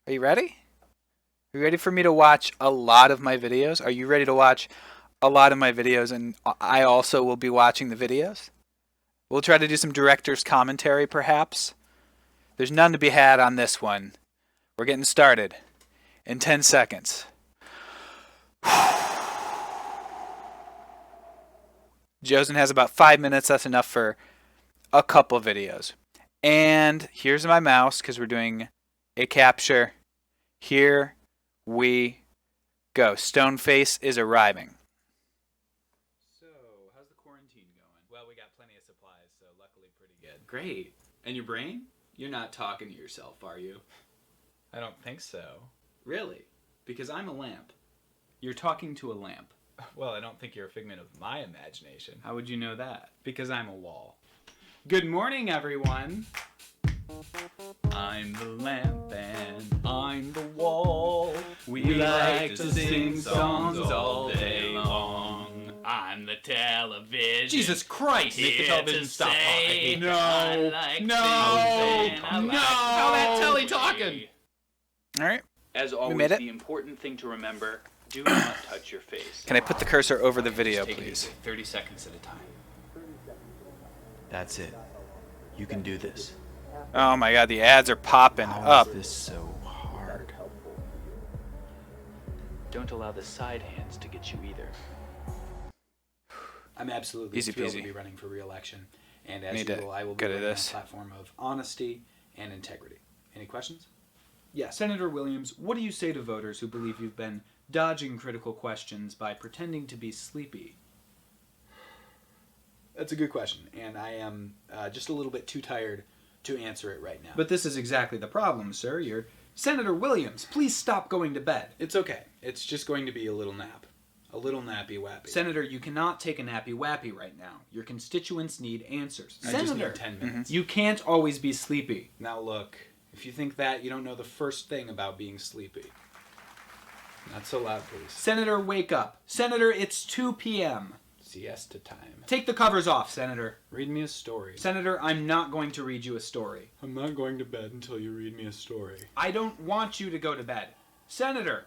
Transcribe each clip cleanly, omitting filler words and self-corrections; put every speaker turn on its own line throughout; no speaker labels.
Are you ready? Are you ready for me to watch a lot of my videos? Are you ready to watch a lot of my videos and I also will be watching the videos? We'll try to do some director's commentary perhaps. There's none to be had on this one. We're getting started in 10 seconds. Josen has about 5 minutes. That's enough for a couple videos. And here's my mouse because we're doing a capture. Here we go. Stoneface is arriving.
So, how's the quarantine going? Well, we got plenty of supplies, so luckily pretty good. Great. And your brain? You're not talking to yourself, are you?
I don't think so.
Really? Because I'm a lamp. You're talking to a lamp.
Well, I don't think you're a figment of my imagination.
How would you know that? Because I'm a wall. Good morning, everyone. I'm the lamp and I'm the wall. We like to sing songs all day long. I'm the television.
Jesus Christ!
Make the television stop talking. No!
How
that telly talking?
Alright.
As
made
always,
it.
the important thing to remember, do not touch your face.
Can I put the cursor over the video,
Take it
please?
easy, 30 seconds at a time.
That's it. You can do this.
Oh my god, the ads are popping
How
up.
is this so hard?
Don't allow the side hands to get you either.
I'm absolutely
Easy
thrilled
peasy.
to be running for re-election. And as
Need to
usual, I will be
go to
running on a
this.
platform of honesty and integrity. Any questions? Yeah, Senator Williams, what do you say to voters who believe you've been dodging critical questions by pretending to be sleepy? That's a good question, and I am just a little bit too tired to answer it right now. But this is exactly the problem, sir. You're Senator Williams, please stop going to bed. It's okay. It's just going to be a little nap. A little nappy-wappy. Senator, you cannot take a nappy-wappy right now. Your constituents need answers. I just need 10 minutes. You can't always be sleepy. Now look, if you think that, you don't know the first thing about being sleepy. Not so loud, please. Senator, wake up. Senator, it's 2 p.m. Siesta time. Take the covers off, Senator. Read me a story. Senator, I'm not going to read you a story. I'm not going to bed until you read me a story. I don't want you to go to bed. Senator!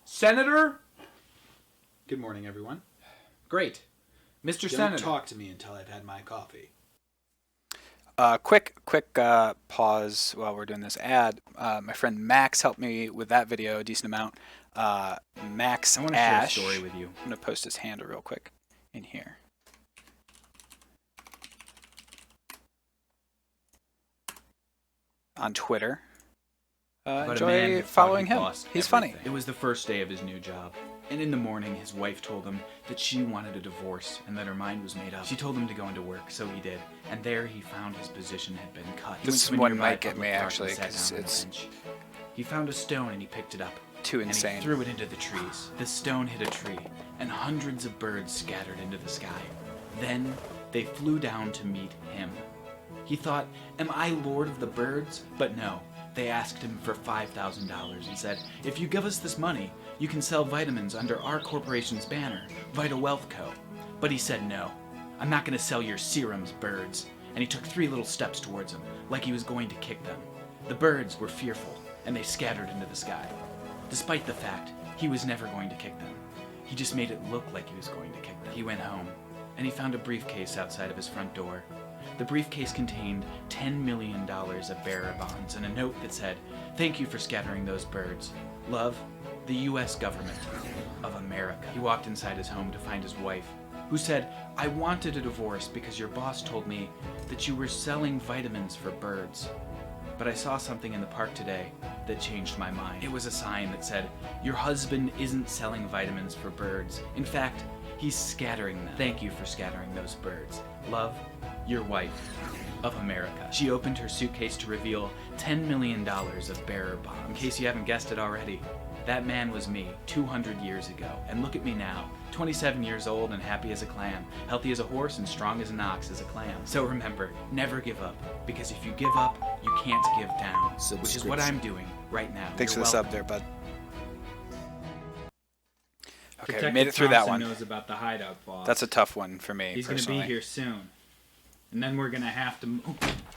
Senator? Good morning, everyone. Great. Mr. Senator. Don't talk to me until I've had my coffee.
Quick pause while we're doing this ad. My friend Max helped me with that video a decent amount. Max
I want to
Ash.
share a story with you.
I'm going to post his handle real quick in here. On Twitter. Enjoy following him. He's funny.
It was the first day of his new job. And in the morning, his wife told him that she wanted a divorce and that her mind was made up. She told him to go into work, so he did. And there he found his position had been cut. He
This
went to a
one
nearby
might get
public
me,
park
actually,
and sat
'cause
down on a
it's
bench. He found a stone and he picked it up.
Too
And
insane.
he threw it into the trees. The stone hit a tree, and hundreds of birds scattered into the sky. Then they flew down to meet him. He thought, am I Lord of the Birds? But no. They asked him for $5,000 and said, if you give us this money, you can sell vitamins under our corporation's banner, Vita Wealth Co. But he said no. I'm not going to sell your serums, birds. And he took 3 little steps towards them, like he was going to kick them. The birds were fearful, and they scattered into the sky. Despite the fact he was never going to kick them. He just made it look like he was going to kick them. He went home, and he found a briefcase outside of his front door. The briefcase contained $10 million of bearer bonds and a note that said, thank you for scattering those birds. Love, the U.S. government of America. He walked inside his home to find his wife, who said, I wanted a divorce because your boss told me that you were selling vitamins for birds. But I saw something in the park today that changed my mind. It was a sign that said, your husband isn't selling vitamins for birds. In fact, he's scattering them. Thank you for scattering those birds. Love, your wife of America. She opened her suitcase to reveal $10 million of bearer bonds. In case you haven't guessed it already, that man was me 200 years ago. And look at me now, 27 years old and happy as a clam, healthy as a horse and strong as an ox as a clam. So remember, never give up, because if you give up, you can't give down, which is what I'm doing right now.
Thanks
You're
for the
welcome.
sub there, bud. Okay,
Detective
made it through that
Thompson
one.
knows about the hideout boss.
That's a tough one for me,
He's going to
personally.
be here soon. And then we're going to have to...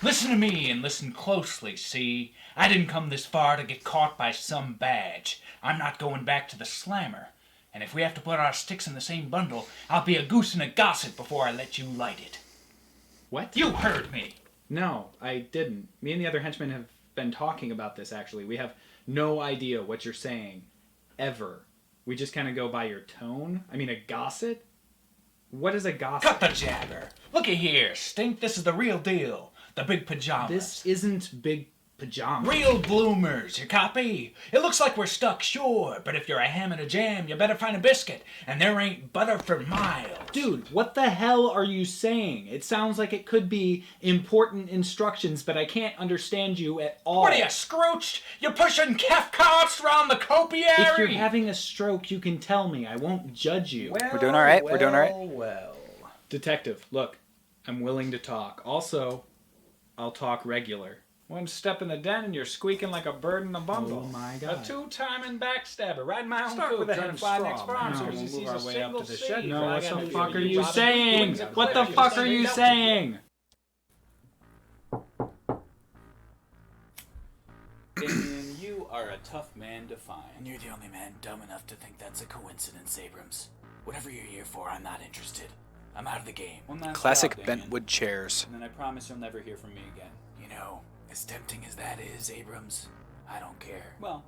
Listen to me and listen closely, see? I didn't come this far to get caught by some badge. I'm not going back to the slammer. And if we have to put our sticks in the same bundle, I'll be a goose and a gossip before I let you light it.
What?
You heard me!
No, I didn't. Me and the other henchmen have been talking about this, actually. We have no idea what you're saying. Ever. We just kind of go by your tone. I mean, a gossip? What is a gossip?
Cut the jabber! Looky here, Stink, this is the real deal. The big pajamas.
This isn't big pajamas.
Real bloomers, you copy? It looks like we're stuck, sure, but if you're a ham and a jam, you better find a biscuit, and there ain't butter for miles.
Dude, what the hell are you saying? It sounds like it could be important instructions, but I can't understand you at all.
What are you, scrooched? You're pushing calf carts around the copiary?
If you're having a stroke, you can tell me. I won't judge you.
We're
doing all right.
We're doing all right. Well.
Detective, look, I'm willing to talk. Also, I'll talk regular.
One step in the den and you're squeaking like a bird in a bundle.
Oh my God.
A two-timing backstabber. Riding my own
Start
coop,
with a
trying
head
to fly
straw,
next
man.
farm
No,
so as
we'll
he sees
move our
a
way up
single
to the
seed.
shed. No,
I
what
gotta
the
do
fuck are
you
you
Robin
saying?
Wings of
What the
Fidget
fuck are you
Standup.
saying?
Damien, you are a tough man to find.
And you're the only man dumb enough to think that's a coincidence, Abrams. Whatever you're here for, I'm not interested. I'm out of the game.
Well, nice
Classic
job, Damien.
bentwood chairs.
And then I promise you'll never hear from me again.
You know, as tempting as that is, Abrams, I don't care.
Well,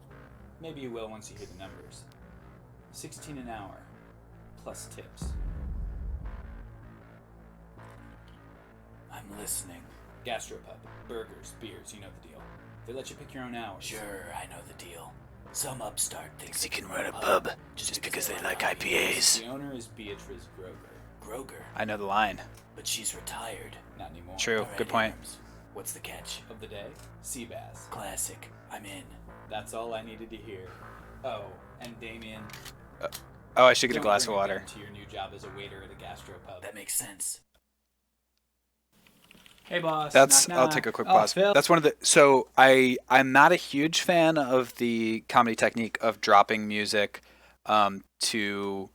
maybe you will once you hear the numbers. 16 an hour, plus tips.
I'm listening.
Gastropub, burgers, beers, you know the deal. They let you pick your own hours.
Sure, I know the deal. Some upstart thinks
He can run a pub just because they like IPAs.
The owner is Beatrice Grover.
Groger,
I know the line.
but she's retired.
Not anymore.
True.
All right,
Good point.
Abrams, what's the catch?
Of the day, sea bass.
Classic. I'm in.
That's all I needed to hear. Oh, and Damien,
Oh, I should get a
don't
glass of
bring a
water.
gun to your new job as a waiter at a gastropub.
That makes sense.
Hey, boss.
That's.
Knock,
I'll
knock.
take a quick
Oh,
pause.
Phil.
That's one of the. So I'm not a huge fan of the comedy technique of dropping music, to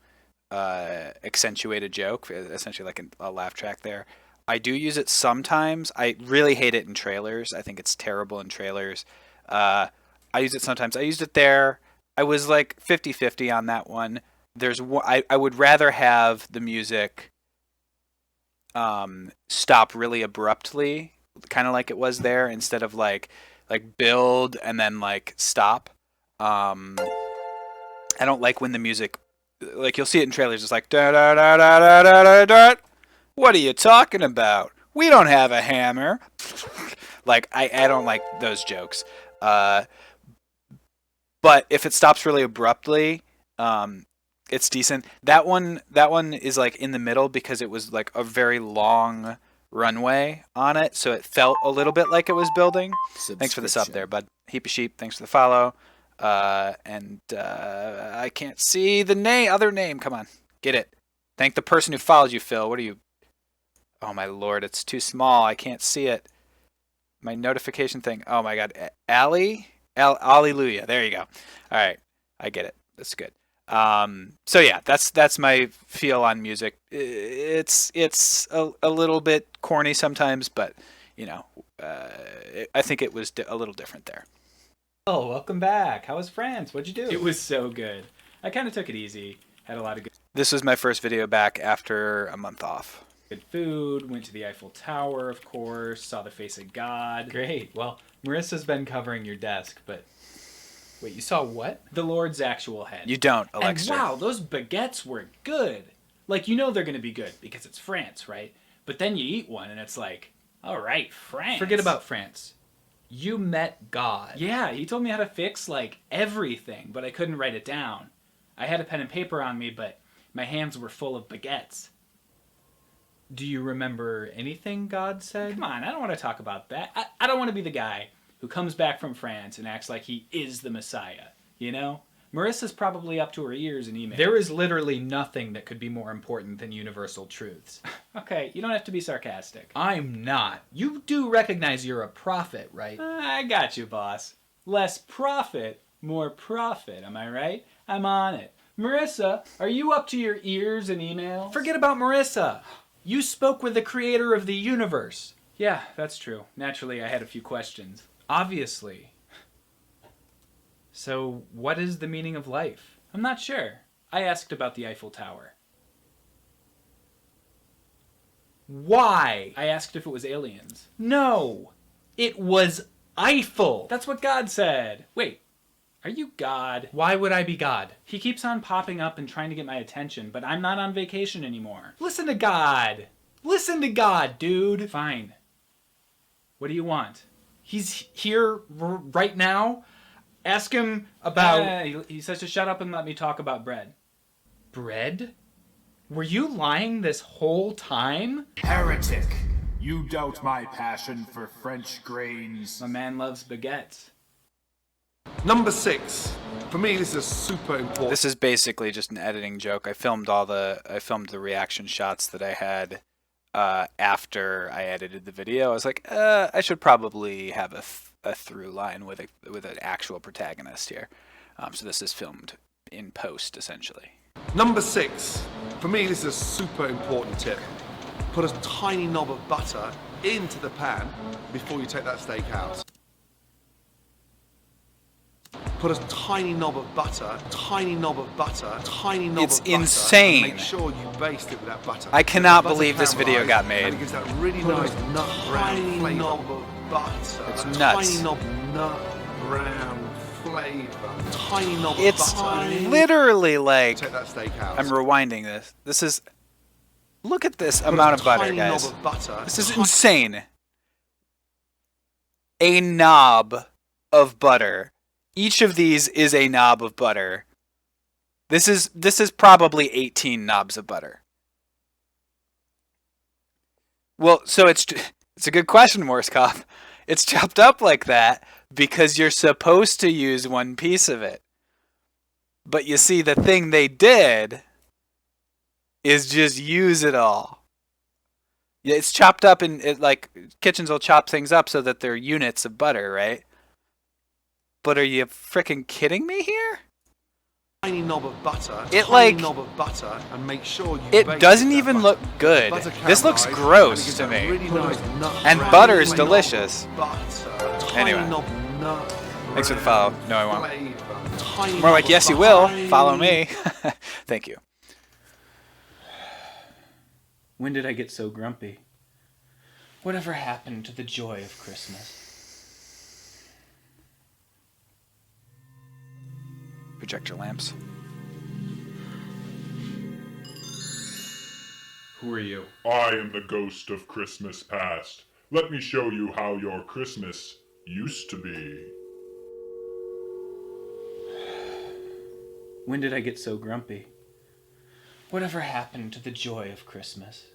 accentuate a joke, essentially like a laugh track. There, I do use it sometimes. I really hate it in trailers. I think it's terrible in trailers. I use it sometimes. I used it there. I was like 50-50 on that one. There's one. I would rather have the music stop really abruptly, kind of like it was there, instead of like build and then like stop. I don't like when the music, like you'll see it in trailers, it's like da da da da da da da da. What are you talking about? We don't have a hammer. Like I don't like those jokes. But if it stops really abruptly, it's decent. That one is like in the middle because it was like a very long runway on it, so it felt a little bit like it was building. Thanks for the sub there, bud. Heap of sheep. Thanks for the follow. And I can't see the other name. Come on, get it. Thank the person who follows you, Phil. What are you? Oh my lord, it's too small. I can't see it. My notification thing. Oh my god, Alleluia. There you go. All right, I get it. That's good. So yeah, that's my feel on music. It's a little bit corny sometimes, but you know, I think it was a little different there.
Oh, welcome back. How was France? What'd you do?
It was so good. I kind of took it easy. Had a lot of good. This was my first video back after a month off. Good food. Went to the Eiffel Tower, of course. Saw the face of God.
Great. Well, Marissa's been covering your desk, but wait, you saw what?
The Lord's actual head.
You don't,
And
Alexa.
wow, those baguettes were good. Like, you know they're going to be good because it's France, right? But then you eat one and it's like, all right, France.
Forget about France. You met God.
Yeah, he told me how to fix, like, everything, but I couldn't write it down. I had a pen and paper on me, but my hands were full of baguettes.
Do you remember anything God said?
Come on, I don't want to talk about that. I don't want to be the guy who comes back from France and acts like he is the Messiah, you know? Marissa's probably up to her ears in email.
There is literally nothing that could be more important than universal truths.
Okay, you don't have to be sarcastic.
I'm not. You do recognize you're a prophet, right?
I got you, boss. Less profit, more profit, am I right? I'm on it. Marissa, are you up to your ears in emails?
Forget about Marissa. You spoke with the creator of the universe. Yeah, that's true. Naturally, I had a few questions. Obviously. So, what is the meaning of life? I'm not sure. I asked about the Eiffel Tower. Why? I asked if it was aliens. No! It was Eiffel! That's what God said. Wait, are you God? Why would I be God? He keeps on popping up and trying to get my attention, but I'm not on vacation anymore. Listen to God! Listen to God, dude! Fine. What do you want? He's here right now? Ask him about... he says to shut up and let me talk about bread. Bread? Were you lying this whole time?
Heretic! You doubt my passion for French grains.
My man loves baguettes.
Number 6. For me, this is super important.
This is basically just an editing joke. I filmed the reaction shots that I had after I edited the video. I was like, I should probably have a through line with an actual protagonist here. So this is filmed in post, essentially.
Number 6. For me, this is a super important tip. Put a tiny knob of butter into the pan before you take that steak out. Put a tiny knob of butter, tiny knob of butter, tiny knob
It's
of butter.
insane.
Make sure you baste it with that butter.
I cannot
Butter
believe this video
caramelized,
got made.
And it gives that really nice nut brown flavor. Knob of butter.
It's
a
nuts.
Tiny knob nut brown flavor. Tiny knob
It's
of butter.
literally like...
Take that steak out.
I'm rewinding this. This is... Look at this amount of butter,
Tiny
guys.
knob of butter.
This is insane. A knob of butter. Each of these is a knob of butter. This is probably 18 knobs of butter. Well, so it's a good question, Morse Cop. It's chopped up like that because you're supposed to use one piece of it. But you see, the thing they did is just use it all. Yeah, it's chopped up like kitchens will chop things up so that they're units of butter, right? But are you freaking kidding me here?
Tiny knob of butter.
It
tiny
like
knob of butter, and make sure you
it
baste
doesn't
that
even
butter.
look good.
Butter
This looks
caramelized,
gross to
and it
me.
gives that really nice nut
And
brown
butter is
flavor.
delicious.
Butter, tiny
Anyway.
knob nut
Thanks for the
brown
follow. No, I won't.
flavor. Tiny
More
knob
like,
of
yes, you
butter.
will. Follow me. Thank you.
When did I get so grumpy? Whatever happened to the joy of Christmas?
Projector lamps.
Who are you?
I am the ghost of Christmas past. Let me show you how your Christmas used to be.
When did I get so grumpy? Whatever happened to the joy of Christmas?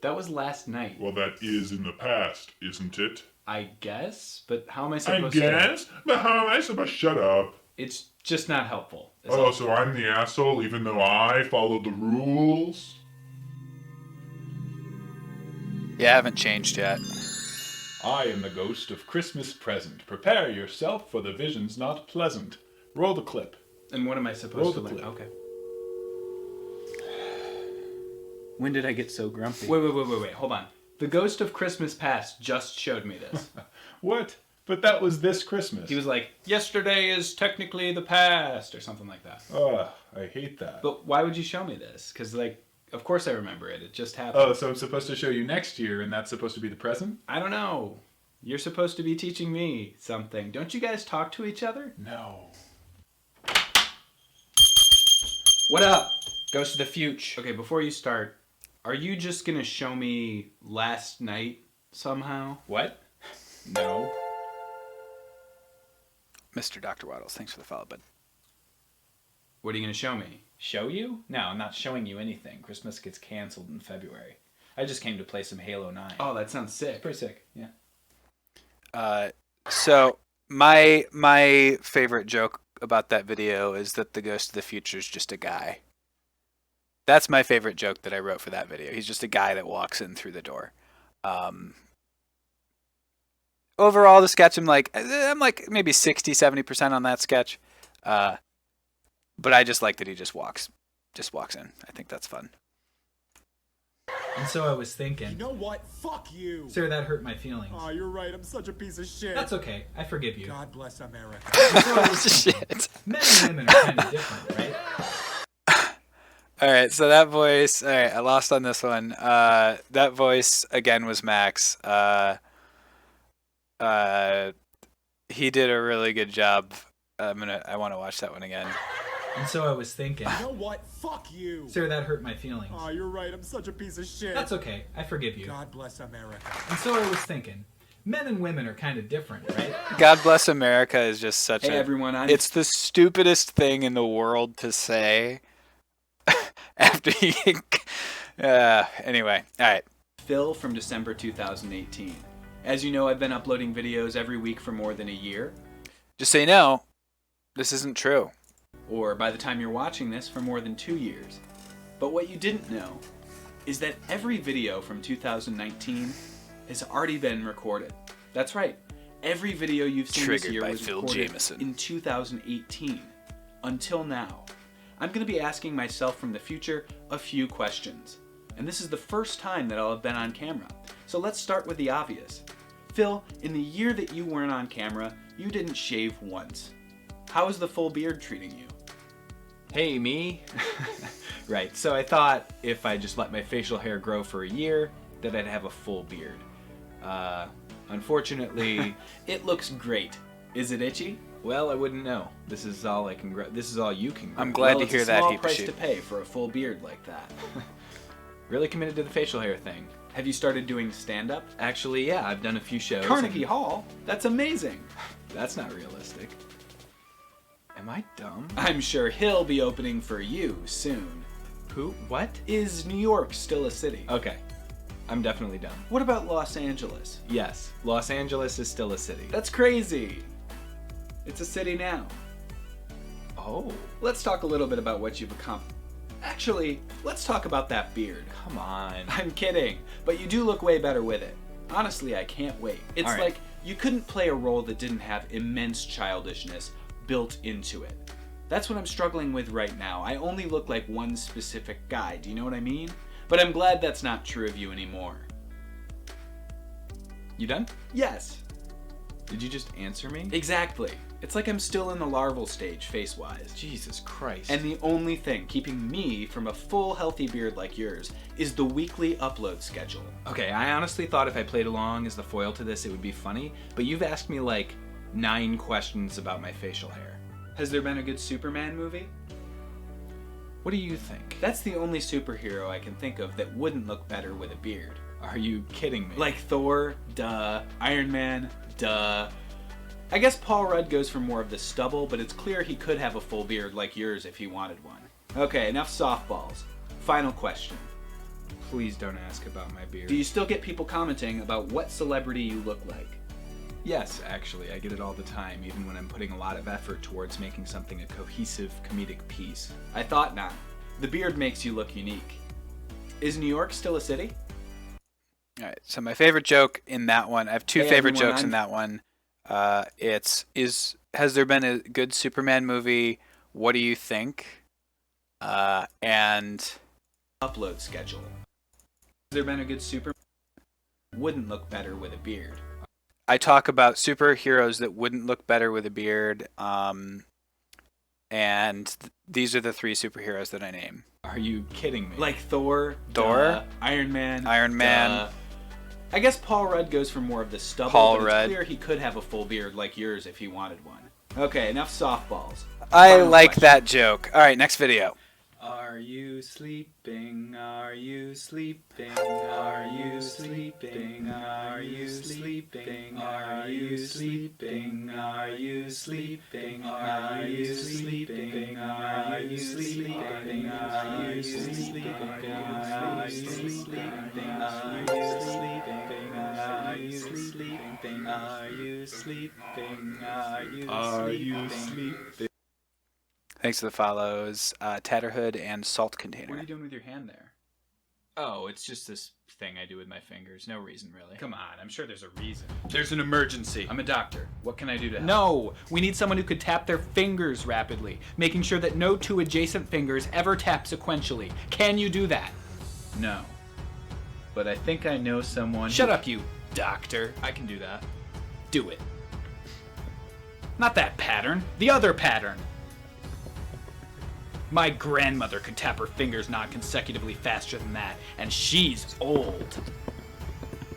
That was last night.
Well, that is in the past, isn't it?
I guess, but how am I
I
supposed
guess? But how am I supposed to shut up?
It's just not helpful. It's
Oh,
all-
so I'm the asshole even though I followed the rules?
Yeah, I haven't changed yet.
I am the ghost of Christmas present. Prepare yourself for the visions not pleasant. Roll the clip.
And what am I supposed
Roll
to
the
learn?
clip.
Okay. When did I get so grumpy? Wait. Hold on. The ghost of Christmas past just showed me this.
What? But that was this Christmas.
He was like, yesterday is technically the past, or something like that.
Ugh, I hate that.
But why would you show me this? Because, like, of course I remember it. It just happened.
Oh, so I'm supposed to show you next year, and that's supposed to be the present?
I don't know. You're supposed to be teaching me something. Don't you guys talk to each other?
No.
What up? Ghost of the future. Okay, before you start, are you just gonna show me last night somehow?
What? No.
Mr. Dr. Waddles, thanks for the follow, bud.
What are you gonna show me?
Show you? No, I'm not showing you anything. Christmas gets canceled in February. I just came to play some Halo 9.
Oh, that sounds sick.
Pretty sick, yeah.
So my favorite joke about that video is that the Ghost of the Future is just a guy. That's my favorite joke that I wrote for that video. He's just a guy that walks in through the door. Overall, the sketch, I'm like maybe 60, 70% on that sketch. But I just like that he just walks just walks in. I think that's fun.
And so I was thinking.
You know what? Fuck you.
Sir, that hurt my feelings.
Oh, you're right. I'm such a piece of shit.
That's okay. I forgive you.
God bless America.
And so I was thinking,
Shit.
men and women are kind of different, right?
All right, so that voice. All right, I lost on this one. That voice again was Max. He did a really good job. I want to watch that one again.
And so I was thinking.
You know what? Fuck you.
Sir, that hurt my feelings.
Oh, you're right. I'm such a piece of shit.
That's okay. I forgive you.
God bless America.
And so I was thinking, men and women are kind of different, right?
God bless America is just such
Hey
a.
everyone,
It's the stupidest thing in the world to say. After you. Anyway, all right.
Phil from December 2018. As you know, I've been uploading videos every week for more than a year,
Just so you know, this isn't true.
or by the time you're watching this, for more than 2 years. But what you didn't know is that every video from 2019 has already been recorded. That's right. Every video you've seen this
Triggered
year
by
was
Phil
recorded
Jamesson.
in 2018 until now. I'm going to be asking myself from the future a few questions. And this is the first time that I'll have been on camera. So let's start with the obvious. Phil, in the year that you weren't on camera, you didn't shave once. How is the full beard treating you?
Hey, me?
Right, so I thought if I just let my facial hair grow for a year, that I'd have a full beard. Unfortunately, it looks great. Is it itchy? Well, I wouldn't know. This is all I can grow. This is all you can grow.
I'm glad to
it's
hear
a
that,
small
Heap of
price
Sheep.
to pay for a full beard like that. Really committed to the facial hair thing. Have you started doing stand-up?
Actually, yeah, I've done a few shows.
Carnegie Hall? That's amazing.
That's not realistic. Am I dumb?
I'm sure he'll be opening for you soon.
Who? What?
Is New York still a city?
Okay. I'm definitely dumb.
What about Los Angeles?
Yes, Los Angeles is still a city.
That's crazy. It's a city now.
Oh,
Let's talk a little bit about what you've accomplished. Actually, let's talk about that beard.
come on.
I'm kidding, but you do look way better with it. Honestly, I can't wait. It's
All right.
like you couldn't play a role that didn't have immense childishness built into it. That's what I'm struggling with right now. I only look like one specific guy, do you know what I mean? But I'm glad that's not true of you anymore.
You done?
Yes,
Did you just answer me?
exactly. It's like I'm still in the larval stage, face-wise.
Jesus Christ.
And the only thing keeping me from a full healthy beard like yours is the weekly upload schedule.
Okay, I honestly thought if I played along as the foil to this, it would be funny, but you've asked me like 9 questions about my facial hair.
Has there been a good Superman movie?
What do you think?
That's the only superhero I can think of that wouldn't look better with a beard.
Are you kidding me?
Like Thor, duh. Iron Man, duh. I guess Paul Rudd goes for more of the stubble, but it's clear he could have a full beard like yours if he wanted one. Okay, enough softballs. Final question.
please don't ask about my beard.
Do you still get people commenting about what celebrity you look like?
Yes, actually, I get it all the time, even when I'm putting a lot of effort towards making something a cohesive comedic piece.
I thought not. The beard makes you look unique. Is New York still a city?
All right. So my favorite joke in that one, I have two
Hey,
favorite
everyone,
jokes in that one. Has there been a good Superman movie? What do you think? And
Upload schedule. Has there been a good Superman? Wouldn't look better with a beard.
I talk about superheroes that wouldn't look better with a beard. These are the 3 superheroes that I name.
Are you kidding me?
Like Thor,
Thor?
duh. Iron Man,
Iron Man.
duh. I guess Paul Rudd goes for more of the stubble,
Paul
but
Rudd.
it's clear he could have a full beard like yours if he wanted one. Okay, enough softballs.
I
Final
like
question.
that joke. All right, next video.
Are you sleeping? Are you sleeping? Are you sleeping? Are you sleeping? Are you sleeping? Are you sleeping? Are you sleeping? Are you sleeping? Are you sleeping? Are you sleeping? Are you sleeping? Are you sleeping? Are you sleeping? Are you sleeping?
Thanks for the follows, Tatterhood and Salt Container.
What are you doing with your hand there?
Oh, it's just this thing I do with my fingers. No reason, really.
Come on, I'm sure there's a reason.
There's an emergency. I'm a doctor. What can I do to help?
No, we need someone who could tap their fingers rapidly, making sure that no two adjacent fingers ever tap sequentially. Can you do that?
No. But I think I know someone.
Shut up, you doctor.
I can do that.
Do it. Not that pattern, the other pattern. My grandmother could tap her fingers non-consecutively faster than that, and she's old.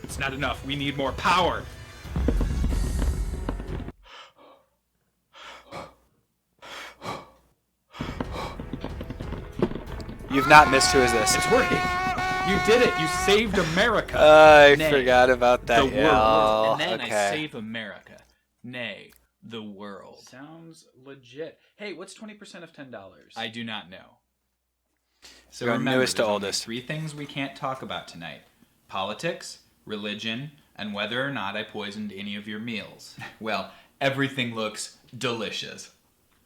It's not enough, we need more power.
You've not missed Who Is This?
It's working. You did it, you saved America.
I
Nay,
forgot about that.
The
Yeah,
world. And then I
okay.
save America. Nay, the world.
Sounds legit. Hey, what's 20% of $10?
I do not know. So
From
remember,
newest to
there's only
oldest.
3 things we can't talk about tonight. Politics, religion, and whether or not I poisoned any of your meals. Well, everything looks delicious.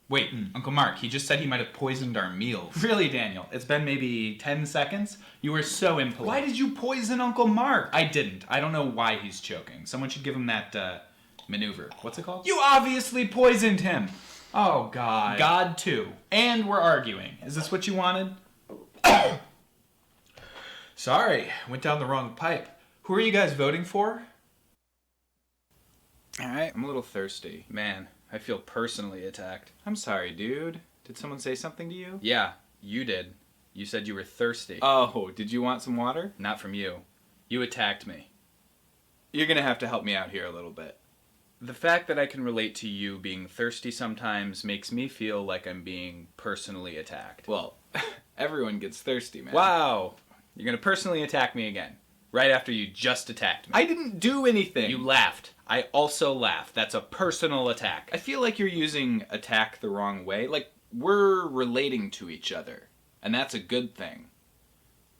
Wait, Uncle Mark, he just said he might have poisoned our meals.
Really, Daniel? It's been maybe 10 seconds? You were so impolite.
Why did you poison Uncle Mark? I didn't. I don't know why he's choking. Someone should give him that, maneuver. What's it called?
You obviously poisoned him.
Oh, God.
God, too.
And we're arguing. Is this what you wanted? Sorry, went down the wrong pipe. Who are you guys voting for?
All right.
I'm a little thirsty. Man, I feel personally attacked. I'm sorry, dude. Did someone say something to you? Yeah, you did. You said you were thirsty.
Oh, did you want some water?
Not from you. You attacked me. You're gonna have to help me out here a little bit. The fact that I can relate to you being thirsty sometimes makes me feel like I'm being personally attacked.
Well, everyone gets thirsty, man.
Wow. You're gonna personally attack me again. Right after you just attacked me.
I didn't do anything.
You laughed. I also laughed. That's a personal attack.
I feel like you're using attack the wrong way. Like, we're relating to each other, and that's a good thing.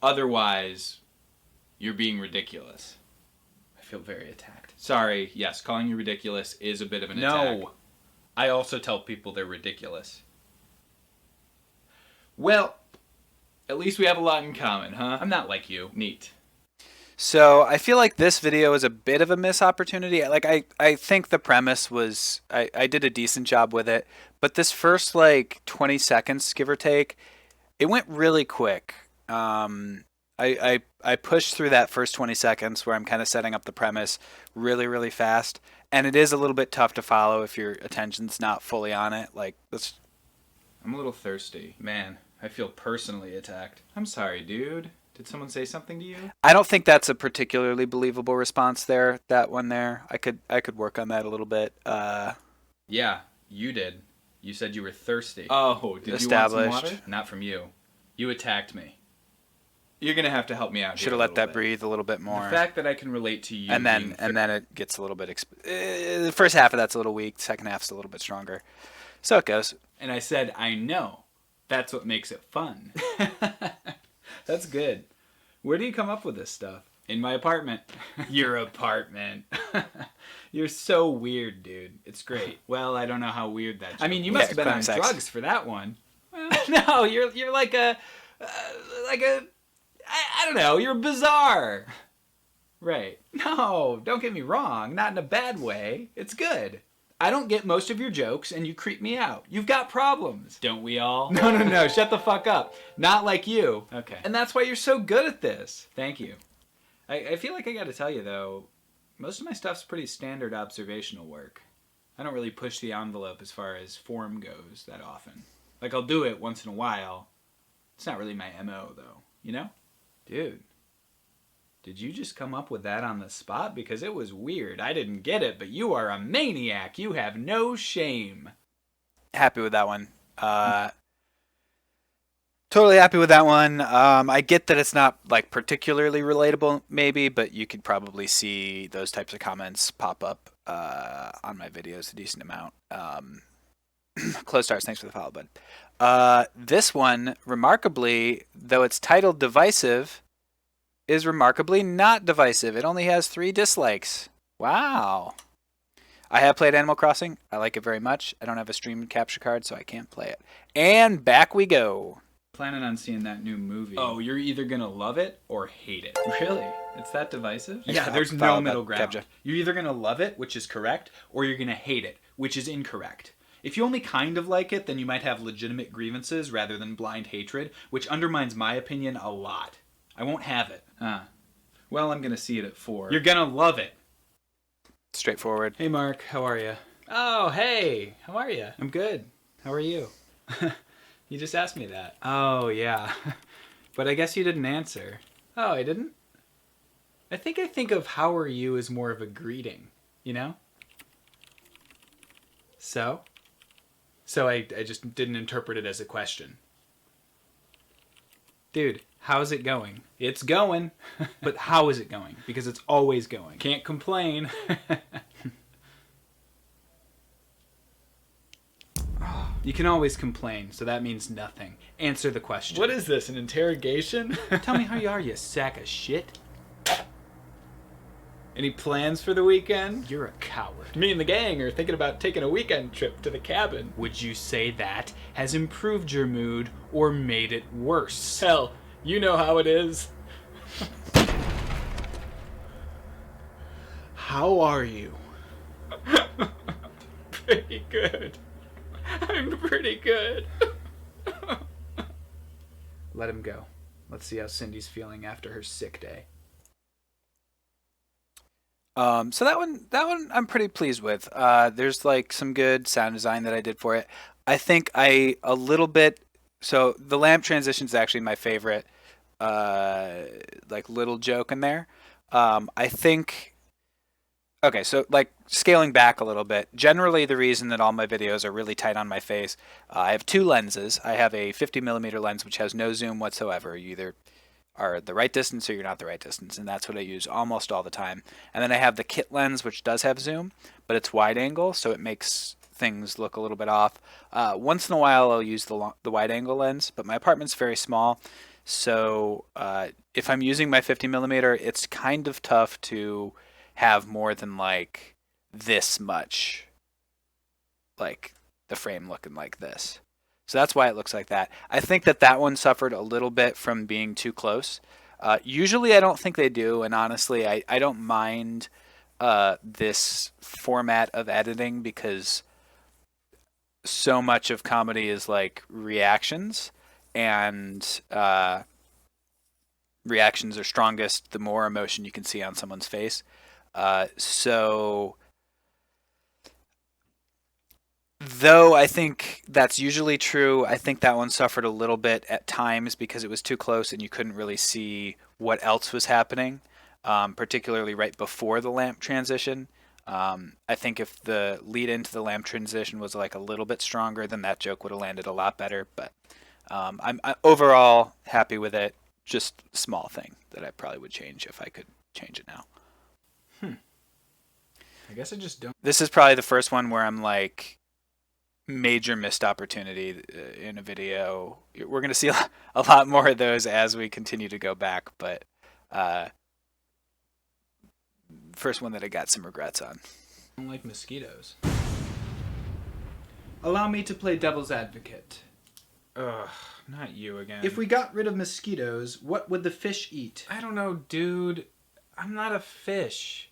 Otherwise, you're being ridiculous.
I feel very attacked.
Sorry, yes, calling you ridiculous is a bit of an attack.
No. I also tell people they're ridiculous.
Well, at least we have a lot in common, huh?
I'm not like you.
Neat. So I feel like this video is a bit of a missed opportunity. Like I think the premise was I did a decent job with it, but this first like 20 seconds, give or take, it went really quick. I pushed through that first 20 seconds where I'm kind of setting up the premise really, really fast, and it is a little bit tough to follow if your attention's not fully on it. Like this.
I'm a little thirsty. Man, I feel personally attacked. I'm sorry, dude. Did someone say something to you?
I don't think that's a particularly believable response there. That one there, I could work on that a little bit.
Yeah, you did. You said you were thirsty.
Oh, did you want some water?
Not from you. You attacked me.
You're gonna have to help me out. Should have let that breathe a little bit more.
The fact that I can relate to you,
and then it gets a little bit. The first half of that's a little weak. The second half's a little bit stronger. So it goes.
And I said, I know. That's what makes it fun.
That's good. Where do you come up with this stuff?
In my apartment.
Your apartment.
You're so weird, dude. It's great.
Well, I don't know how weird that.
I mean, you must have been on drugs for that one. Well, no, you're like a I don't know. You're bizarre.
Right.
No, don't get me wrong. Not in a bad way. It's good. I don't get most of your jokes, and you creep me out. You've got problems.
Don't we all?
No. Shut the fuck up. Not like you.
Okay.
And that's why you're so good at this.
Thank you. I feel like I gotta tell you, though, most of my stuff's pretty standard observational work. I don't really push the envelope as far as form goes that often. Like, I'll do it once in a while. It's not really my MO, though. You know?
Dude. Did you just come up with that on the spot? Because it was weird. I didn't get it, but you are a maniac. You have no shame.
Happy with that one. Totally happy with that one. I get that it's not like particularly relatable, maybe, but you could probably see those types of comments pop up on my videos a decent amount. Close stars, thanks for the follow, bud. This one, remarkably, though it's titled Divisive, is remarkably not divisive. It only has 3 dislikes. Wow. I have played Animal Crossing. I like it very much. I don't have a stream capture card, so I can't play it. And back we go.
Planning on seeing that new movie.
Oh, you're either gonna love it or hate it.
Really? It's that divisive?
Yeah, there's
Follow
no
that,
middle ground.
Capture.
You're either gonna love it, which is correct, or you're gonna hate it, which is incorrect. If you only kind of like it, then you might have legitimate grievances rather than blind hatred, which undermines my opinion a lot. I won't have it.
Well, I'm gonna see it at 4.
You're gonna love it.
Straightforward.
Hey, Mark. How are you? Oh, hey. How are you? I'm good. How are you? You just asked me that. Oh, yeah. But I guess you didn't answer. Oh, I didn't? I think of how are you as more of a greeting, you know? So I just didn't interpret it as a question. Dude, how's it going? It's going. But how is it going? Because it's always going. Can't complain. You can always complain, so that means nothing. Answer the question. What is this, an interrogation? Tell me how you are, you sack of shit. Any plans for the weekend? You're a coward. Me and the gang are thinking about taking a weekend trip to the cabin. Would you say that has improved your mood or made it worse? Hell, you know how it is. How are you? Pretty good. I'm pretty good. Let him go. Let's see how Cindy's feeling after her sick day.
So that one I'm pretty pleased with. There's like some good sound design that I did for it. I think so the lamp transition is actually my favorite like little joke in there. I think okay, so like scaling back a little bit, generally the reason that all my videos are really tight on my face, I have 2 lenses. I have a 50mm lens which has no zoom whatsoever. You either are the right distance or you're not the right distance, and that's what I use almost all the time. And then I have the kit lens which does have zoom, but it's wide angle, so it makes things look a little bit off. Once in a while I'll use the wide angle lens, but my apartment's very small, so if I'm using my 50mm, it's kind of tough to have more than like this much, like the frame looking like this. So that's why it looks like that. I think that one suffered a little bit from being too close. Usually I don't think they do, and honestly I don't mind this format of editing because so much of comedy is like reactions, and reactions are strongest the more emotion you can see on someone's face. So though I think that's usually true, I think that one suffered a little bit at times because it was too close and you couldn't really see what else was happening, particularly right before the lamp transition. I think if the lead into the lamp transition was like a little bit stronger, then that joke would have landed a lot better. But I'm overall happy with it. Just a small thing that I probably would change if I could change it now.
I guess I just don't.
This is probably the first one where I'm like, major missed opportunity in a video. We're going to see a lot more of those as we continue to go back, but first one that I got some regrets on.
I don't like mosquitoes. Allow me to play devil's advocate. Ugh, not you again.
If we got rid of mosquitoes, what would the fish eat?
I don't know, dude. I'm not a fish.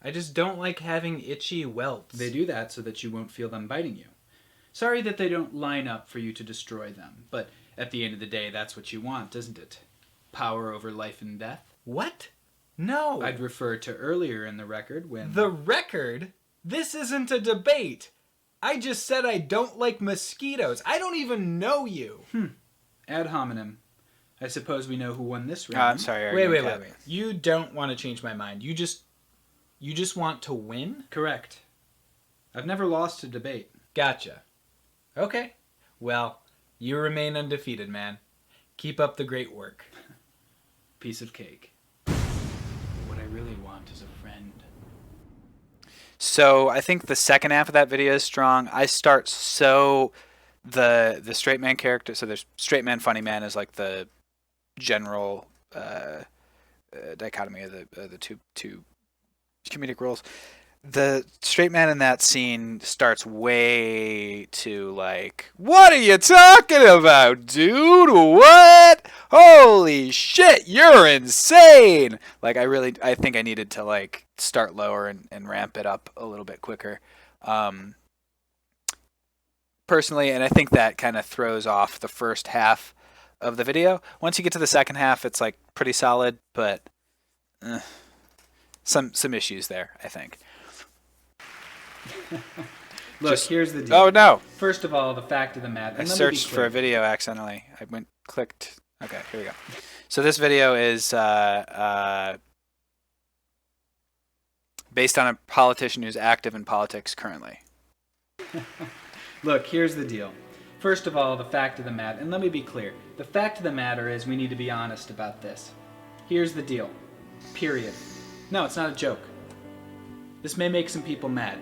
I just don't like having itchy welts.
They do that so that you won't feel them biting you. Sorry that they don't line up for you to destroy them, but at the end of the day, that's what you want, isn't it? Power over life and death?
What? No.
I'd refer to earlier in the record when...
The record? This isn't a debate. I just said I don't like mosquitoes. I don't even know you.
Ad hominem. I suppose we know who won this round.
I'm sorry.
Wait. You don't want to change my mind. You just want to win?
Correct. I've never lost a debate.
Gotcha. Okay. Well, you remain undefeated, man. Keep up the great work.
Piece of cake.
What I really want is a friend.
So I think the second half of that video is strong. I start the straight man character. So there's straight man, funny man is like the general dichotomy of the two comedic roles. the straight man in that scene starts way too like, what are you talking about, dude? What? Holy shit, you're insane. Like, I think I needed to like start lower and ramp it up a little bit quicker. Personally, and I think that kind of throws off the first half of the video. Once you get to the second half, it's like pretty solid, but some issues there, I think.
Look, here's the deal.
Oh no!
First of all, the fact of the matter.
I searched for a video accidentally. I clicked. Okay, here we go. So this video is based on a politician who's active in politics currently.
Look, here's the deal. First of all, the fact of the matter, and let me be clear. The fact of the matter is we need to be honest about this. Here's the deal. Period. No, it's not a joke. This may make some people mad.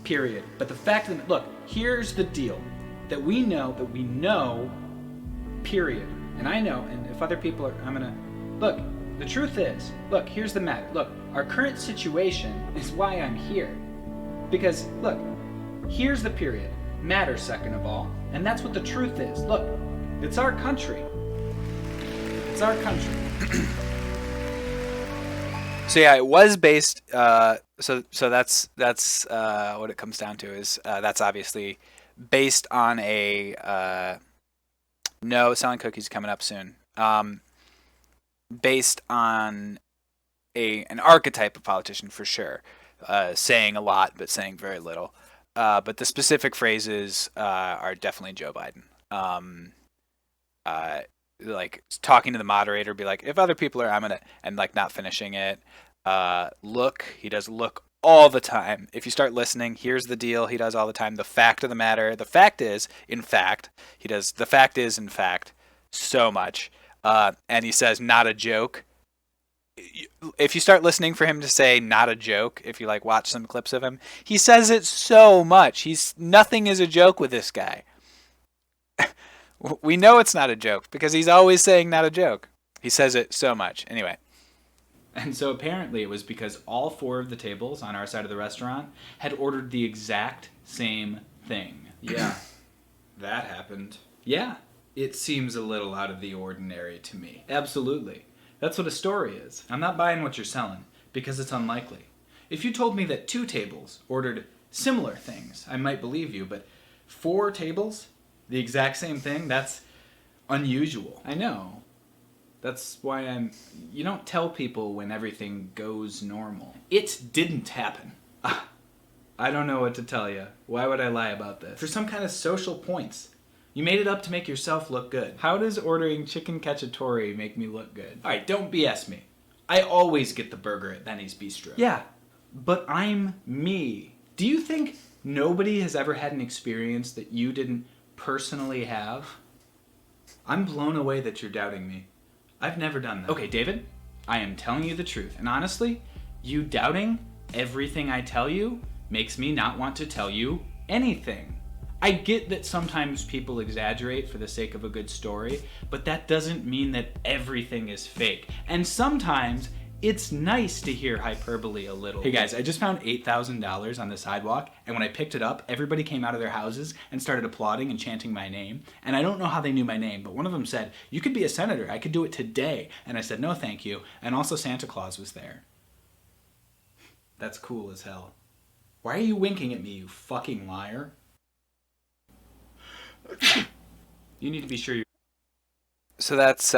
Period. But the fact of the look, here's the deal. That we know, period. And I know, and if other people are, look, the truth is, look, here's the matter. Look, our current situation is why I'm here. Because, look, here's the period. Matter, second of all. And that's what the truth is. Look, it's our country. It's our country.
So yeah, it was based. So that's what it comes down to is that's obviously based on a no selling cookies coming up soon. Based on an archetype of politician for sure, saying a lot but saying very little. But the specific phrases are definitely Joe Biden. Like talking to the moderator, be like, if other people are, and like not finishing it. Look, he does look all the time. If you start listening, here's the deal. He does all the time. The fact of the matter. The fact is, in fact, he does. The fact is, in fact, so much. And he says, not a joke. If you start listening for him to say not a joke, if you like watch some clips of him, he says it so much. Nothing is a joke with this guy. We know it's not a joke because he's always saying not a joke. He says it so much. Anyway.
And so apparently it was because all 4 of the tables on our side of the restaurant had ordered the exact same thing.
Yeah, that happened.
Yeah,
It seems a little out of the ordinary to me.
absolutely. That's what a story is. I'm not buying what you're selling because it's unlikely. If you told me that 2 tables ordered similar things, I might believe you, but 4 tables, the exact same thing, that's unusual.
I know.
That's why you don't tell people when everything goes normal.
It didn't happen.
I don't know what to tell you. Why would I lie about this?
For some kind of social points. You made it up to make yourself look good.
How does ordering chicken cacciatore make me look good?
Alright, don't BS me. I always get the burger at Benny's Bistro.
Yeah, but I'm me. Do you think nobody has ever had an experience that you didn't personally have? I'm blown away that you're doubting me. I've never done that. Okay, David, I am telling you the truth. And honestly, you doubting everything I tell you makes me not want to tell you anything. I get that sometimes people exaggerate for the sake of a good story, but that doesn't mean that everything is fake. And sometimes it's nice to hear hyperbole a little. Hey guys, I just found $8,000 on the sidewalk, and when I picked it up, everybody came out of their houses and started applauding and chanting my name. And I don't know how they knew my name, but one of them said, "You could be a senator. I could do it today." And I said, "No, thank you." And also Santa Claus was there. That's cool as hell. Why are you winking at me, you fucking liar? You need to be sure you're...
So that's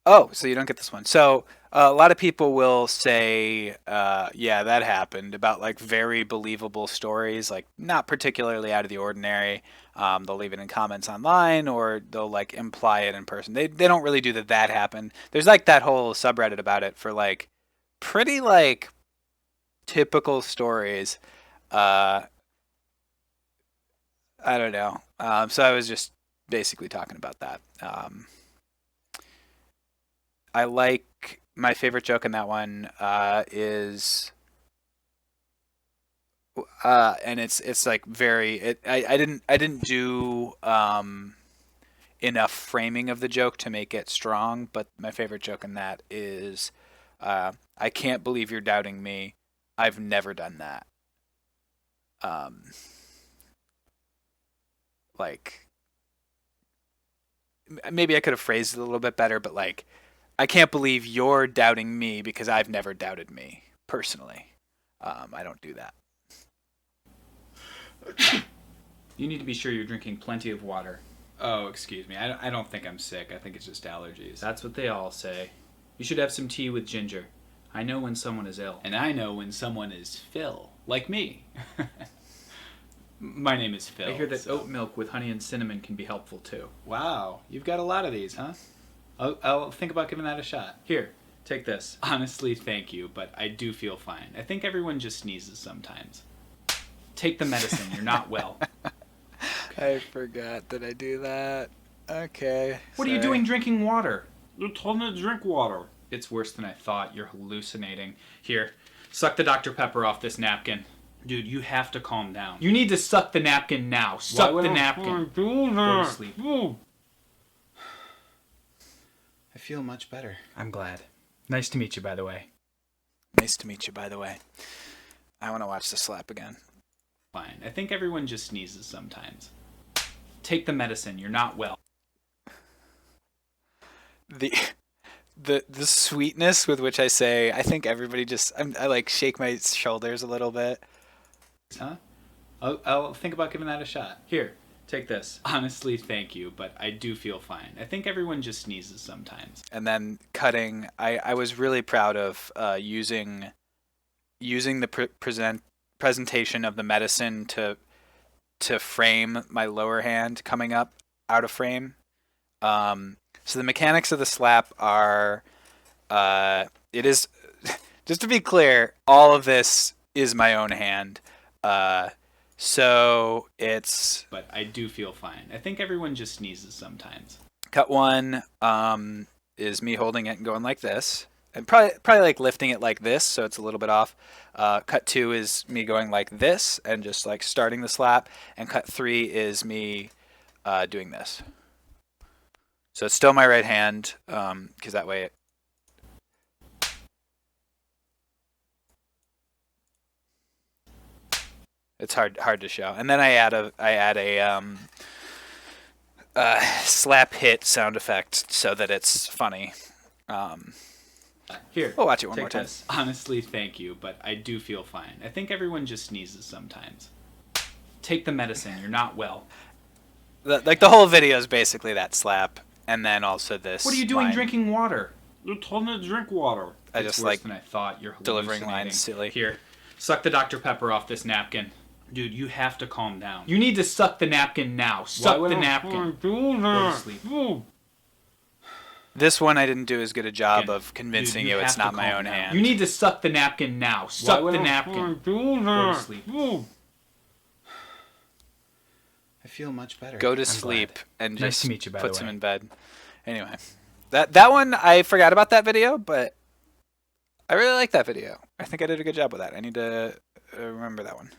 oh, so you don't get this one. So a lot of people will say, yeah, that happened, about like very believable stories, like not particularly out of the ordinary. They'll leave it in comments online, or they'll like imply it in person. They don't really do that happened. There's like that whole subreddit about it for like pretty like typical stories. I don't know. So I was just basically talking about that. I like, my favorite joke in that one is, and it's like very, I didn't do enough framing of the joke to make it strong, but my favorite joke in that is, I can't believe you're doubting me. I've never done that. Like, maybe I could have phrased it a little bit better, but like, I can't believe you're doubting me because I've never doubted me personally. I don't do that.
You need to be sure you're drinking plenty of water.
Oh, excuse me. I don't think I'm sick. I think it's just allergies.
That's what they all say. You should have some tea with ginger. I know when someone is ill.
And I know when someone is Phil, like me. My name is Phil.
I hear that oat milk with honey and cinnamon can be helpful too.
Wow, you've got a lot of these, huh? I'll think about giving that a shot.
Here, take this.
Honestly, thank you, but I do feel fine. I think everyone just sneezes sometimes.
Take the medicine. You're not well.
I forgot that I do that. Okay.
What are you doing drinking water?
You told me to drink water.
It's worse than I thought. You're hallucinating. Here, suck the Dr. Pepper off this napkin.
Dude, you have to calm down.
You need to suck the napkin now. Suck the napkin. Go to sleep.
I feel much better.
I'm glad. Nice to meet you, by the way.
Nice to meet you, by the way. I want to watch the slap again.
Fine. I think everyone just sneezes sometimes.
Take the medicine. You're not well.
The sweetness with which I say, I think everybody just, I like shake my shoulders a little bit.
Huh? I'll think about giving that a shot.
Here, take this.
Honestly, thank you, but I do feel fine. I think everyone just sneezes sometimes.
And then cutting, I was really proud of using the presentation of the medicine to frame my lower hand coming up out of frame. So the mechanics of the slap are, it is, just to be clear, all of this is my own hand. So it's...
But I do feel fine. I think everyone just sneezes sometimes.
Cut one is me holding it and going like this. And probably like lifting it like this, so it's a little bit off. Cut two is me going like this and just like starting the slap. And cut three is me doing this. So it's still my right hand, because that way it's hard to show. And then I add a slap hit sound effect so that it's funny.
Here,
we'll watch it one more time.
This. Honestly, thank you, but I do feel fine. I think everyone just sneezes sometimes.
Take the medicine. You're not well.
The whole video is basically that slap, and then also this.
What are you doing
line.
drinking water?
You told me to drink water.
I
It's
just
worse
like
than I thought. You're
delivering
hallucinating.
lines silly.
Here, suck the Dr. Pepper off this napkin.
Dude, you have to calm down.
You need to suck the napkin now. Suck the napkin. Go to sleep.
This one I didn't do as good a job of convincing
Dude, you
it's
have
not
to
my
calm
own
down.
hand.
You need to suck the napkin now. Suck the napkin. Go to sleep.
I feel much better.
Go to sleep
glad.
and
Nice
just
to meet you, by
puts
the
him
way.
in bed. Anyway, that one I forgot about that video, but I really like that video. I think I did a good job with that. I need to remember that one.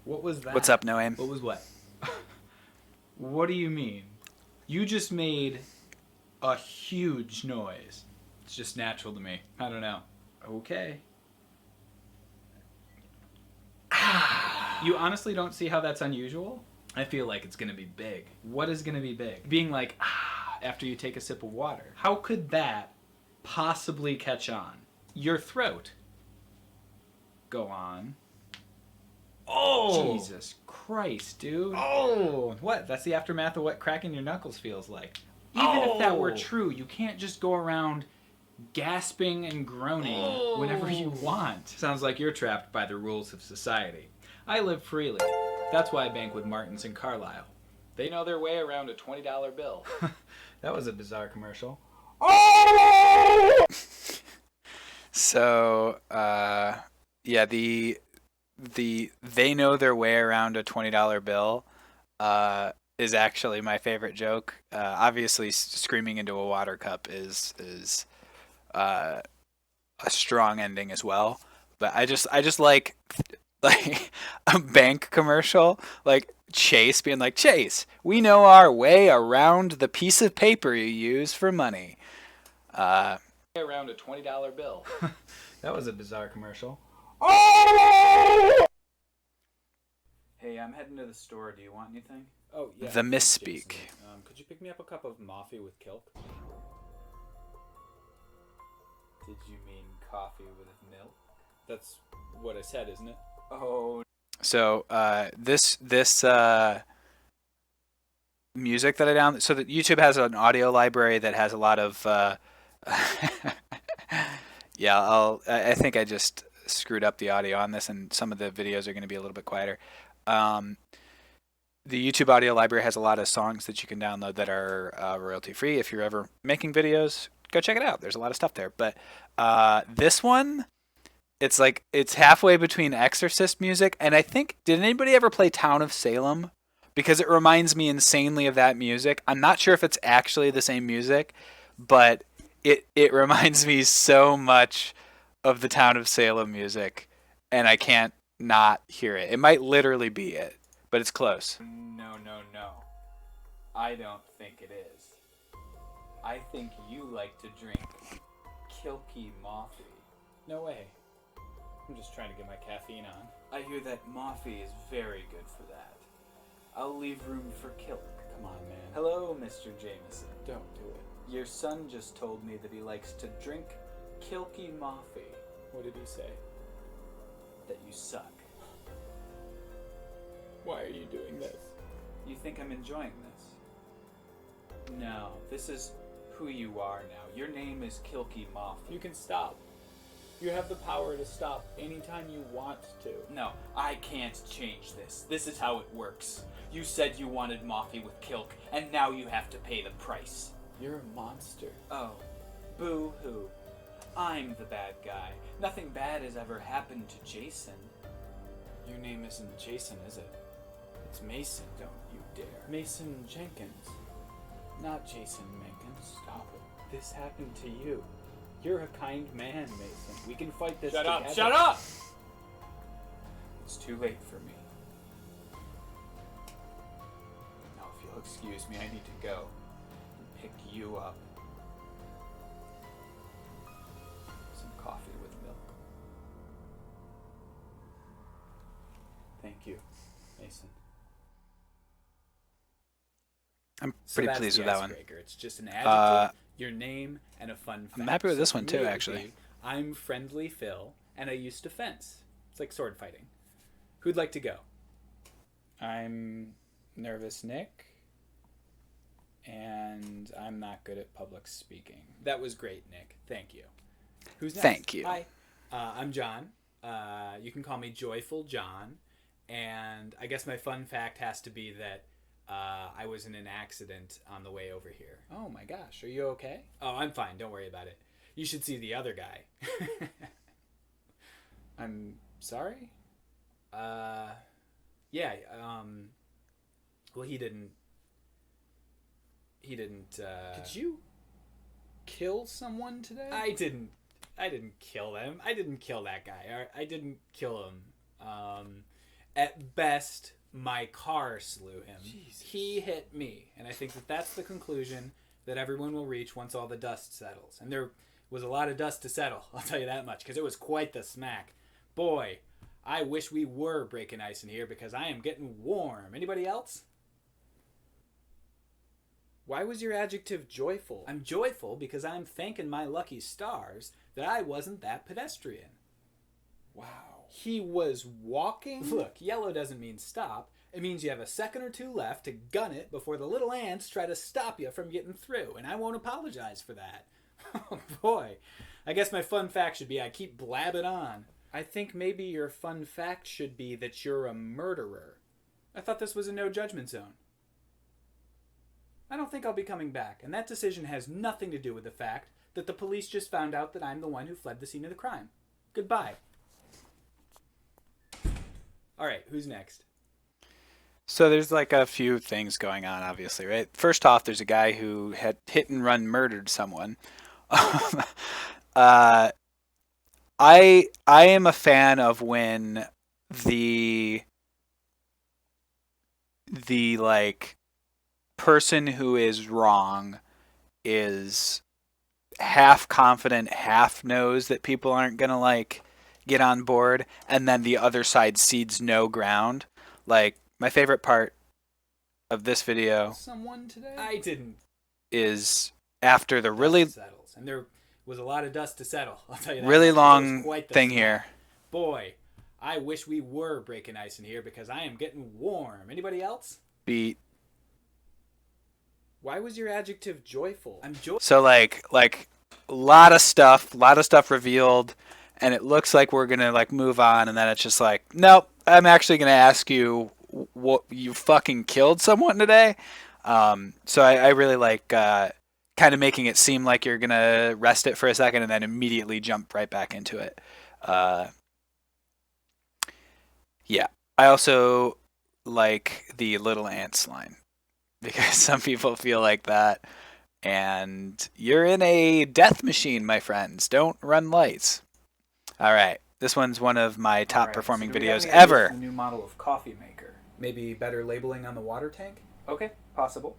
What was that?
What's up, No Aim?
What was what? What do you mean? You just made a huge noise.
It's just natural to me. I don't know.
Okay. You honestly don't see how that's unusual?
I feel like it's gonna be big.
What is going to be big?
Being like, after you take a sip of water.
How could that possibly catch on? Your throat. Go on.
Oh!
Jesus Christ, dude.
Oh!
What? That's the aftermath of what cracking your knuckles feels like. Even if that were true, you can't just go around gasping and groaning whenever you want. Sounds like you're trapped by the rules of society. I live freely. That's why I bank with Martins and Carlisle. They know their way around a $20 bill. That was a bizarre commercial.
So, yeah, the they know their way around a $20 bill is actually my favorite joke. Obviously, screaming into a water cup is a strong ending as well. But I just like like a bank commercial, like Chase being like, Chase, we know our way around the piece of paper you use for money.
Around a $20 bill. That was a bizarre commercial.
Hey, I'm heading to the store. Do you want anything?
Oh, yeah.
The Misspeak.
Jason, could you pick me up a cup of coffee with Kilk? Did you mean coffee with milk?
That's what I said, isn't it?
Oh.
So this music that I downloaded. So that YouTube has an audio library that has a lot of. Yeah, I think I just screwed up the audio on this, and some of the videos are going to be a little bit quieter. The YouTube audio library has a lot of songs that you can download that are royalty free. If you're ever making videos, go check it out. There's a lot of stuff there. But this one, it's halfway between Exorcist music, and I think, did anybody ever play Town of Salem? Because it reminds me insanely of that music. I'm not sure if it's actually the same music, but it reminds me so much of the Town of Salem music, and I can't not hear it. It might literally be it, but it's close.
No. I don't think it is. I think you like to drink Kilky Moffy.
No way. I'm just trying to get my caffeine on.
I hear that Moffy is very good for that. I'll leave room for Kilk.
Come on, man.
Hello, Mr. Jamesson.
Don't do it.
Your son just told me that he likes to drink Kilky Moffy.
What did he say?
That you suck.
Why are you doing this?
You think I'm enjoying this? No, this is who you are now. Your name is Kilky Moffy.
You can stop. You have the power to stop anytime you want to.
No, I can't change this. This is how it works. You said you wanted Moffy with Kilk, and now you have to pay the price.
You're a monster.
Oh, boo-hoo. I'm the bad guy. Nothing bad has ever happened to Jason.
Your name isn't Jason, is it? It's Mason.
Don't you dare.
Mason Jenkins. Not Jason Menkins. Stop it. This happened to you. You're a kind man, Mason. We can fight this together.
Shut up! It's too late for me. Now, if you'll excuse me, I need to go and pick you up. Some coffee with milk.
Thank you, Mason.
I'm pretty pleased with that one.
Icebreaker. It's just an adjective, your name, and a fun fact.
I'm happy with this
So
one
for
too,
me, it would
actually.
be, I'm Friendly Phil, and I used to fence. It's like sword fighting. Who'd like to go? I'm Nervous Nick, and I'm not good at public speaking. That was great, Nick. Thank you. Who's next?
Thank you.
Hi, I'm John. You can call me Joyful John, and I guess my fun fact has to be that I was in an accident on the way over here.
Oh my gosh, are you okay?
Oh, I'm fine. Don't worry about it. You should see the other guy.
I'm sorry?
Yeah, well, he didn't,
Did you kill someone today?
I didn't kill them. I didn't kill that guy. I didn't kill him. At best, my car slew him.
Jesus.
He hit me. And I think that that's the conclusion that everyone will reach once all the dust settles. And there was a lot of dust to settle, I'll tell you that much, because it was quite the smack. Boy, I wish we were breaking ice in here because I am getting warm. Anybody else?
Why was your adjective joyful?
I'm joyful because I'm thanking my lucky stars that I wasn't that pedestrian.
Wow. He was walking?
Look, yellow doesn't mean stop. It means you have a second or two left to gun it before the little ants try to stop you from getting through, and I won't apologize for that. Oh boy. I guess my fun fact should be I keep blabbing on.
I think maybe your fun fact should be that you're a murderer.
I thought this was a no judgment zone. I don't think I'll be coming back, and that decision has nothing to do with the fact that the police just found out that I'm the one who fled the scene of the crime. Goodbye. All right, who's next?
So there's like a few things going on, obviously, right? First off, there's a guy who had hit and run murdered someone. I am a fan of when the like person who is wrong is half confident, half knows that people aren't gonna like get on board, and then the other side cedes no ground. Like my favorite part of this video
Someone today? I didn't.
is after the really
Settles. And there was a lot of dust to settle. I'll tell you that.
really
It was
long
quite the
thing
smell.
here.
Boy, I wish we were breaking ice in here because I am getting warm. Anybody else?
Beat.
Why was your adjective joyful? I'm joyful.
So like a lot of stuff revealed, and it looks like we're gonna like move on, and then it's just like, nope, I'm actually gonna ask you what you fucking killed someone today. So I really like kind of making it seem like you're gonna rest it for a second and then immediately jump right back into it. Yeah, I also like the little ants line because some people feel like that. And you're in a death machine, my friends. Don't run lights. All right. This one's one of my top performing videos ever.
A new model of coffee maker. Maybe better labeling on the water tank? Okay, possible.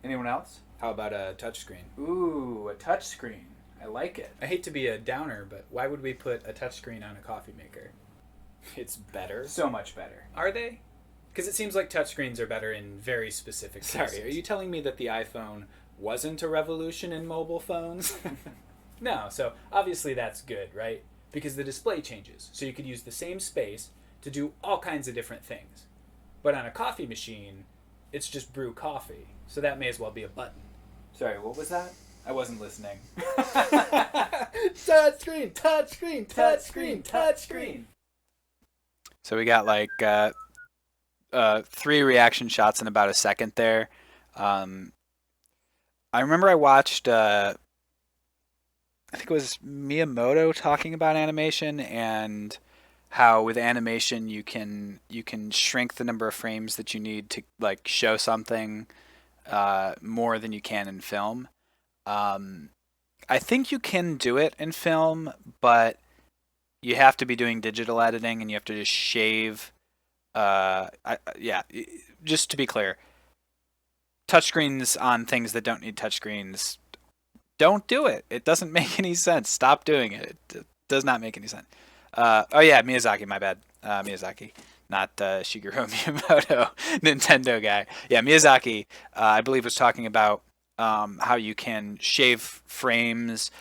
Anyone else? How about a touchscreen? Ooh, a touchscreen. I like it. I hate to be a downer, but why would we put a touchscreen on a coffee maker? It's better. So much better. Are they? Because it seems like touchscreens are better in very specific cases. Sorry, are you telling me that the iPhone wasn't a revolution in mobile phones? No, so obviously that's good, right? Because the display changes, so you could use the same space to do all kinds of different things. But on a coffee machine, it's just brew coffee, so that may as well be a button. Sorry, what was that? I wasn't listening. Touchscreen, touchscreen, touchscreen, touchscreen.
So we got like 3 reaction shots in about a second there. I remember I watched, I think it was Miyamoto talking about animation and how with animation you can shrink the number of frames that you need to like show something more than you can in film. I think you can do it in film, but you have to be doing digital editing and you have to just shave. Just to be clear, touchscreens on things that don't need touchscreens, don't do it. It doesn't make any sense. Stop doing it. It does not make any sense. Miyazaki, my bad. Miyazaki, not Shigeru Miyamoto, Nintendo guy. Yeah, Miyazaki, I believe, was talking about how you can shave frames,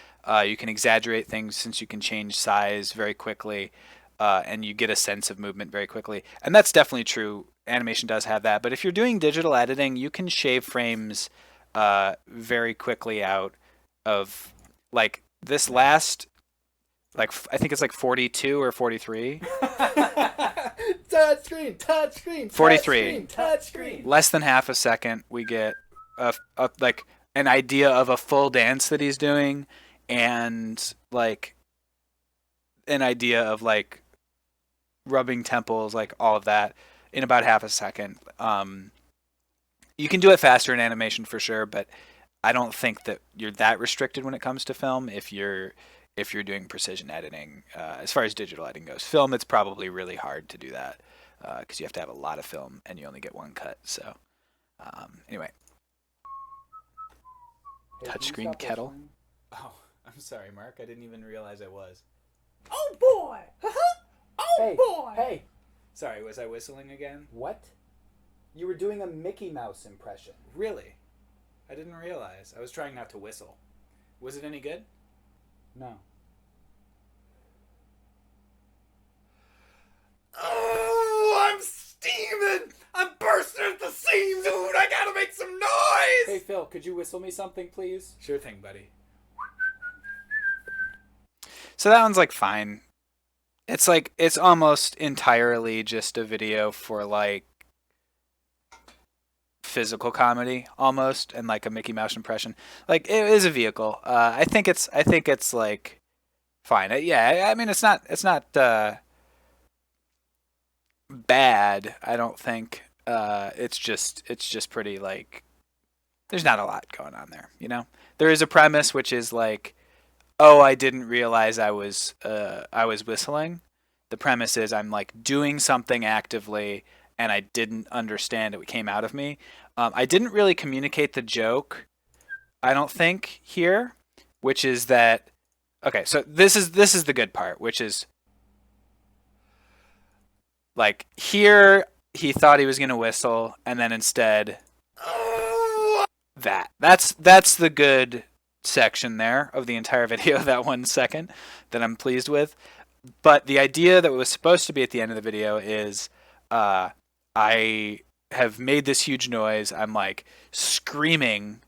you can exaggerate things since you can change size very quickly, and you get a sense of movement very quickly. And that's definitely true. Animation does have that. But if you're doing digital editing, you can shave frames very quickly out of, like, this last, like, I think it's like 42 or 43.
Touchscreen, touchscreen,
43.
touchscreen.
Less than half a second, we get like an idea of a full dance that he's doing, and like an idea of like rubbing temples, like all of that in about half a second. You can do it faster in animation for sure, but I don't think that you're that restricted when it comes to film if you're doing precision editing. As far as digital editing goes, film, it's probably really hard to do that because you have to have a lot of film and you only get one cut. So anyway, touchscreen kettle.
Listening? Oh, I'm sorry, Mark. I didn't even realize I was.
Oh boy! Oh
Hey,
boy!
hey. Sorry, was I whistling again? What? You were doing a Mickey Mouse impression. Really? I didn't realize. I was trying not to whistle. Was it any good? No.
Oh, I'm steaming! I'm bursting at the seams, dude! I gotta make some noise!
Hey, Phil, could you whistle me something, please? Sure thing, buddy.
So that one's like fine. It's like it's almost entirely just a video for like physical comedy almost, and like a Mickey Mouse impression. Like it is a vehicle. I think it's like fine. Yeah, I mean it's not bad. I don't think. It's just pretty like there's not a lot going on there. You know, there is a premise which is like, oh, I didn't realize I was whistling. The premise is I'm like doing something actively and I didn't understand it came out of me. I didn't really communicate the joke, I don't think, here, which is that okay, so this is the good part, which is like here he thought he was gonna whistle, and then instead that's the good section there of the entire video, that 1 second that I'm pleased with. But the idea that was supposed to be at the end of the video is I have made this huge noise. I'm like screaming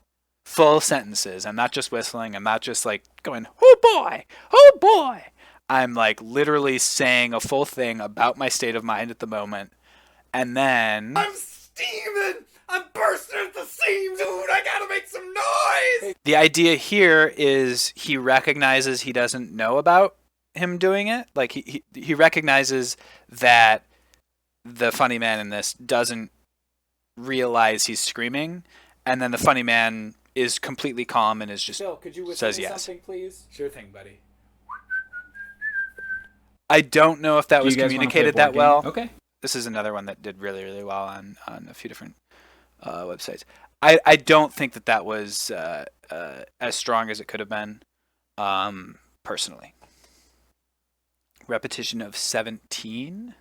full sentences. I'm not just whistling. I'm not just like going, oh boy, oh boy. I'm like literally saying a full thing about my state of mind at the moment. And then
I'm steaming! I'm bursting at the seams, dude! I gotta make some noise!
The idea here is he recognizes he doesn't know about him doing it. Like he recognizes that the funny man in this doesn't realize he's screaming, and then the funny man is completely calm and is just
Phil, could you
says
whistle me
yes.
something, please?
Sure thing, buddy.
I don't know if that was
Do you guys wanna play a
communicated
board
that
game?
well.
Okay.
This is another one that did really, really well on a few different websites. I don't think that was as strong as it could have been, personally. Repetition of 17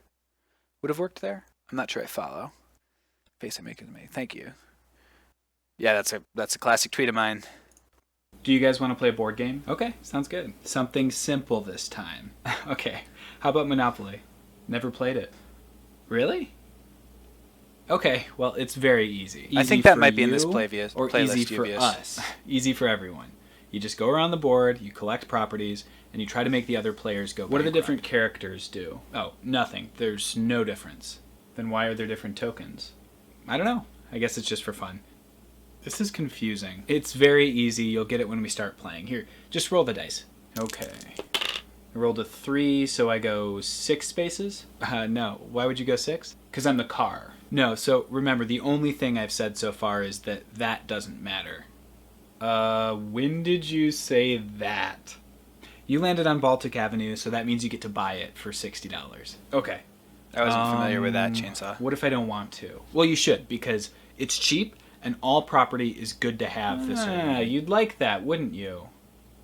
would have worked there. I'm not sure I follow. Face I make is me. Thank you. Yeah, that's a classic tweet of mine.
Do you guys want to play a board game? Okay, sounds good. Something simple this time. Okay, how about Monopoly? Never played it. Really? Okay, well, it's very easy.
I think that might be in this playlist.
Or easy for us. Easy for everyone. You just go around the board, you collect properties, and you try to make the other players go bankrupt. What do the different characters do? Oh, nothing. There's no difference. Then why are there different tokens? I don't know. I guess it's just for fun. This is confusing. It's very easy. You'll get it when we start playing. Here, just roll the dice. Okay. I rolled a 3, so I go 6 spaces? No. Why would you go 6? Because I'm the car. No, so remember, the only thing I've said so far is that doesn't matter. When did you say that? You landed on Baltic Avenue, so that means you get to buy it for $60. Okay.
I wasn't familiar with that chainsaw.
What if I don't want to? Well, you should, because it's cheap, and all property is good to have this way. You'd like that, wouldn't you?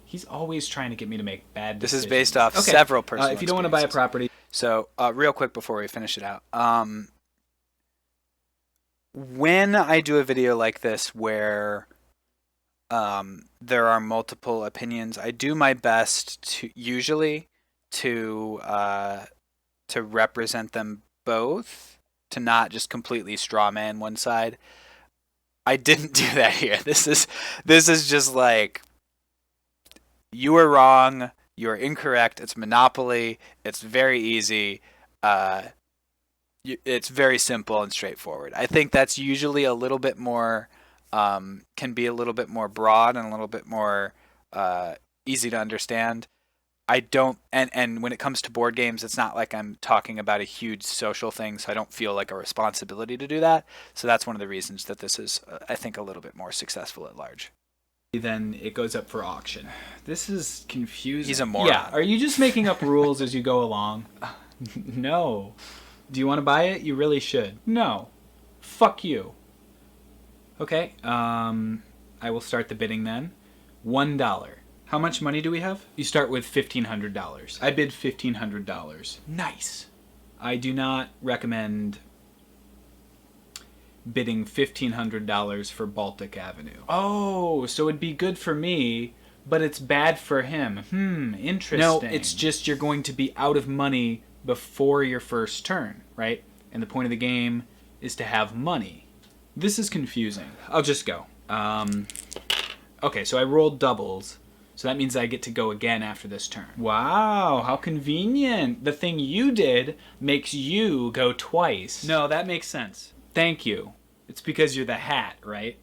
He's always trying to get me to make bad decisions.
This is based off several personal
if you don't want to buy a property...
So, real quick before we finish it out. When I do a video like this where there are multiple opinions, I do my best to represent them both, to not just completely straw man one side. I didn't do that here. This is just like, you are wrong, you are incorrect, it's Monopoly, it's very easy, it's very simple and straightforward. I think that's usually a little bit more, can be a little bit more broad and a little bit more easy to understand. I don't, and when it comes to board games, it's not like I'm talking about a huge social thing, so I don't feel like a responsibility to do that. So that's one of the reasons that this is, I think, a little bit more successful at large.
Then it goes up for auction. This is confusing.
He's a moron.
Yeah, are you just making up rules as you go along? No. Do you want to buy it? You really should. No. Fuck you. Okay, I will start the bidding then. $1. How much money do we have? You start with $1,500. I bid $1,500. Nice. I do not recommend bidding $1,500 for Baltic Avenue. Oh, so it'd be good for me, but it's bad for him. Interesting. No, it's just you're going to be out of money before your first turn, right? And the point of the game is to have money. This is confusing. I'll just go. Okay, so I rolled doubles. So that means I get to go again after this turn. Wow, how convenient. The thing you did makes you go twice. No, that makes sense. Thank you. It's because you're the hat, right?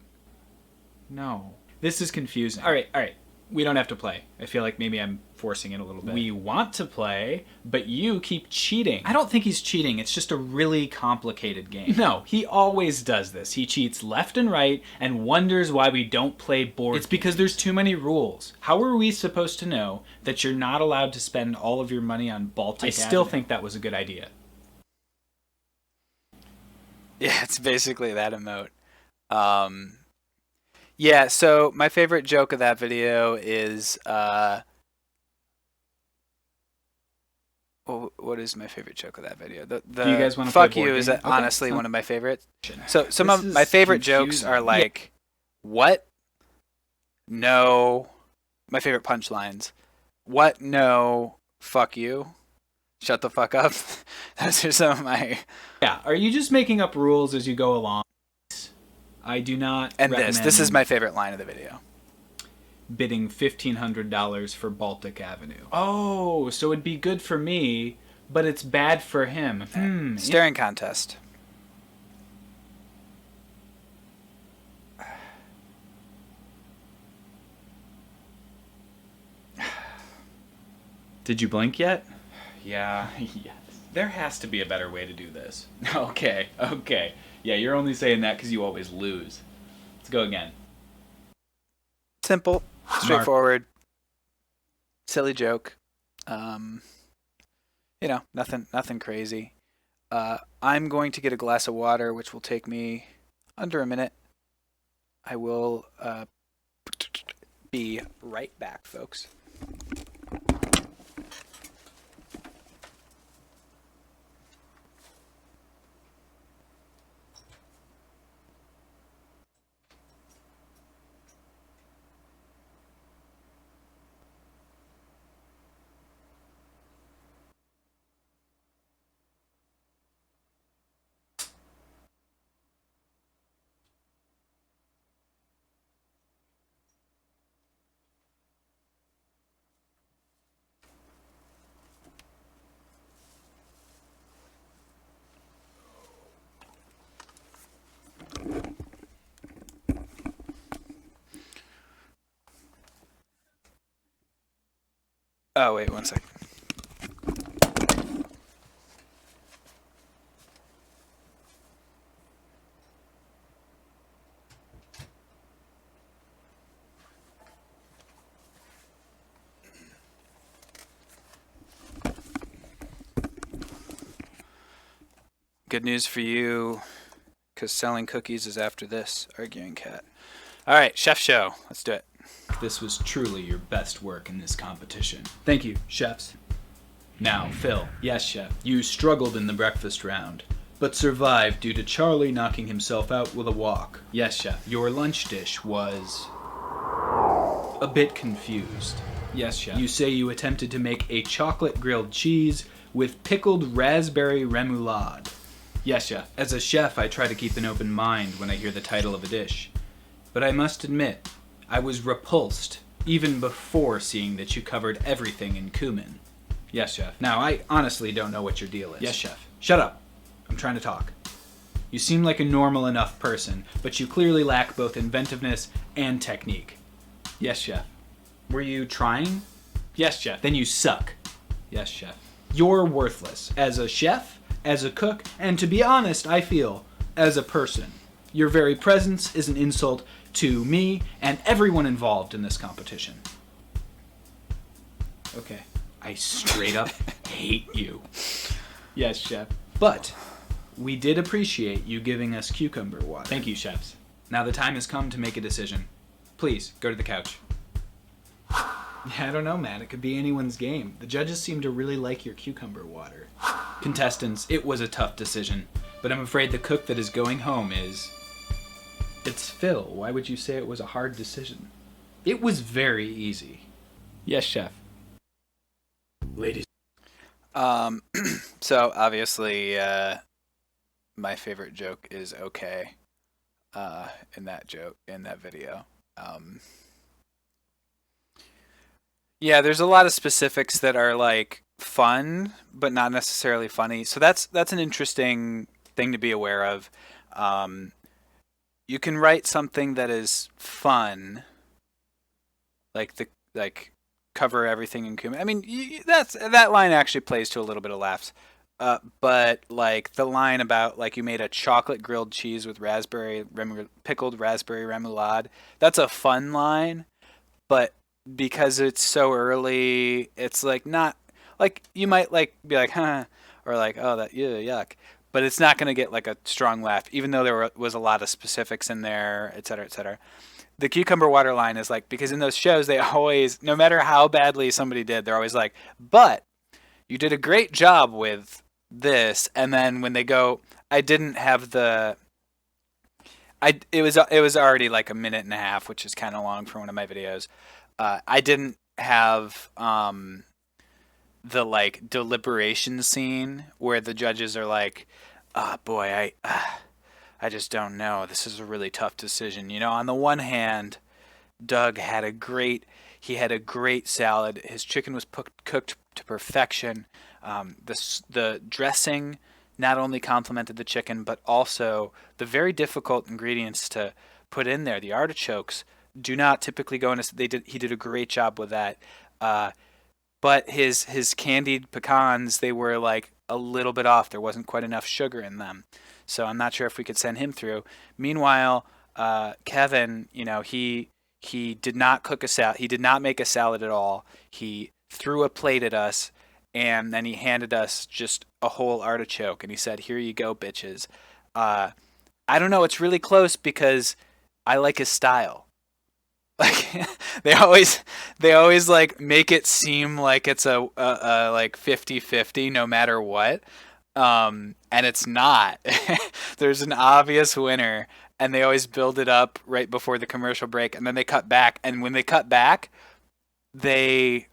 No. This is confusing. All right. We don't have to play. I feel like maybe I'm forcing it a little bit. We want to play, but you keep cheating. I don't think he's cheating. It's just a really complicated game. No, he always does this. He cheats left and right and wonders why we don't play board. It's because there's too many rules. How are we supposed to know that you're not allowed to spend all of your money on Baltic Avenue? I still think that was a good idea.
Yeah, it's basically that emote. Yeah, so my favorite joke of that video is, what is my favorite joke of that video? The
Do you guys want to
fuck
play
you
board
is
game? Okay,
honestly one of my favorites. So some
This
of my
is
favorite jokes
confusing.
are like, what? No. My favorite punchlines. What? No. Fuck you. Shut the fuck up. Those are some of my...
Yeah, are you just making up rules as you go along? I do not
And
recommend
this is my favorite line of the video.
bidding $1,500 for Baltic Avenue. Oh, so it'd be good for me, but it's bad for him.
Staring contest.
Did you blink yet? Yeah, yes. There has to be a better way to do this. Okay. Yeah, you're only saying that because you always lose. Let's go again.
Simple, straightforward, silly joke. Nothing crazy. I'm going to get a glass of water, which will take me under a minute. I will be right back, folks. Oh, wait, 1 second. Good news for you, because selling cookies is after this, arguing cat. All right, chef show. Let's do it.
This was truly your best work in this competition. Thank you, chefs. Now, Phil. Yes, chef. You struggled in the breakfast round, but survived due to Charlie knocking himself out with a walk. Yes, chef. Your lunch dish was a bit confused. Yes, chef. You say you attempted to make a chocolate grilled cheese with pickled raspberry remoulade. Yes, chef. As a chef, I try to keep an open mind when I hear the title of a dish. But I must admit, I was repulsed even before seeing that you covered everything in cumin. Yes, chef. Now, I honestly don't know what your deal is. Yes, chef. Shut up. I'm trying to talk. You seem like a normal enough person, but you clearly lack both inventiveness and technique. Yes, chef. Were you trying? Yes, chef. Then you suck. Yes, chef. You're worthless. As a chef, as a cook, and to be honest, I feel, as a person. Your very presence is an insult to me and everyone involved in this competition. Okay. I straight up hate you. Yes, chef. But we did appreciate you giving us cucumber water. Thank you, chefs. Now the time has come to make a decision. Please, go to the couch. Yeah, I don't know, man. It could be anyone's game. The judges seem to really like your cucumber water. Contestants, it was a tough decision, but I'm afraid the cook that is going home is... It's Phil. Why would you say it was a hard decision? It was very easy. Yes, chef.
Ladies.
So obviously, my favorite joke is okay. In that video. Yeah, there's a lot of specifics that are like fun, but not necessarily funny. So that's an interesting thing to be aware of. You can write something that is fun, like like cover everything in cumin. I mean, that line actually plays to a little bit of laughs. But like the line about like you made a chocolate grilled cheese with pickled raspberry remoulade, that's a fun line, but because it's so early, it's like not like you might like be like huh or like oh that yuck, but it's not gonna get like a strong laugh, even though there was a lot of specifics in there, et cetera, et cetera. The cucumber water line is like because in those shows they always, no matter how badly somebody did, they're always like, but you did a great job with this, and then when they go, I didn't have it was already like a minute and a half, which is kind of long for one of my videos. I didn't have the like deliberation scene where the judges are like, boy, I just don't know. This is a really tough decision. You know, on the one hand, Doug had a great salad. His chicken was cooked to perfection. The dressing not only complemented the chicken, but also the very difficult ingredients to put in there. The artichokes do not typically go into. He did a great job with that. But his candied pecans, they were like a little bit off. There wasn't quite enough sugar in them. So I'm not sure if we could send him through. Meanwhile, Kevin, you know, he did not cook a salad. He did not make a salad at all. He threw a plate at us, and then he handed us just a whole artichoke, and he said, "Here you go, bitches." I don't know. It's really close because I like his style. Like they always like make it seem like it's a like 50-50 no matter what. And it's not. There's an obvious winner, and they always build it up right before the commercial break, and then they cut back, and when they cut back, they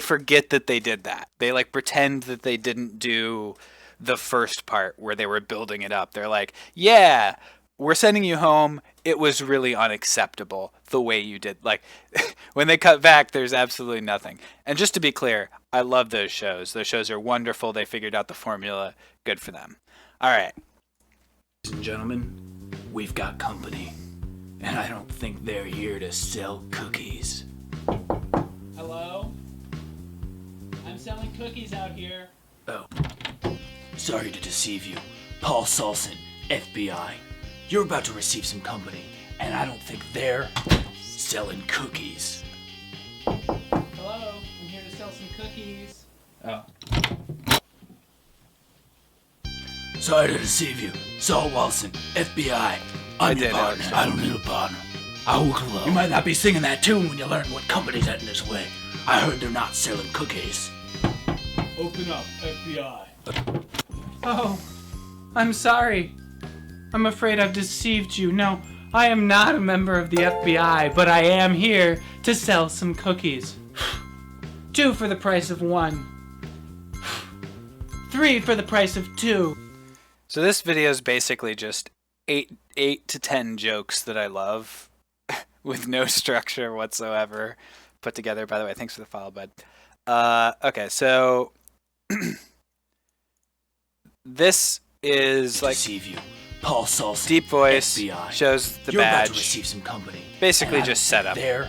forget that they did that. They like pretend that they didn't do the first part where they were building it up. They're like, "Yeah, we're sending you home. It was really unacceptable the way you did." Like when they cut back, there's absolutely nothing. And just to be clear, I love those shows. Those shows are wonderful. They figured out the formula. Good for them. All right.
Ladies and gentlemen, we've got company, and I don't think they're here to sell cookies.
Hello? I'm selling cookies out here.
Oh. Sorry to deceive you. Paul Salson, FBI. You're about to receive some company, and I don't think they're selling cookies.
Hello? I'm here to sell some cookies.
Oh.
Sorry to deceive you. Saul Wilson, FBI. I'm your partner. I don't need a partner. I work alone. You might not be singing that tune when you learn what company's heading this way. I heard they're not selling cookies.
Open up, FBI. Oh, I'm sorry. I'm afraid I've deceived you. No, I am not a member of the FBI, but I am here to sell some cookies. 2 for the price of 1. 3 for the price of 2.
So this video is basically just 8 to 10 jokes that I love with no structure whatsoever put together. By the way, thanks for the follow, bud. Okay, so this is like
deceive you. Paul Salson,
deep voice,
FBI.
shows the
You're
badge.
about to receive some company.
Basically just setup.
They're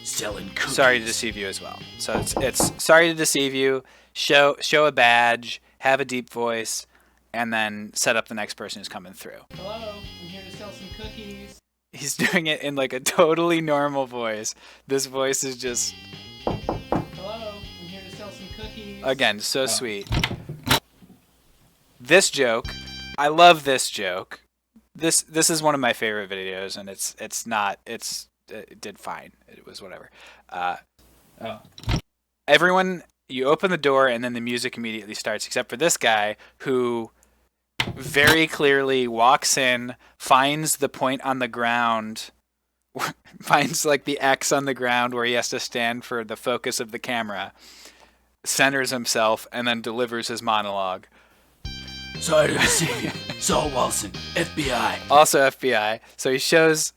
selling cookies.
Sorry to deceive you as well. So it's sorry to deceive you, show a badge, have a deep voice, and then set up the next person who's coming through.
Hello, I'm here to sell some cookies.
He's doing it in like a totally normal voice. This voice is just...
Hello, I'm here to sell some cookies.
Again, so sweet. This joke, I love this joke. This is one of my favorite videos, and it did fine. It was whatever. Everyone, you open the door, and then the music immediately starts, except for this guy who very clearly walks in, finds the point on the ground, finds like the X on the ground where he has to stand for the focus of the camera, centers himself, and then delivers his monologue.
Sorry to deceive you. Saul Wilson, FBI.
Also FBI. So he shows...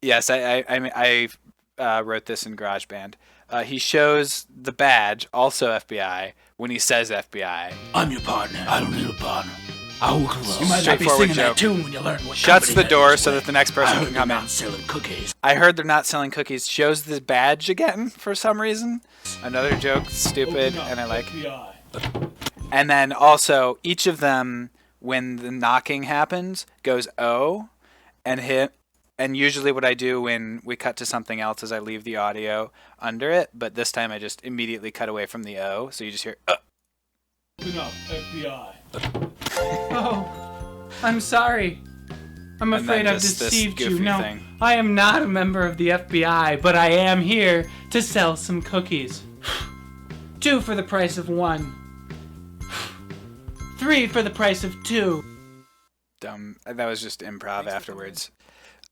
Yes, I wrote this in GarageBand. He shows the badge, also FBI, when he says FBI.
I'm your partner. I don't need a partner. You might not be
Straightforward
singing
joke.
that tune when you learn what
Shuts
company
the
that
door
is
so
with.
that the next
I
person
heard
can
they're
come in.
not selling cookies.
I heard they're not selling cookies. Shows the badge again for some reason. Another joke, stupid, and I like. And then also, each of them, when the knocking happens, goes oh, and hit. And usually what I do when we cut to something else is I leave the audio under it, but this time I just immediately cut away from the O, so you just hear
Enough, FBI.
Oh, I'm sorry. I'm
And
afraid
then
I've
just this
deceived you.
goofy
No,
thing.
I am not a member of the FBI, but I am here to sell some cookies. 2 for the price of 1. 3 for the price of 2.
dumb. That was just improv afterwards.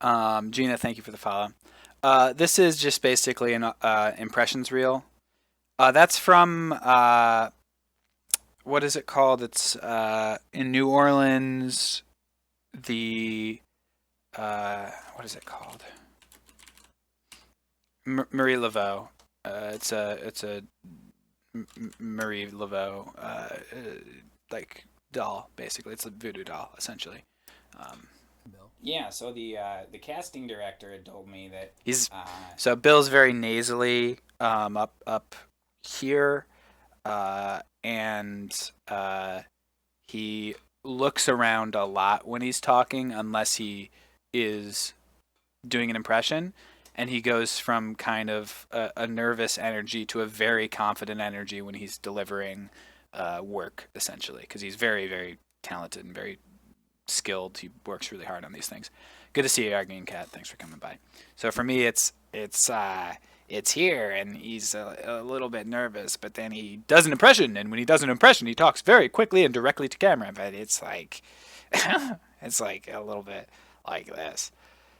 Gina, thank you for the follow. This is just basically an impressions reel. That's from what is it called? It's in New Orleans. The what is it called? Marie Laveau. It's a Marie Laveau like doll, basically. It's a voodoo doll, essentially.
Yeah, so the casting director had told me that
He's so Bill's very nasally up here, and he looks around a lot when he's talking, unless he is doing an impression, and he goes from kind of a nervous energy to a very confident energy when he's delivering work, essentially, because he's very, very talented and very skilled. He works really hard on these things. Good to see you, Arguing Cat. Thanks for coming by. So for me, it's here, and he's a little bit nervous, but then he does an impression, and when he does an impression, he talks very quickly and directly to camera. But it's like it's like a little bit like this.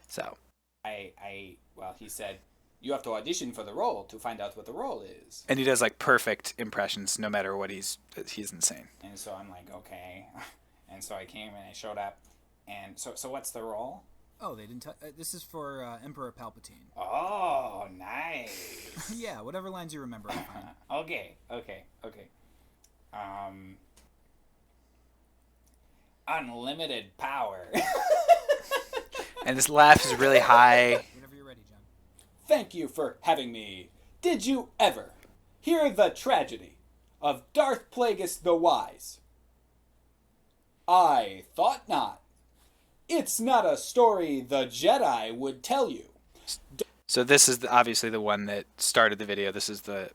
So
well, he said you have to audition for the role to find out what the role is.
and he does like perfect impressions, no matter what he's insane.
And so I'm like, okay. And so I came and I showed up, and so what's the role?
Oh, they didn't. This is for Emperor Palpatine.
Oh, nice.
Yeah, whatever lines you remember. I'm fine.
Okay. Unlimited power.
And his laugh is really high.
Whenever you're ready, John.
Thank you for having me. Did you ever hear the tragedy of Darth Plagueis the Wise? I thought not. It's not a story the Jedi would tell you.
So this is obviously the one that started the video. This is the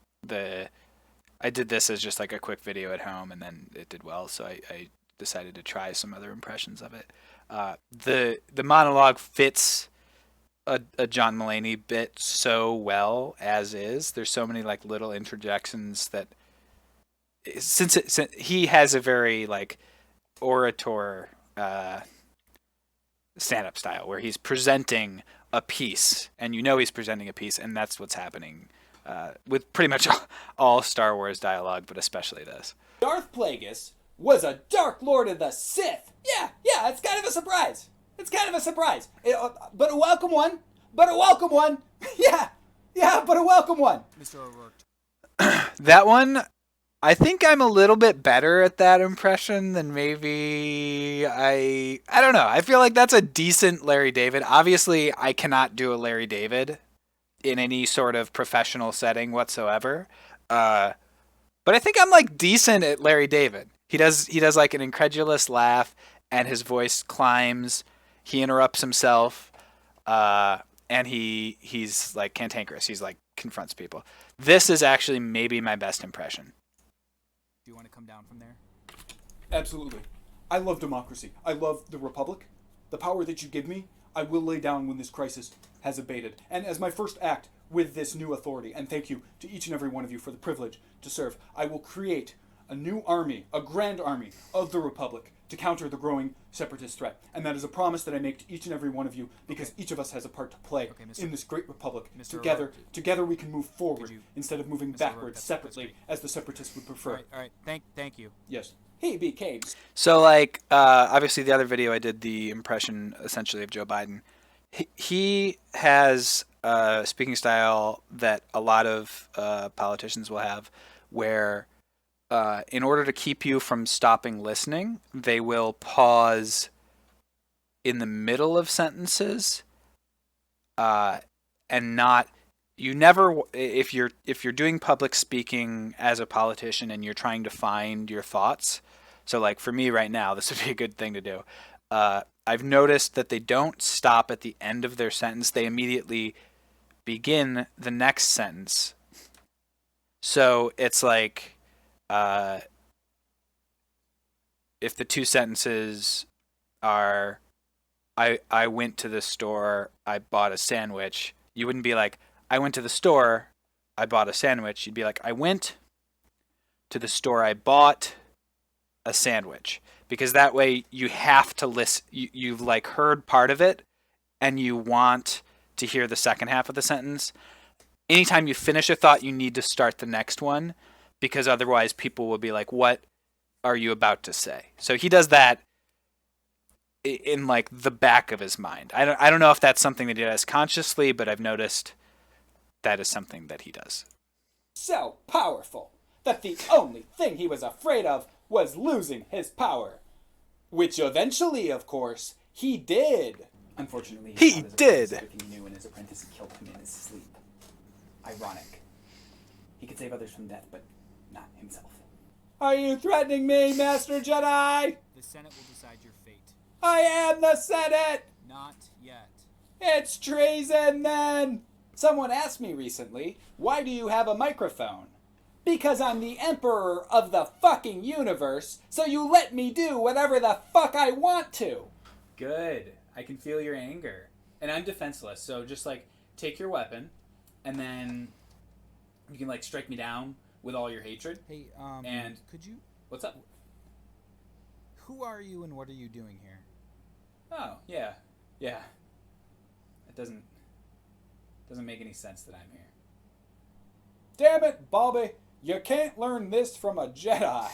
I did this as just like a quick video at home, and then it did well, so I decided to try some other impressions of it. The monologue fits a John Mulaney bit so well as is. There's so many like little interjections that since he has a very like orator stand-up style where he's presenting a piece, and you know he's presenting a piece, and that's what's happening with pretty much all Star Wars dialogue, but especially this.
Darth Plagueis was a Dark Lord of the Sith. Yeah, it's kind of a surprise. But a welcome one. Yeah, but a welcome one.
Mr. O'Rourke.
That one, I think I'm a little bit better at that impression than maybe I don't know. I feel like that's a decent Larry David. Obviously, I cannot do a Larry David in any sort of professional setting whatsoever. But I think I'm like decent at Larry David. He does like an incredulous laugh, and his voice climbs. He interrupts himself, and he's like cantankerous. He's like confronts people. This is actually maybe my best impression.
Do you want to come down from there?
Absolutely. I love democracy. I love the Republic. The power that you give me, I will lay down when this crisis has abated. And as my first act with this new authority, and thank you to each and every one of you for the privilege to serve, I will create a new army, a grand army of the Republic to counter the growing separatist threat. And that is a promise that I make to each and every one of you, because each of us has a part to play in this great republic. Together we can move forward instead of moving backwards separately, as the separatists would prefer.
All right. Thank you.
Yes.
He became.
So like obviously the other video I did the impression essentially of Joe Biden. He has a speaking style that a lot of politicians will have, where in order to keep you from stopping listening, they will pause in the middle of sentences, and not. You never, if you're doing public speaking as a politician and you're trying to find your thoughts. So like for me right now, this would be a good thing to do. I've noticed that they don't stop at the end of their sentence. They immediately begin the next sentence. So it's like, if the two sentences are, I went to the store, I bought a sandwich, you wouldn't be like, I went to the store, I bought a sandwich. You'd be like, I went to the store, I bought a sandwich. Because that way you have to listen. You've like heard part of it and you want to hear the second half of the sentence. Anytime you finish a thought, you need to start the next one, because otherwise people will be like, what are you about to say? So he does that in like the back of his mind. I don't know if that's something that he does consciously, but I've noticed that is something that he does.
So powerful that the only thing he was afraid of was losing his power. Which eventually, of course, he did. Unfortunately,
he did.
He knew, and his apprentice killed him in his sleep. Ironic. He could save others from death, but not himself. Are you threatening me, Master Jedi?
The Senate will decide your fate.
I am the Senate!
Not yet.
It's treason, then! Someone asked me recently, why do you have a microphone? Because I'm the emperor of the fucking universe, so you let me do whatever the fuck I want to.
Good. I can feel your anger. And I'm defenseless, so just like take your weapon and then you can like strike me down with all your hatred.
Hey,
and
could you...
What's up?
Who are you and what are you doing here?
Oh, yeah. Yeah. It doesn't make any sense that I'm here.
Damn it, Bobby. You can't learn this from a Jedi.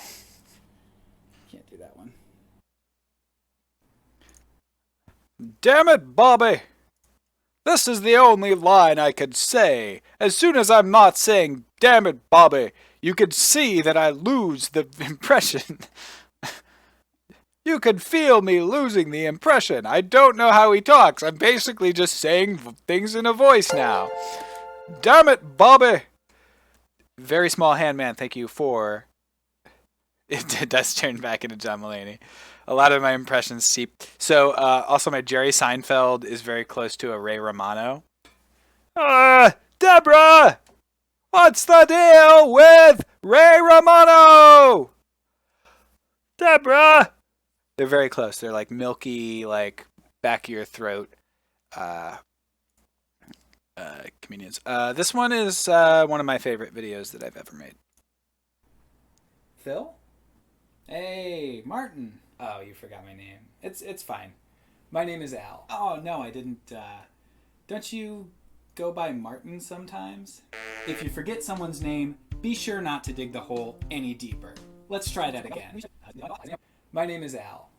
Can't do that one.
Damn it, Bobby. This is the only line I could say. As soon as I'm not saying, damn it, Bobby, you could see that I lose the impression. You could feel me losing the impression. I don't know how he talks. I'm basically just saying things in a voice now. Damn it, Bobby. Very small hand man, thank you for... It does turn back into John Mulaney. A lot of my impressions seep. So, also my Jerry Seinfeld is very close to a Ray Romano. Deborah! What's the deal with Ray Romano? Deborah! They're very close. They're like milky, like back of your throat comedians. This one is one of my favorite videos that I've ever made.
Phil? Hey, Martin. Oh, you forgot my name. It's fine. My name is Al. Oh, no, I didn't. Don't you go by Martin sometimes? If you forget someone's name, be sure not to dig the hole any deeper. Let's try that again. My name is Al.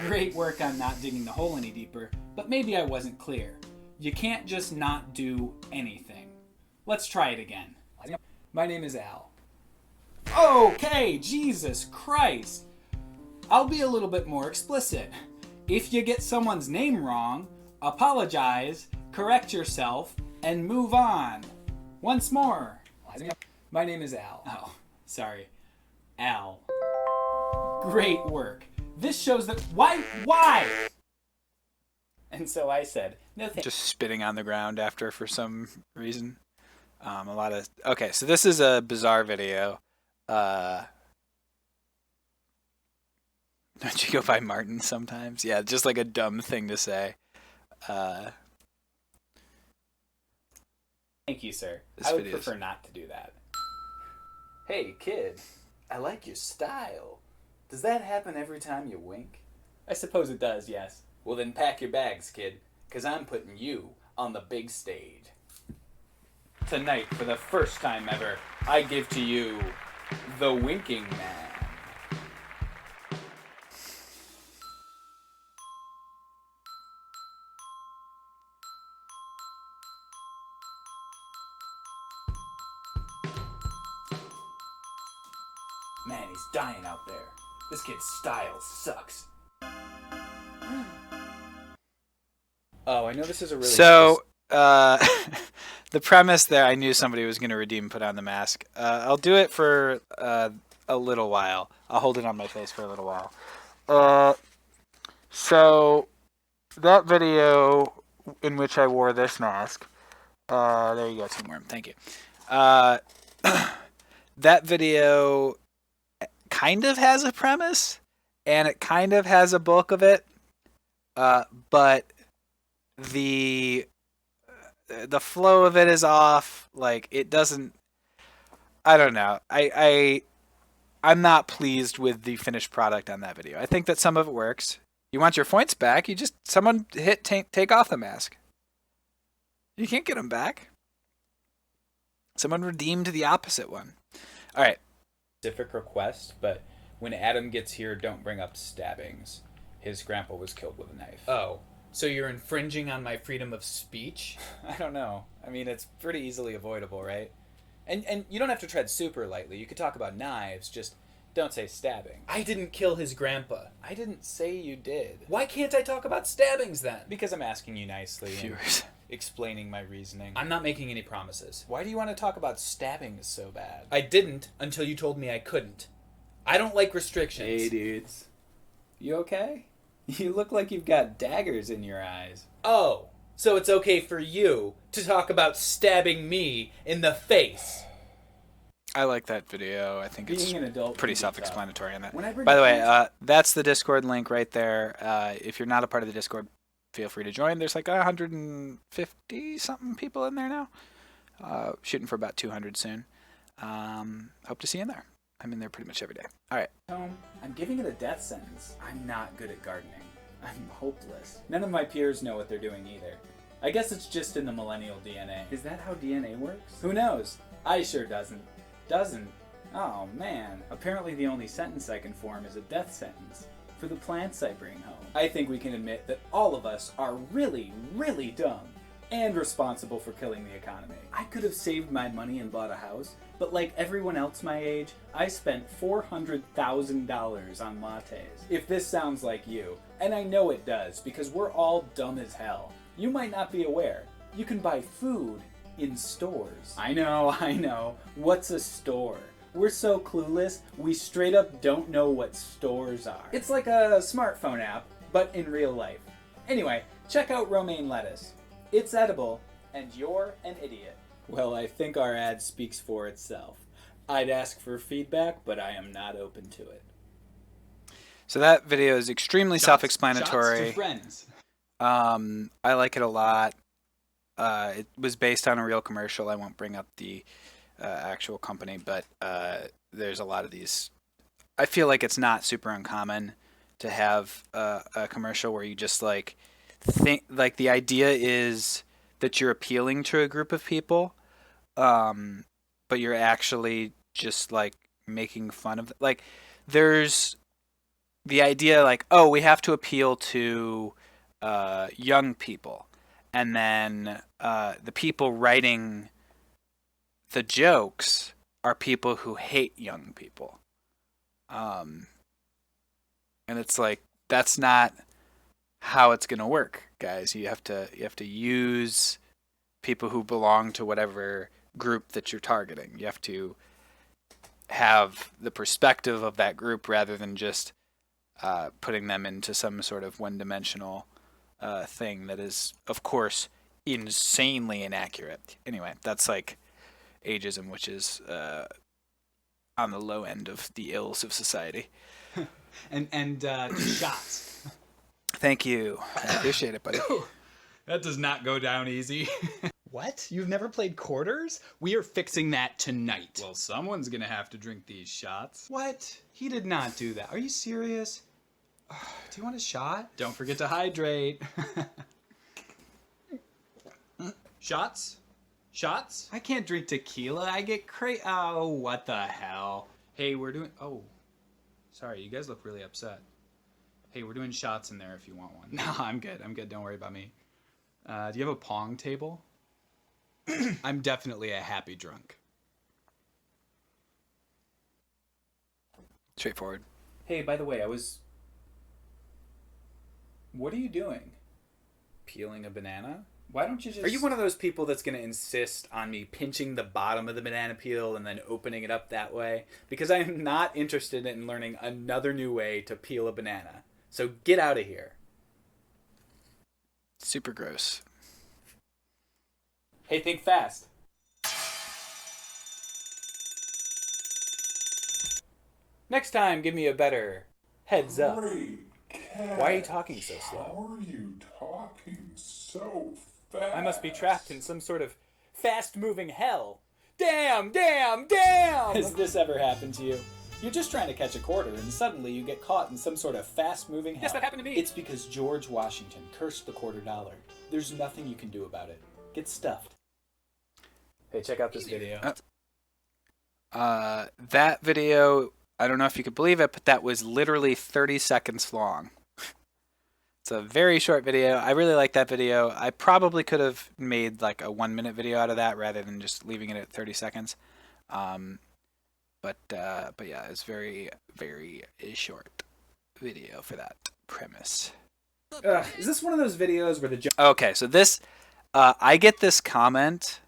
Great work on not digging the hole any deeper, but maybe I wasn't clear. You can't just not do anything. Let's try it again. My name is Al. Okay, Jesus Christ. I'll be a little bit more explicit. If you get someone's name wrong, apologize, correct yourself, and move on. Once more. My name is Al. Oh, sorry. Al. Great work. This shows that... Why? And so I said, no thanks.
Just spitting on the ground after for some reason. Okay, so this is a bizarre video. Don't you go by Martin sometimes? Yeah, just like a dumb thing to say.
Thank you, sir. I would prefer not to do that. Hey, kid. I like your style. Does that happen every time you wink? I suppose it does, yes. Well, then pack your bags, kid, because I'm putting you on the big stage. Tonight, for the first time ever, I give to you the Winking Man.
He's dying out there. This kid's style sucks. Oh, I know this is a really...
So, the premise there, I knew somebody was going to redeem and put on the mask. I'll do it for a little while. I'll hold it on my face for a little while. So, that video in which I wore this mask, there you go, Teamworm, thank you. That video kind of has a premise, and it kind of has a bulk of it, but the flow of it is off. Like, it doesn't, I don't know. I'm not pleased with the finished product on that video. I think that some of it works. You want your points back, someone hit take off the mask. You can't get them back. Someone redeemed the opposite one. All right.
Specific request, but when Adam gets here, don't bring up stabbings. His grandpa was killed with a knife.
Oh, so you're infringing on my freedom of speech?
I don't know. I mean, it's pretty easily avoidable, right? And you don't have to tread super lightly. You could talk about knives, just don't say stabbing.
I didn't kill his grandpa.
I didn't say you did.
Why can't I talk about stabbings then?
Because I'm asking you nicely.
Viewers.
Explaining my reasoning.
I'm not making any promises.
Why do you want to talk about stabbings so bad?
I didn't until you told me I couldn't. I don't like restrictions.
Hey, dudes. You okay? You look like you've got daggers in your eyes.
Oh, so it's okay for you to talk about stabbing me in the face.
I like that video. I think it's
Being an adult
pretty
can be
self-explanatory on
tough.
that. By the way, that's the Discord link right there. If you're not a part of the Discord, feel free to join. There's like 150-something people in there now. Shooting for about 200 soon. Hope to see you in there. I'm in there pretty much every day. All right.
I'm giving it a death sentence. I'm not good at gardening. I'm hopeless. None of my peers know what they're doing either. I guess it's just in the millennial DNA. Is that how DNA works? Who knows? I sure doesn't. Doesn't? Oh man. Apparently the only sentence I can form is a death sentence for the plants I bring home. I think we can admit that all of us are really, really dumb and responsible for killing the economy. I could have saved my money and bought a house, but like everyone else my age, I spent $400,000 on lattes. If this sounds like you, and I know it does because we're all dumb as hell, you might not be aware. You can buy food in stores. I know. What's a store? We're so clueless, we straight up don't know what stores are. It's like a smartphone app, but in real life. Anyway, check out romaine lettuce. It's edible, and you're an idiot. Well, I think our ad speaks for itself. I'd ask for feedback, but I am not open to it.
So that video is extremely self-explanatory.
Shots to friends.
I like it a lot. It was based on a real commercial. I won't bring up the actual company, but there's a lot of these. I feel like it's not super uncommon to have a commercial where you just like think, like the idea is that you're appealing to a group of people, but you're actually just like making fun of, like, there's the idea like, oh, we have to appeal to young people, and then the people writing the jokes are people who hate young people. And it's like, that's not how it's going to work, guys. You have to use people who belong to whatever group that you're targeting. You have to have the perspective of that group rather than just putting them into some sort of one-dimensional thing that is, of course, insanely inaccurate. Anyway, that's like ageism, which is on the low end of the ills of society.
and shots.
Thank you. I appreciate it, buddy.
That does not go down easy. What? You've never played quarters? We are fixing that tonight.
Well, someone's gonna have to drink these shots.
What? He did not do that. Are you serious? Do you want a shot?
Don't forget to hydrate. Shots? Shots?
I can't drink tequila. I get crazy. Oh, what the hell?
Hey, we're doing... Oh. Sorry, you guys look really upset. Hey, we're doing shots in there if you want one.
No, I'm good. I'm good. Don't worry about me.
Do you have a pong table?
I'm definitely a happy drunk.
Straightforward.
Hey, by the way, What are you doing?
Peeling a banana? Why don't you just... Are you one of those people that's going to insist on me pinching the bottom of the banana peel and then opening it up that way? Because I am not interested in learning another new way to peel a banana. So get out of here.
Super gross.
Hey, think fast. Next time, give me a better heads up. Why are you talking so slow?
How are you talking so fast?
I must be trapped in some sort of fast-moving hell. Damn, damn, damn! Has this ever happened to you? You're just trying to catch a quarter, and suddenly you get caught in some sort of fast-moving hell.
Yes, that happened to me.
It's because George Washington cursed the $quarter. There's nothing you can do about it. Get stuffed. Hey, check out this video.
That video, I don't know if you could believe it, but that was literally 30 seconds long. It's a very short video. I really like that video. I probably could have made like a 1-minute video out of that rather than just leaving it at 30 seconds. But yeah, it's very, very short video for that premise.
Is this one of those videos where the...
Okay, so this, I get this comment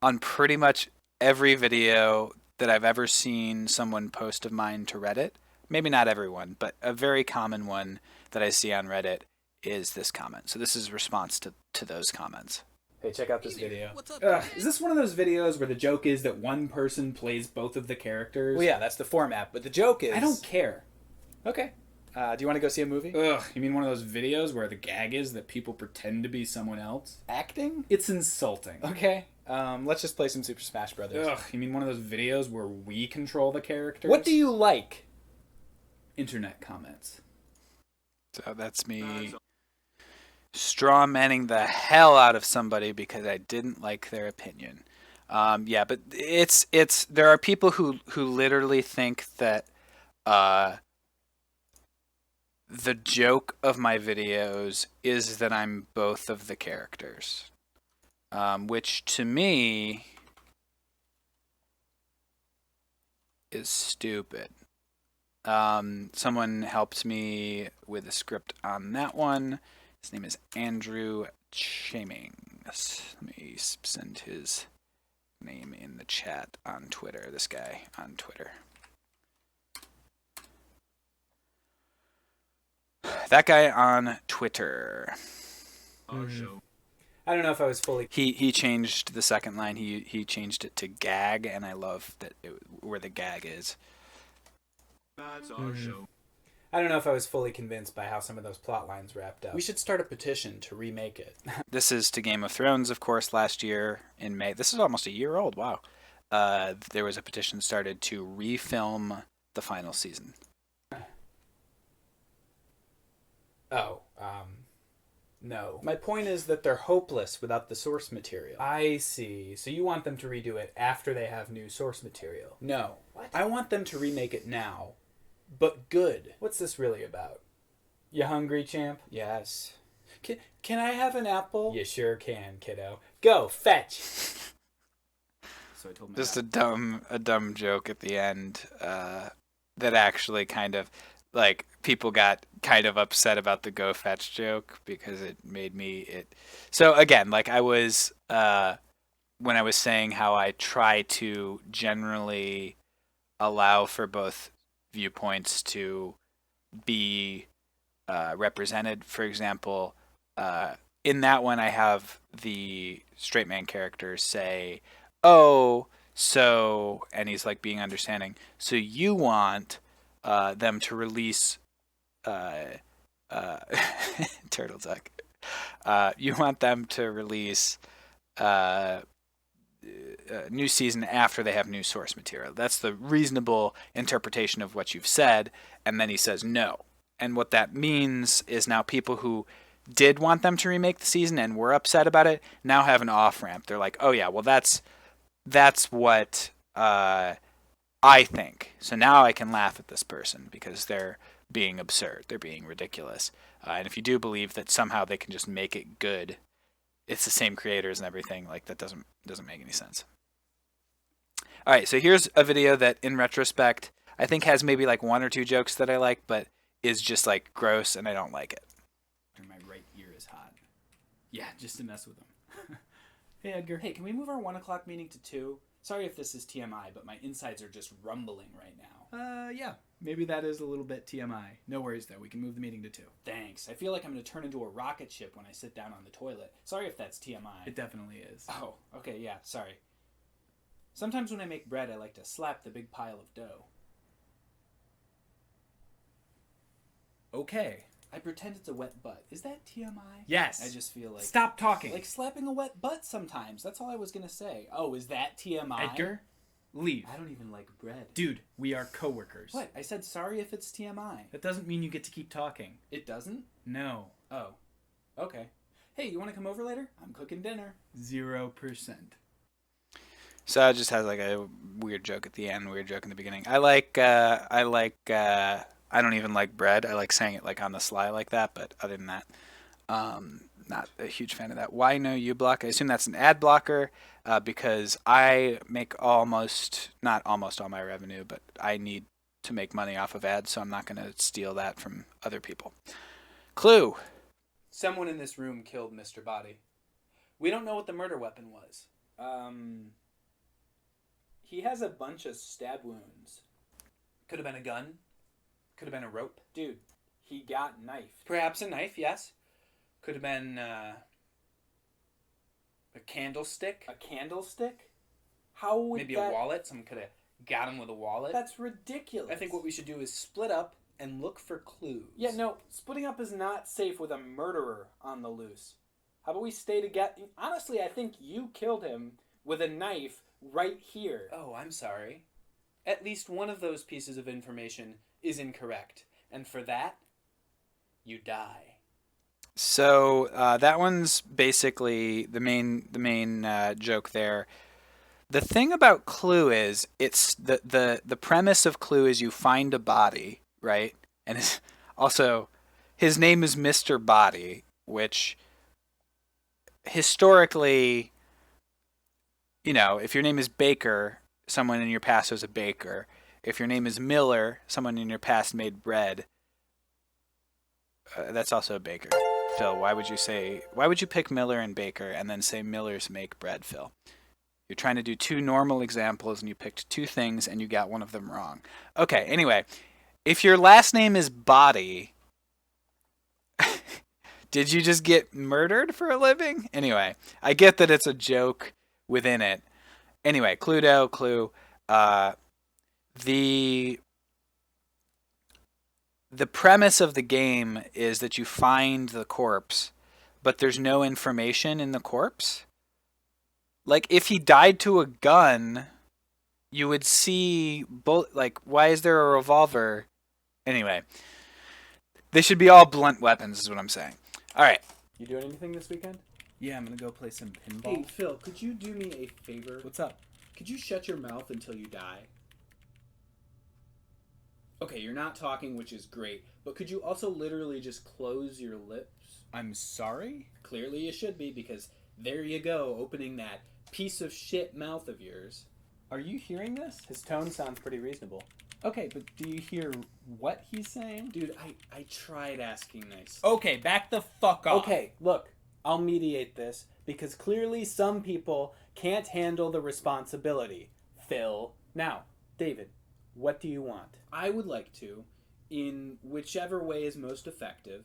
on pretty much every video that I've ever seen someone post of mine to Reddit. Maybe not everyone, but a very common one that I see on Reddit is this comment. So this is a response to those comments.
Hey, check out this video. Is this one of those videos where the joke is that one person plays both of the characters?
Well, yeah, that's the format, but the joke is...
I don't care.
Okay. Do you want to go see a movie?
Ugh, you mean one of those videos where the gag is that people pretend to be someone else?
Acting?
It's insulting.
Okay. Let's just play some Super Smash Brothers.
Ugh, you mean one of those videos where we control the characters?
What do you like?
Internet comments.
So that's me straw manning the hell out of somebody because I didn't like their opinion. Yeah, but it's there are people who literally think that the joke of my videos is that I'm both of the characters, which to me is stupid. Someone helped me with a script on that one. His name is Andrew Chamings. Let me send his name in the chat on Twitter. This guy on Twitter. That guy on Twitter.
Mm-hmm. I don't know if I was fully...
He changed the second line. He changed it to gag, and I love that where the gag is.
That's our show.
I don't know if I was fully convinced by how some of those plot lines wrapped up.
We should start a petition to remake it.
This is to Game of Thrones, of course, last year in May. This is almost a year old. Wow. There was a petition started to refilm the final season.
No.
My point is that they're hopeless without the source material.
I see. So you want them to redo it after they have new source material?
No.
What?
I want them to remake it now, but good.
What's this really about? You hungry, champ?
Yes. Can I have an apple?
You sure can, kiddo. Go, fetch!
So I told my
Just a dumb joke at the end that actually kind of, like, people got kind of upset about the go fetch joke because it made me so again, like I was when I was saying how I try to generally allow for both viewpoints to be represented. For example, in that one I have the straight man character say, oh, so, and he's like being understanding, so you want them to release Turtle Duck. You want them to release new season after they have new source material. That's the reasonable interpretation of what you've said. And then he says no. And what that means is now people who did want them to remake the season and were upset about it now have an off ramp. They're like, oh yeah, well that's what I think. So now I can laugh at this person because they're being absurd. They're being ridiculous. And if you do believe that somehow they can just make it good, it's the same creators and everything, like that doesn't make any sense. All right, so here's a video that in retrospect I think has maybe like 1 or 2 jokes that I like, but is just like gross and I don't like it.
My right ear is hot. Yeah, just to mess with him. Hey, Edgar. Hey, can we move our 1 o'clock meeting to 2? Sorry if this is TMI, but my insides are just rumbling right now. Yeah. Maybe that is a little bit TMI. No worries, though. We can move the meeting to 2. Thanks. I feel like I'm going to turn into a rocket ship when I sit down on the toilet. Sorry if that's TMI. It definitely is. Oh, okay, yeah, sorry. Sometimes when I make bread, I like to slap the big pile of dough. Okay. I pretend it's a wet butt. Is that TMI? Yes. I just feel like... Stop talking. Like slapping a wet butt sometimes. That's all I was going to say. Oh, is that TMI? Edgar, leave. I don't even like bread. Dude, we are coworkers. What? I said sorry if it's TMI. That doesn't mean you get to keep talking. It doesn't? No. Oh. Okay. Hey, you want to come over later? I'm cooking dinner. 0%.
So it just has like a weird joke at the end, weird joke in the beginning. I don't even like bread. I like saying it like on the sly like that, but other than that, not a huge fan of that. Why no uBlock? I assume that's an ad blocker because I make not almost all my revenue, but I need to make money off of ads, so I'm not going to steal that from other people. Clue.
Someone in this room killed Mr. Body. We don't know what the murder weapon was. He has a bunch of stab wounds. Could have been a gun. Could have been a rope. Dude, he got knifed. Perhaps a knife, yes. Could have been a candlestick. A candlestick? How would Maybe a wallet. Someone could have got him with a wallet. That's ridiculous. I think what we should do is split up and look for clues. Yeah, no, splitting up is not safe with a murderer on the loose. How about we stay together? Honestly, I think you killed him with a knife right here. Oh, I'm sorry. At least one of those pieces of information is incorrect. And for that, you die.
So that one's basically the main joke there. The thing about Clue is it's the premise of Clue is you find a body, right? And also his name is Mr. Body, which historically, if your name is Baker, someone in your past was a baker. If your name is Miller, someone in your past made bread. That's also a baker. Phil, why would you pick Miller and Baker and then say Millers make bread, Phil? You're trying to do 2 normal examples and you picked 2 things and you got one of them wrong. Okay, anyway, if your last name is Body, did you just get murdered for a living? Anyway, I get that it's a joke within it. Anyway, Clue. The premise of the game is that you find the corpse, but there's no information in the corpse. Like, if he died to a gun, you would see why is there a revolver? Anyway, they should be all blunt weapons is what I'm saying. All right.
You doing anything this weekend? Yeah, I'm going to go play some pinball. Hey, Phil, could you do me a favor? What's up? Could you shut your mouth until you die? Okay, you're not talking, which is great, but could you also literally just close your lips? I'm sorry? Clearly you should be, because there you go, opening that piece of shit mouth of yours. Are you hearing this? His tone sounds pretty reasonable. Okay, but do you hear what he's saying? Dude, I tried asking nice. Okay, back the fuck off. Okay, look, I'll mediate this, because clearly some people can't handle the responsibility. Phil. Now, David, what do you want? I would like to, in whichever way is most effective,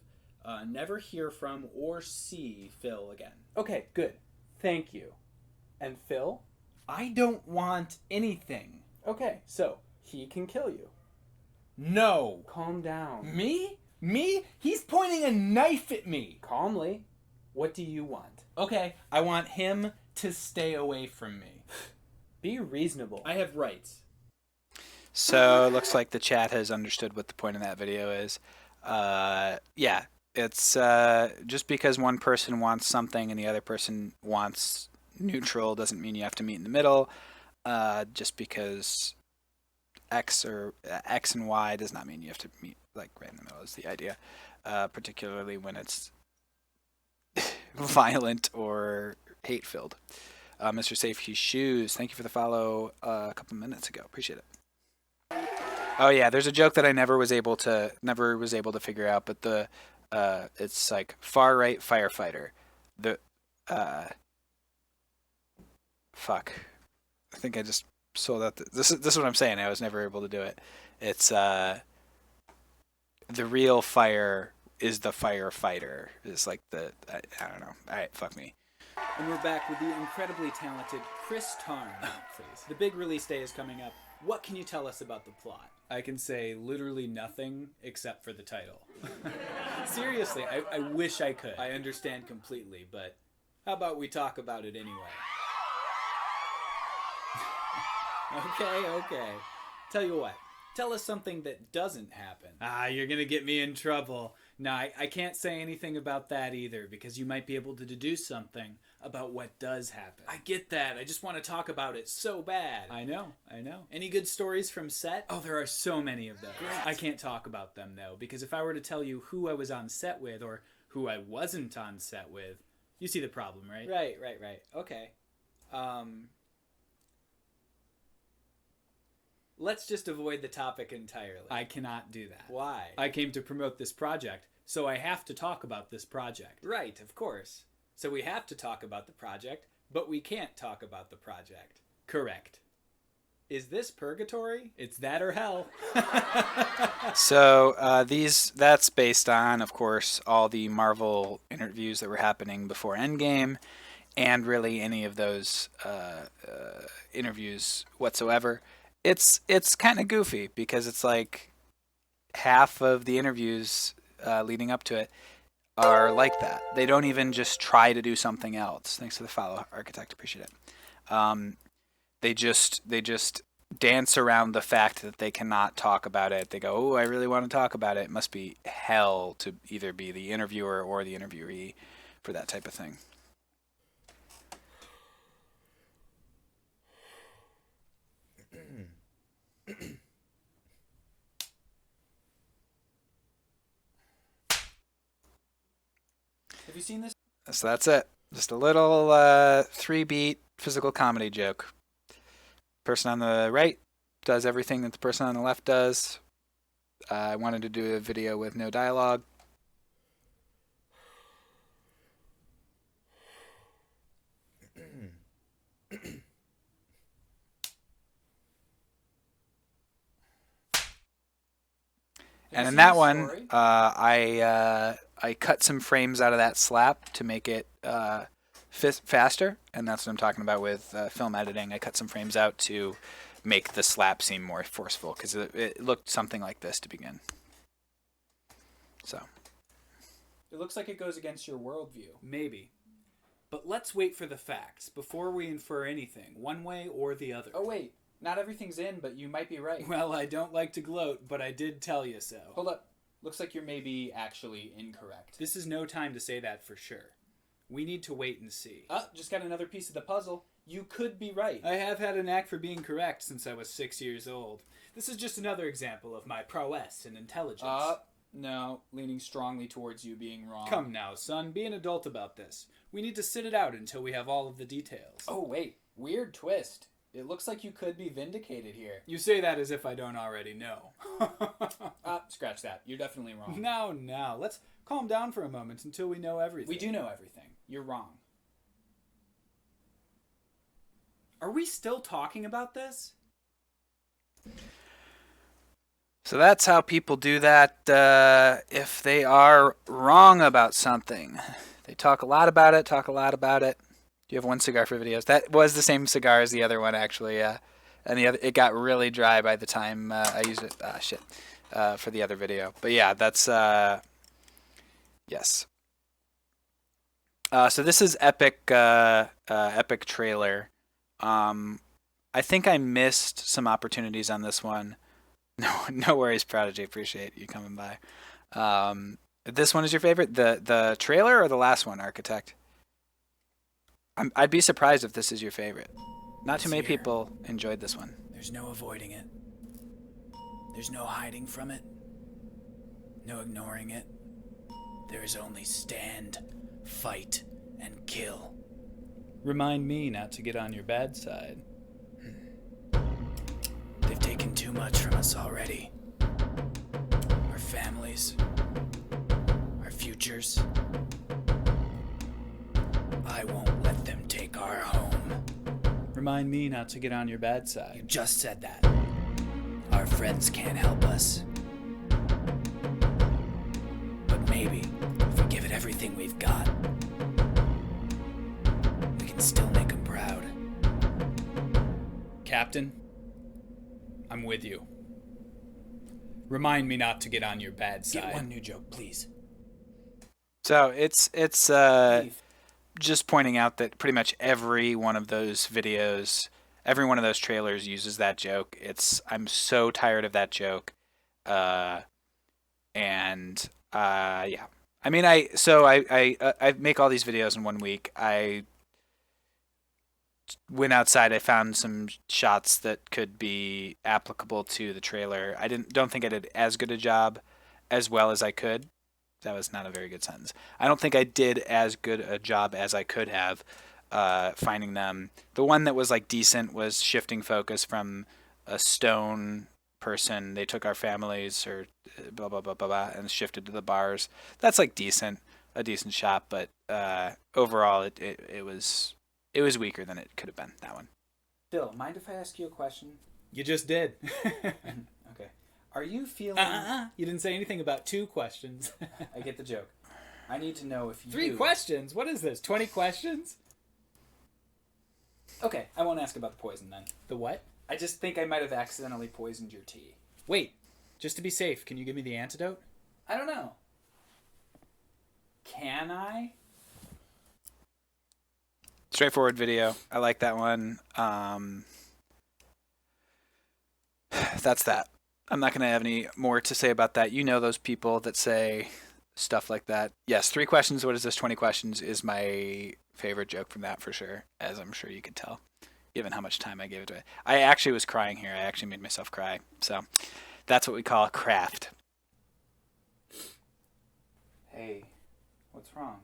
never hear from or see Phil again. Okay, good. Thank you. And Phil? I don't want anything. Okay, so he can kill you. No. Calm down. Me? Me? He's pointing a knife at me. Calmly. What do you want? Okay, I want him to stay away from me. Be reasonable. I have rights.
So it looks like the chat has understood what the point of that video is. Yeah, it's just because one person wants something and the other person wants neutral doesn't mean you have to meet in the middle. Just because X and Y does not mean you have to meet right in the middle is the idea. Particularly when it's violent or hate-filled. Mr. Safety Shoes, thank you for the follow a couple minutes ago. Appreciate it. Oh yeah, there's a joke that I never was able to figure out, but it's like far right firefighter. The fuck. I think I just sold out. This is what I'm saying. I was never able to do it. It's the real fire is the firefighter. Is like I don't know. All right, fuck me.
And we're back with the incredibly talented Chris Tarn. Please. The big release day is coming up. What can you tell us about the plot?
I can say literally nothing except for the title. Seriously, I wish I could.
I understand completely, but how about we talk about it anyway? Okay. Tell you what. Tell us something that doesn't happen.
You're gonna get me in trouble. No, I can't say anything about that either, because you might be able to deduce something about what does happen.
I get that. I just want to talk about it so bad.
I know.
Any good stories from set?
Oh, there are so many of those.
Great.
I can't talk about them, though, because if I were to tell you who I was on set with or who I wasn't on set with, you see the problem, right?
Right. Okay. Let's just avoid the topic entirely.
I cannot do that.
Why?
I came to promote this project, so I have to talk about this project.
Right, of course. So we have to talk about the project, but we can't talk about the project.
Correct.
Is this purgatory?
It's that or hell.
So that's based on, of course, all the Marvel interviews that were happening before Endgame, and really any of those interviews whatsoever. It's kind of goofy because it's like half of the interviews leading up to it are like that. They don't even just try to do something else. Thanks for the follow, Architect. Appreciate it. They just dance around the fact that they cannot talk about it. They go, "Oh, I really want to talk about it." It must be hell to either be the interviewer or the interviewee for that type of thing.
Have you seen this?
So that's it. Just a little 3-beat physical comedy joke. Person on the right does everything that the person on the left does. I wanted to do a video with no dialogue. And in that one, I cut some frames out of that slap to make it faster, and that's what I'm talking about with film editing. I cut some frames out to make the slap seem more forceful, because it looked something like this to begin. So.
It looks like it goes against your worldview.
Maybe. But let's wait for the facts before we infer anything, one way or the other.
Oh, wait. Not everything's in, but you might be right.
Well, I don't like to gloat, but I did tell you so.
Hold up. Looks like you're maybe actually incorrect.
This is no time to say that for sure. We need to wait and see.
Just got another piece of the puzzle. You could be right.
I have had a knack for being correct since I was 6 years old. This is just another example of my prowess and intelligence.
No, leaning strongly towards you being wrong.
Come now, son, be an adult about this. We need to sit it out until we have all of the details.
Oh, wait. Weird twist. It looks like you could be vindicated here.
You say that as if I don't already know.
Scratch that. You're definitely wrong.
Now. Let's calm down for a moment until we know everything.
We do know everything. You're wrong.
Are we still talking about this?
So that's how people do that if they are wrong about something. They talk a lot about it. You have one cigar for videos. That was the same cigar as the other one, actually. And it got really dry by the time I used it. For the other video. But yeah, that's yes. So this is epic trailer. I think I missed some opportunities on this one. No worries, Prodigy. Appreciate you coming by. This one is your favorite, the trailer or the last one, Architect? I'd be surprised if this is your favorite. Not too many people enjoyed this one.
There's no avoiding it. There's no hiding from it. No ignoring it. There is only stand, fight, and kill.
Remind me not to get on your bad side.
They've taken too much from us already. Our families, our futures. I won't let them take our home.
Remind me not to get on your bad side.
You just said that. Our friends can't help us. But maybe, if we give it everything we've got, we can still make them proud.
Captain, I'm with you. Remind me not to get on your bad side.
Get one new joke, please.
So it's just pointing out that pretty much every one of those videos, every one of those trailers uses that joke. I'm so tired of that joke. Yeah. I mean, I make all these videos in 1 week. I went outside. I found some shots that could be applicable to the trailer. I don't think I did as good a job as well as I could. That was not a very good sentence. I don't think I did as good a job as I could have finding them. The one that was like decent was shifting focus from a stone person. They took our families or blah blah blah blah blah and shifted to the bars. That's like a decent shot, but overall it was weaker than it could have been. That one.
Bill, mind if I ask you a question?
You just did.
Okay. Are you feeling...
You didn't say anything about 2 questions.
I get the joke. I need to know if you...
3 questions? What is this, 20 questions?
Okay, I won't ask about the poison then.
The what?
I just think I might have accidentally poisoned your tea.
Wait, just to be safe, can you give me the antidote?
I don't know. Can I?
Straightforward video. I like that one. That's that. I'm not going to have any more to say about that. You know those people that say stuff like that. Yes, 3 questions. What is this? 20 questions is my favorite joke from that for sure, as I'm sure you could tell, given how much time I gave it to it. I actually was crying here. I actually made myself cry. So that's what we call a craft.
Hey, what's wrong?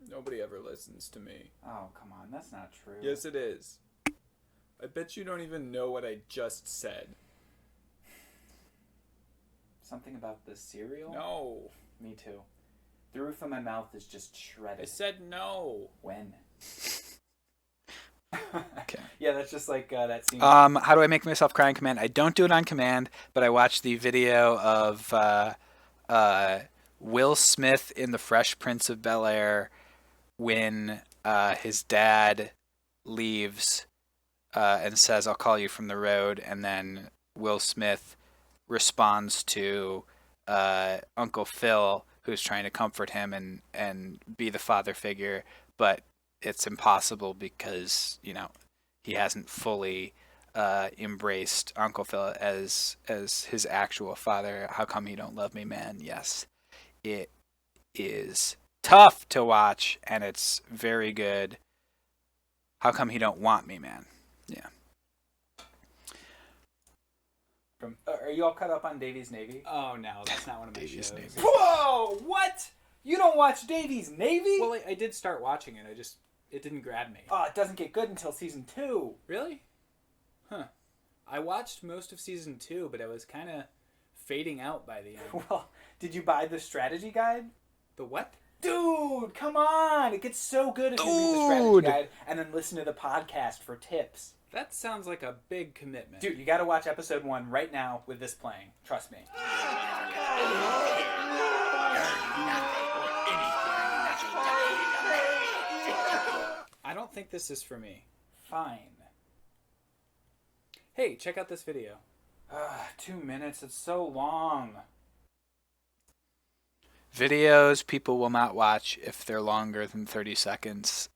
Nobody ever listens to me.
Oh, come on. That's not true.
Yes, it is. I bet you don't even know what I just said.
Something about the cereal?
No.
Me too. The roof of my mouth is just shredded.
I said no.
When?
Okay.
Yeah, that's just like that scene.
How do I make myself cry on command? I don't do it on command, but I watched the video of Will Smith in The Fresh Prince of Bel-Air when his dad leaves and says, "I'll call you from the road," and then Will Smith responds to Uncle Phil, who's trying to comfort him and be the father figure, but it's impossible because, you know, he hasn't fully embraced Uncle Phil as his actual father. How come he don't love me, man? Yes, it is tough to watch, and it's very good. How come he don't want me, man? Yeah.
Are you all caught up on Davy's Navy?
Oh, no, that's not one of my
Davy's
shows.
Navy.
Whoa! What? You don't watch Davy's Navy?
Well, I did start watching it. It didn't grab me.
Oh, it doesn't get good until season 2.
Really? Huh. I watched most of season 2, but I was kind of fading out by the end.
Well, did you buy the strategy guide?
The what?
Dude, come on! It gets so good if you read the strategy guide and then listen to the podcast for tips.
That sounds like a big commitment.
Dude, you gotta watch episode 1 right now with this playing. Trust me.
I don't think this is for me.
Fine.
Hey, check out this video.
2 minutes, it's so long.
Videos people will not watch if they're longer than 30 seconds,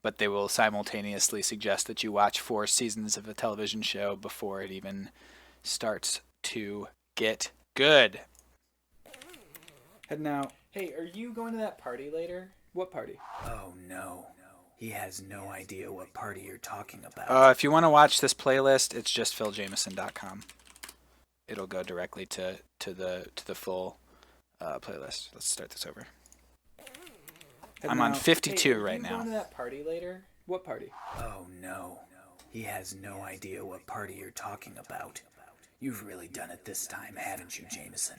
but they will simultaneously suggest that you watch 4 seasons of a television show before it even starts to get good.
And now, hey, are you going to that party later? What party?
Oh, no. He has no idea what party you're talking about.
If you want to watch this playlist, it's just philjamesson.com. It'll go directly to the full playlist. Let's start this over. I'm on 52 right now.
Are you going to that party later? What party?
Oh, no.
He has no idea what party you're talking about. You've really done it this time, haven't you, Jameson?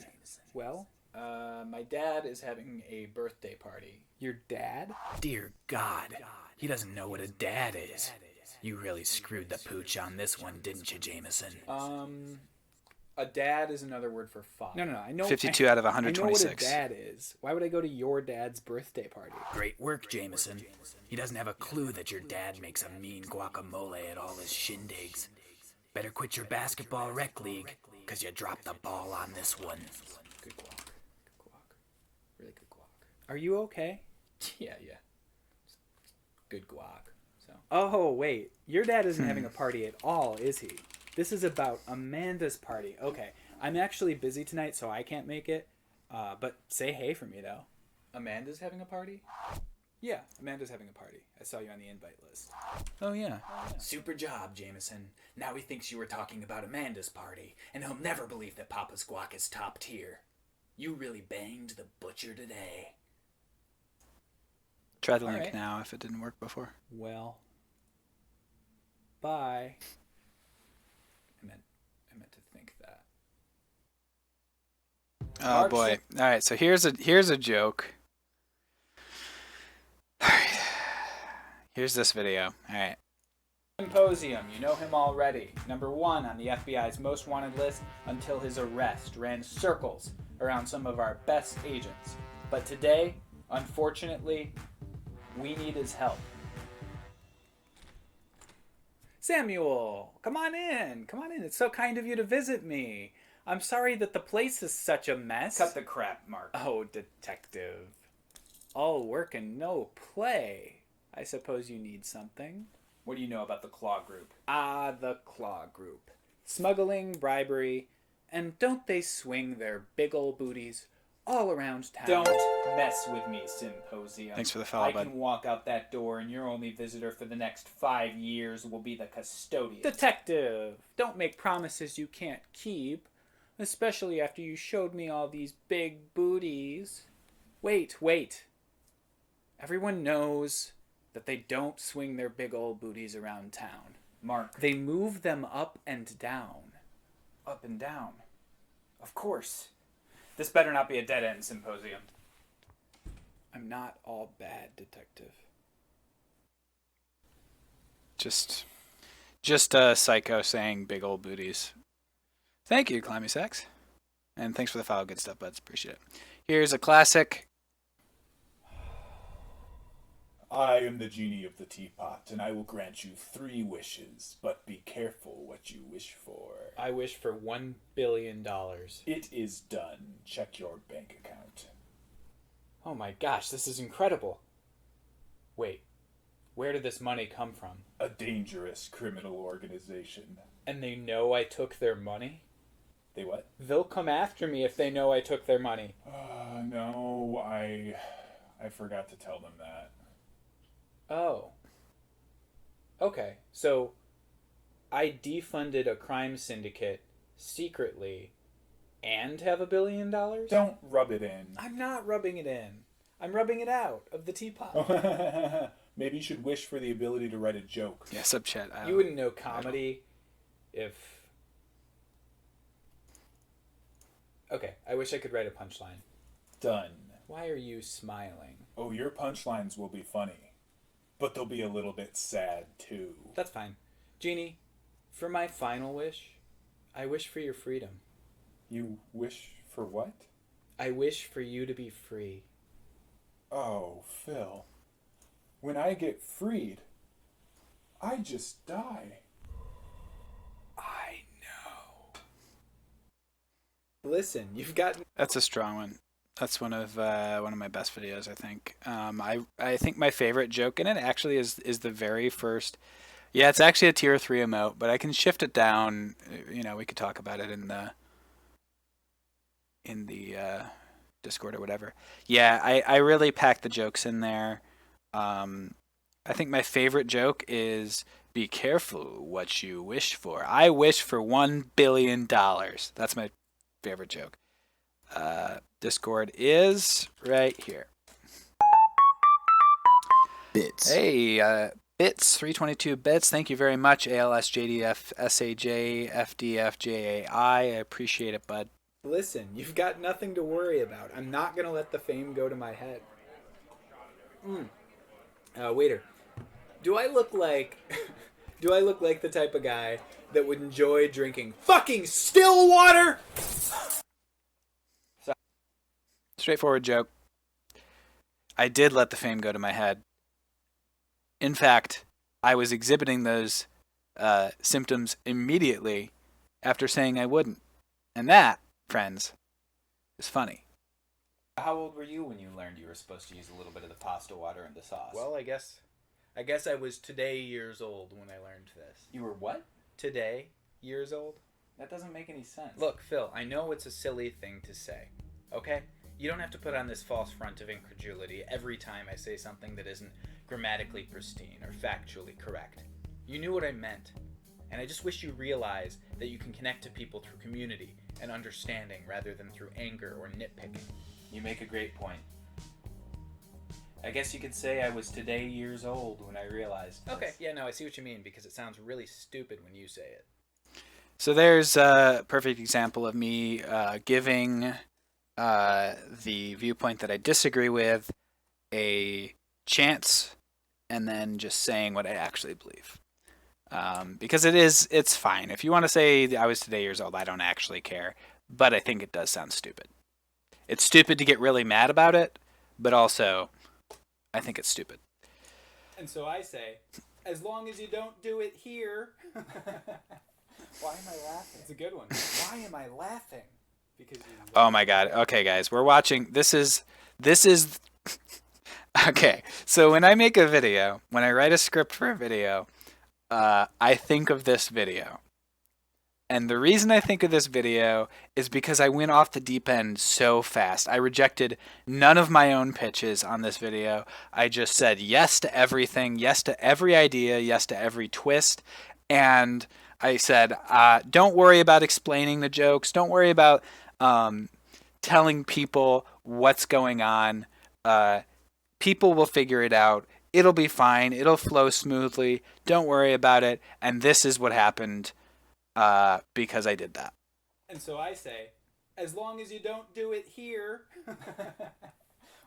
Well, my dad is having a birthday party. Your dad?
Dear God, he doesn't know what a dad is. You really screwed the pooch on this one, didn't you, Jameson?
A dad is another word for father. No, I know.
52 out of
I know what a
126.
dad is. Why would I go to your dad's birthday party?
Great work, Jameson. He doesn't have a clue that your dad makes a mean guacamole at all his shindigs. Better quit your basketball rec league, because you dropped the ball on this one.
Good guac. Really good guac. Are you okay? Yeah. Good guac. So. Oh, wait. Your dad isn't having a party at all, is he? This is about Amanda's party. Okay. I'm actually busy tonight, so I can't make it. But say hey for me, though. Amanda's having a party? Yeah, Amanda's having a party. I saw you on the invite list.
Oh, yeah.
Super job, Jameson. Now he thinks you were talking about Amanda's party, and he'll never believe that Papa's guac is top tier. You really banged the butcher today.
Try the link now if it didn't work before.
Well, bye. I meant to think that.
Oh boy! All right, so here's a joke. All right, here's this video. All right.
Symposium, you know him already. Number 1 on the FBI's most wanted list until his arrest. Ran circles around some of our best agents. But today, unfortunately, we need his help. Samuel, come on in. It's so kind of you to visit me. I'm sorry that the place is such a mess.
Cut the crap, Mark.
Oh, detective. All work and no play. I suppose you need something.
What do you know about the Claw Group?
Ah, the Claw Group. Smuggling, bribery, and don't they swing their big ol' booties all around town?
Don't mess with me, Symposium.
Thanks for the follow, bud.
I can walk out that door and your only visitor for the next 5 years will be the custodian.
Detective, don't make promises you can't keep, especially after you showed me all these big booties. Wait. Everyone knows that they don't swing their big old booties around town.
Mark.
They move them up and down.
Up and down. Of course. This better not be a dead-end, Symposium.
I'm not all bad, detective.
Just a psycho saying big old booties. Thank you, Climby Sex. And thanks for the follow. Good stuff, buds. Appreciate it. Here's a classic.
I am the genie of the teapot, and I will grant you 3 wishes, but be careful what you wish for.
I wish for $1 billion.
It is done. Check your bank account.
Oh my gosh, this is incredible. Wait, where did this money come from?
A dangerous criminal organization.
And they know I took their money?
They what?
They'll come after me if they know I took their money.
No, I forgot to tell them that.
Oh. Okay, so I defunded a crime syndicate secretly and have $1 billion?
Don't rub it in.
I'm not rubbing it in. I'm rubbing it out of the teapot.
Maybe you should wish for the ability to write a joke.
Yeah, sub-chat.
You wouldn't know comedy if... Okay, I wish I could write a punchline.
Done.
Why are you smiling?
Oh, your punchlines will be funny. But they'll be a little bit sad, too.
That's fine. Genie, for my final wish, I wish for your freedom.
You wish for what?
I wish for you to be free.
Oh, Phil. When I get freed, I just die.
I know. Listen, you've got...
That's a strong one. That's one of my best videos, I think. I think my favorite joke in it actually is the very first. Yeah, it's actually a tier 3 emote, but I can shift it down. You know, we could talk about it in the Discord or whatever. Yeah, I really packed the jokes in there. I think my favorite joke is be careful what you wish for. I wish for $1 billion. That's my favorite joke. Discord is right here.
Bits.
Hey, bits, 322 bits. Thank you very much, ALSJDF SAJ FDFJAI. I appreciate it, bud.
Listen, you've got nothing to worry about. I'm not gonna let the fame go to my head. Waiter, do I look like the type of guy that would enjoy drinking fucking still water?
Straightforward joke. I did let the fame go to my head. In fact, I was exhibiting those symptoms immediately after saying I wouldn't. And that, friends, is funny.
How old were you when you learned you were supposed to use a little bit of the pasta water in the sauce?
Well, I guess I was today years old when I learned this.
You were what?
Today years old?
That doesn't make any sense.
Look, Phil, I know it's a silly thing to say, okay? You don't have to put on this false front of incredulity every time I say something that isn't grammatically pristine or factually correct. You knew what I meant, and I just wish you realize that you can connect to people through community and understanding rather than through anger or nitpicking.
You make a great point. I guess you could say I was today years old when I realized this.
Okay, yeah, no, I see what you mean because it sounds really stupid when you say it.
So there's a perfect example of me giving the viewpoint that I disagree with a chance and then just saying what I actually believe. Because it's fine. If you want to say I was today years old, I don't actually care. But I think it does sound stupid. It's stupid to get really mad about it, but also I think it's stupid.
And so I say, as long as you don't do it here. Why am I laughing? It's a good one. Why am I laughing? Because you.
Oh my god. Okay, guys, we're watching. This is. Okay, so when I make a video, when I write a script for a video, I think of this video. And the reason I think of this video is because I went off the deep end so fast. I rejected none of my own pitches on this video. I just said yes to everything, yes to every idea, yes to every twist. And I said, don't worry about explaining the jokes. Don't worry about telling people what's going on. People will figure it out. It'll be fine. It'll flow smoothly. Don't worry about it. And this is what happened. Because I did that.
And so I say, as long as you don't do it here.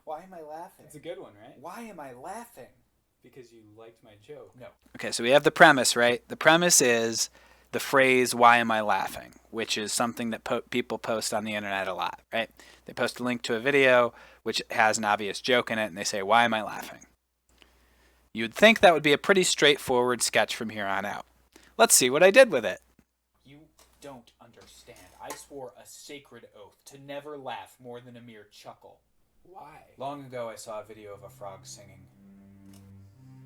Why am I laughing? It's a good one, right? Why am I laughing? Because you liked my joke. No.
Okay, so we have the premise, right? The premise is the phrase, why am I laughing? Which is something that people post on the internet a lot, right? They post a link to a video which has an obvious joke in it, and they say, why am I laughing? You'd think that would be a pretty straightforward sketch from here on out. Let's see what I did with it.
You don't understand. I swore a sacred oath to never laugh more than a mere chuckle. Why? Long ago I saw a video of a frog singing.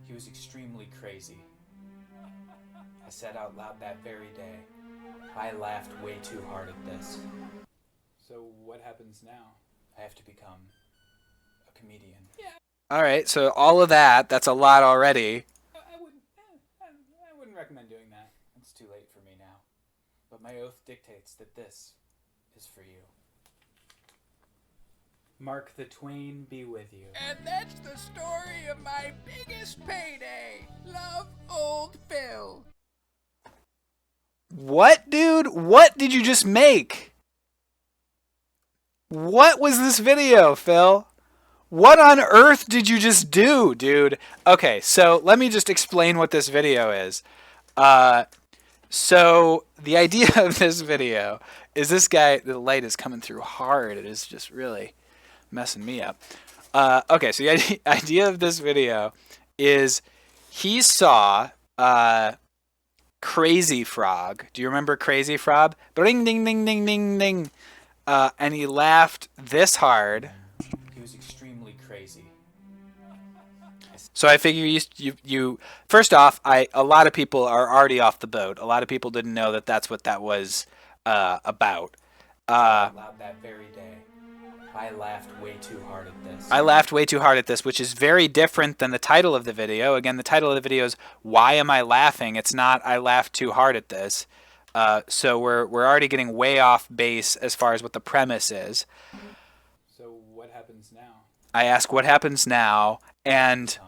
He was extremely crazy. I said out loud that very day, I laughed way too hard at this. So what happens now? I have to become a comedian. Yeah.
All right, so all of that's a lot already.
I wouldn't recommend doing that. It's too late for me now. But my oath dictates that this is for you. Mark the twain be with you.
And that's the story of my biggest payday. Love, old Phil.
What, dude? What did you just make? What was this video, Phil? What on earth did you just do, dude? Okay, so let me just explain what this video is. So the idea of this video is this guy, the light is coming through hard. It is just really messing me up. Okay, so the idea of this video is he saw Crazy Frog. Do you remember Crazy Frog? Ding, ding, ding, ding, ding, ding. And he laughed this hard.
He was extremely crazy.
So I figure you first off, a lot of people are already off the boat. A lot of people didn't know that that's what that was about.
Out loud that very day, I laughed way too hard at this.
I laughed way too hard at this, which is very different than the title of the video. Again, the title of the video is Why Am I Laughing? It's not I laughed too hard at this. So we're already getting way off base as far as what the premise is.
So what happens now?
I ask what happens now, and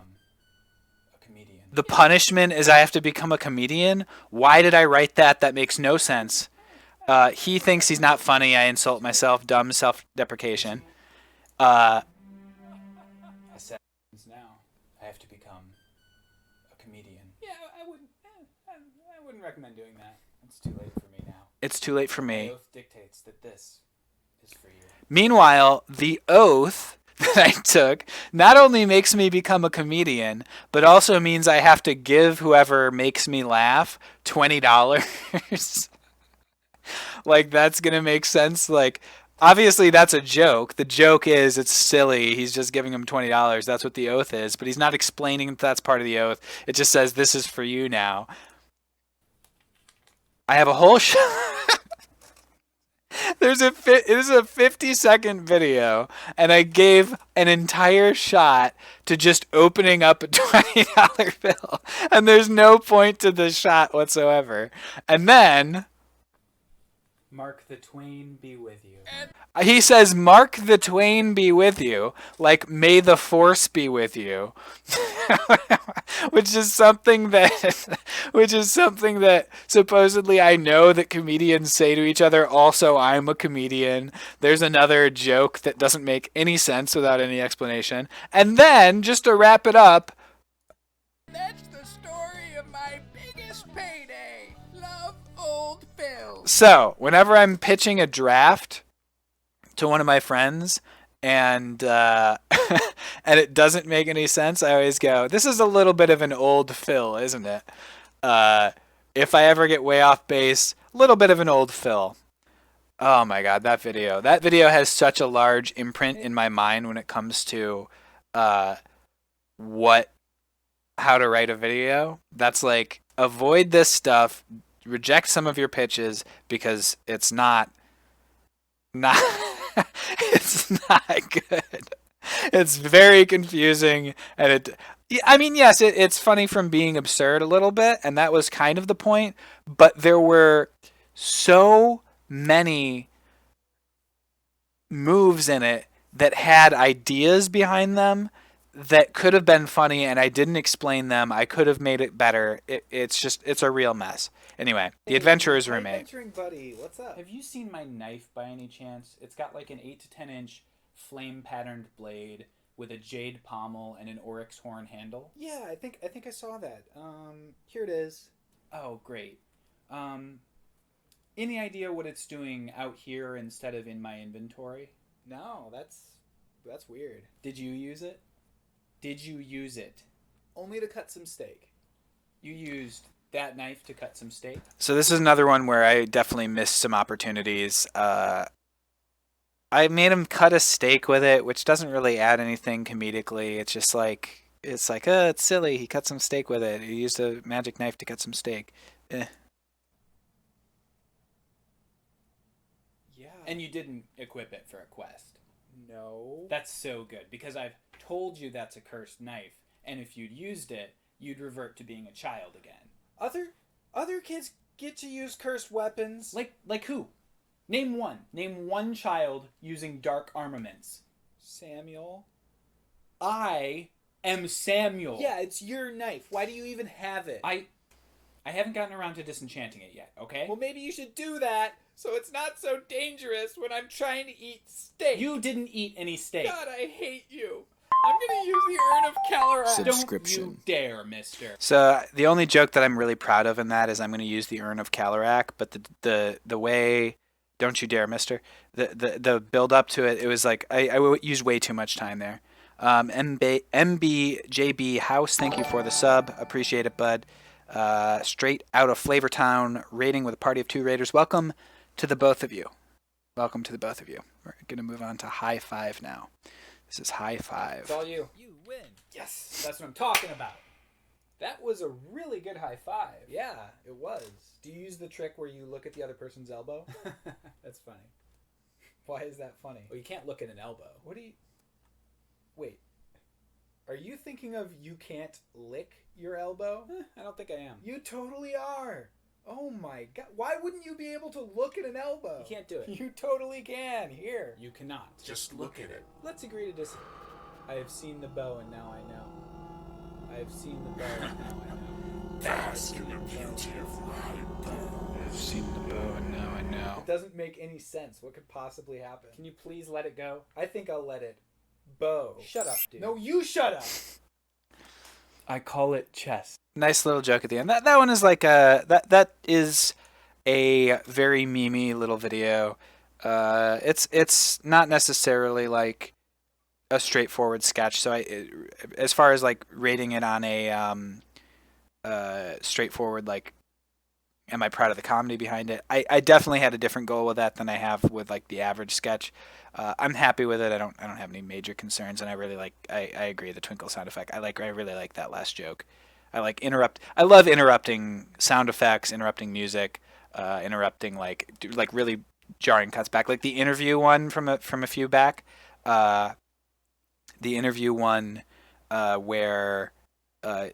A comedian.
The punishment is I have to become a comedian. Why did I write that? That makes no sense. He thinks he's not funny. I insult myself. Dumb self-deprecation.
I said now I have to become a comedian. Yeah, I wouldn't recommend doing that. It's too late for me now.
It's too late for me.
The oath dictates that this is for you.
Meanwhile, the oath that I took not only makes me become a comedian, but also means I have to give whoever makes me laugh $20. Like, that's going to make sense. Like, obviously that's a joke. The joke is it's silly. He's just giving him $20. That's what the oath is. But he's not explaining that that's part of the oath. It just says this is for you now. I have a whole it is a 50-second video, and I gave an entire shot to just opening up a $20 bill, and there's no point to the shot whatsoever. And then
Mark the twain be with you.
he says, "Mark the twain be with you," like "May the force be with you," which is something that supposedly I know that comedians say to each other. Also, I'm a comedian. There's another joke that doesn't make any sense without any explanation. And then, just to wrap it up,
That's the story of my biggest payday. Love old Phil.
so whenever I'm pitching a draft to one of my friends and and it doesn't make any sense, I always go, "This is a little bit of an old Phil, isn't it?" If I ever get way off base, a little bit of an old Phil. Oh my god, that video has such a large imprint in my mind when it comes to how to write a video. That's like, avoid this stuff, reject some of your pitches because it's not it's not good. It's very confusing, and yes, it's funny from being absurd a little bit, and that was kind of the point, but there were so many moves in it that had ideas behind them that could have been funny, and I didn't explain them. I could have made it better. It's a real mess. Anyway, The Adventurer's Roommate.
Adventuring buddy, what's up? Have you seen my knife by any chance? It's got like an 8 to 10 inch flame patterned blade with a jade pommel and an oryx horn handle. Yeah, I think I saw that. Here it is. Oh, great. Any idea what it's doing out here instead of in my inventory? No, that's weird. Did you use it? Did you use it? Only to cut some steak. You used that knife to cut some steak?
So this is another one where I definitely missed some opportunities. I made him cut a steak with it, which doesn't really add anything comedically. It's just like, it's silly. He cut some steak with it. He used a magic knife to cut some steak.
Yeah. And you didn't equip it for a quest? No. That's so good, because I've told you that's a cursed knife, and if you'd used it, you'd revert to being a child again. Other kids get to use cursed weapons. Like who? Name one. Name one child using dark armaments. Samuel. I am Samuel. Yeah, it's your knife. Why do you even have it? I haven't gotten around to disenchanting it yet, okay? Well, maybe you should do that so it's not so dangerous when I'm trying to eat steak. You didn't eat any steak. God, I hate you. I'm gonna use the Urn of Calorac.
Subscription.
Don't you dare, mister.
So the only joke that I'm really proud of in that is I'm going to use the Urn of Calorac, but the way, don't you dare, mister, the build up to it was like, I used way too much time there. MBJB House, thank you for the sub. Appreciate it, bud. Straight out of Flavortown, rating with a party of 2 raiders. Welcome to the both of you. Welcome to the both of you. We're going to move on to high five now. This is high five.
It's all you. You win. Yes, that's what I'm talking about. That was a really good high five. Yeah, it was. Do you use the trick where you look at the other person's elbow? That's funny. Why is that funny? Well, you can't look at an elbow. What do you... Wait. Are you thinking of you can't lick your elbow? I don't think I am. You totally are. Oh my god. Why wouldn't you be able to look at an elbow? You can't do it. You totally can. Here. You cannot.
Just look at it.
Let's agree to disagree. I have seen the bow and now I know.
I've seen the bow, and now I know.
Bask in the beauty of my bow.
I've seen the bow, and now I know.
It doesn't make any sense. What could possibly happen? Can you please let it go? I think I'll let it bow. Shut up, dude. No, you shut up!
I call it chess.
Nice little joke at the end. That one is like that is a very memey little video. It's not necessarily like a straightforward sketch. So as far as like rating it on a straightforward like, am I proud of the comedy behind it? I definitely had a different goal with that than I have with like the average sketch. I'm happy with it. I don't have any major concerns, and I really like. I agree. The twinkle sound effect. I really like that last joke. I love interrupting sound effects, interrupting music, interrupting like really jarring cuts back. Like the interview one from a few back. The interview one where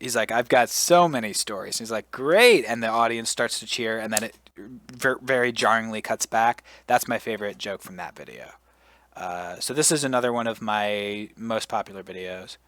he's like, I've got so many stories. He's like, great, and the audience starts to cheer, and then it very jarringly cuts back. That's my favorite joke from that video. So this is another one of my most popular videos.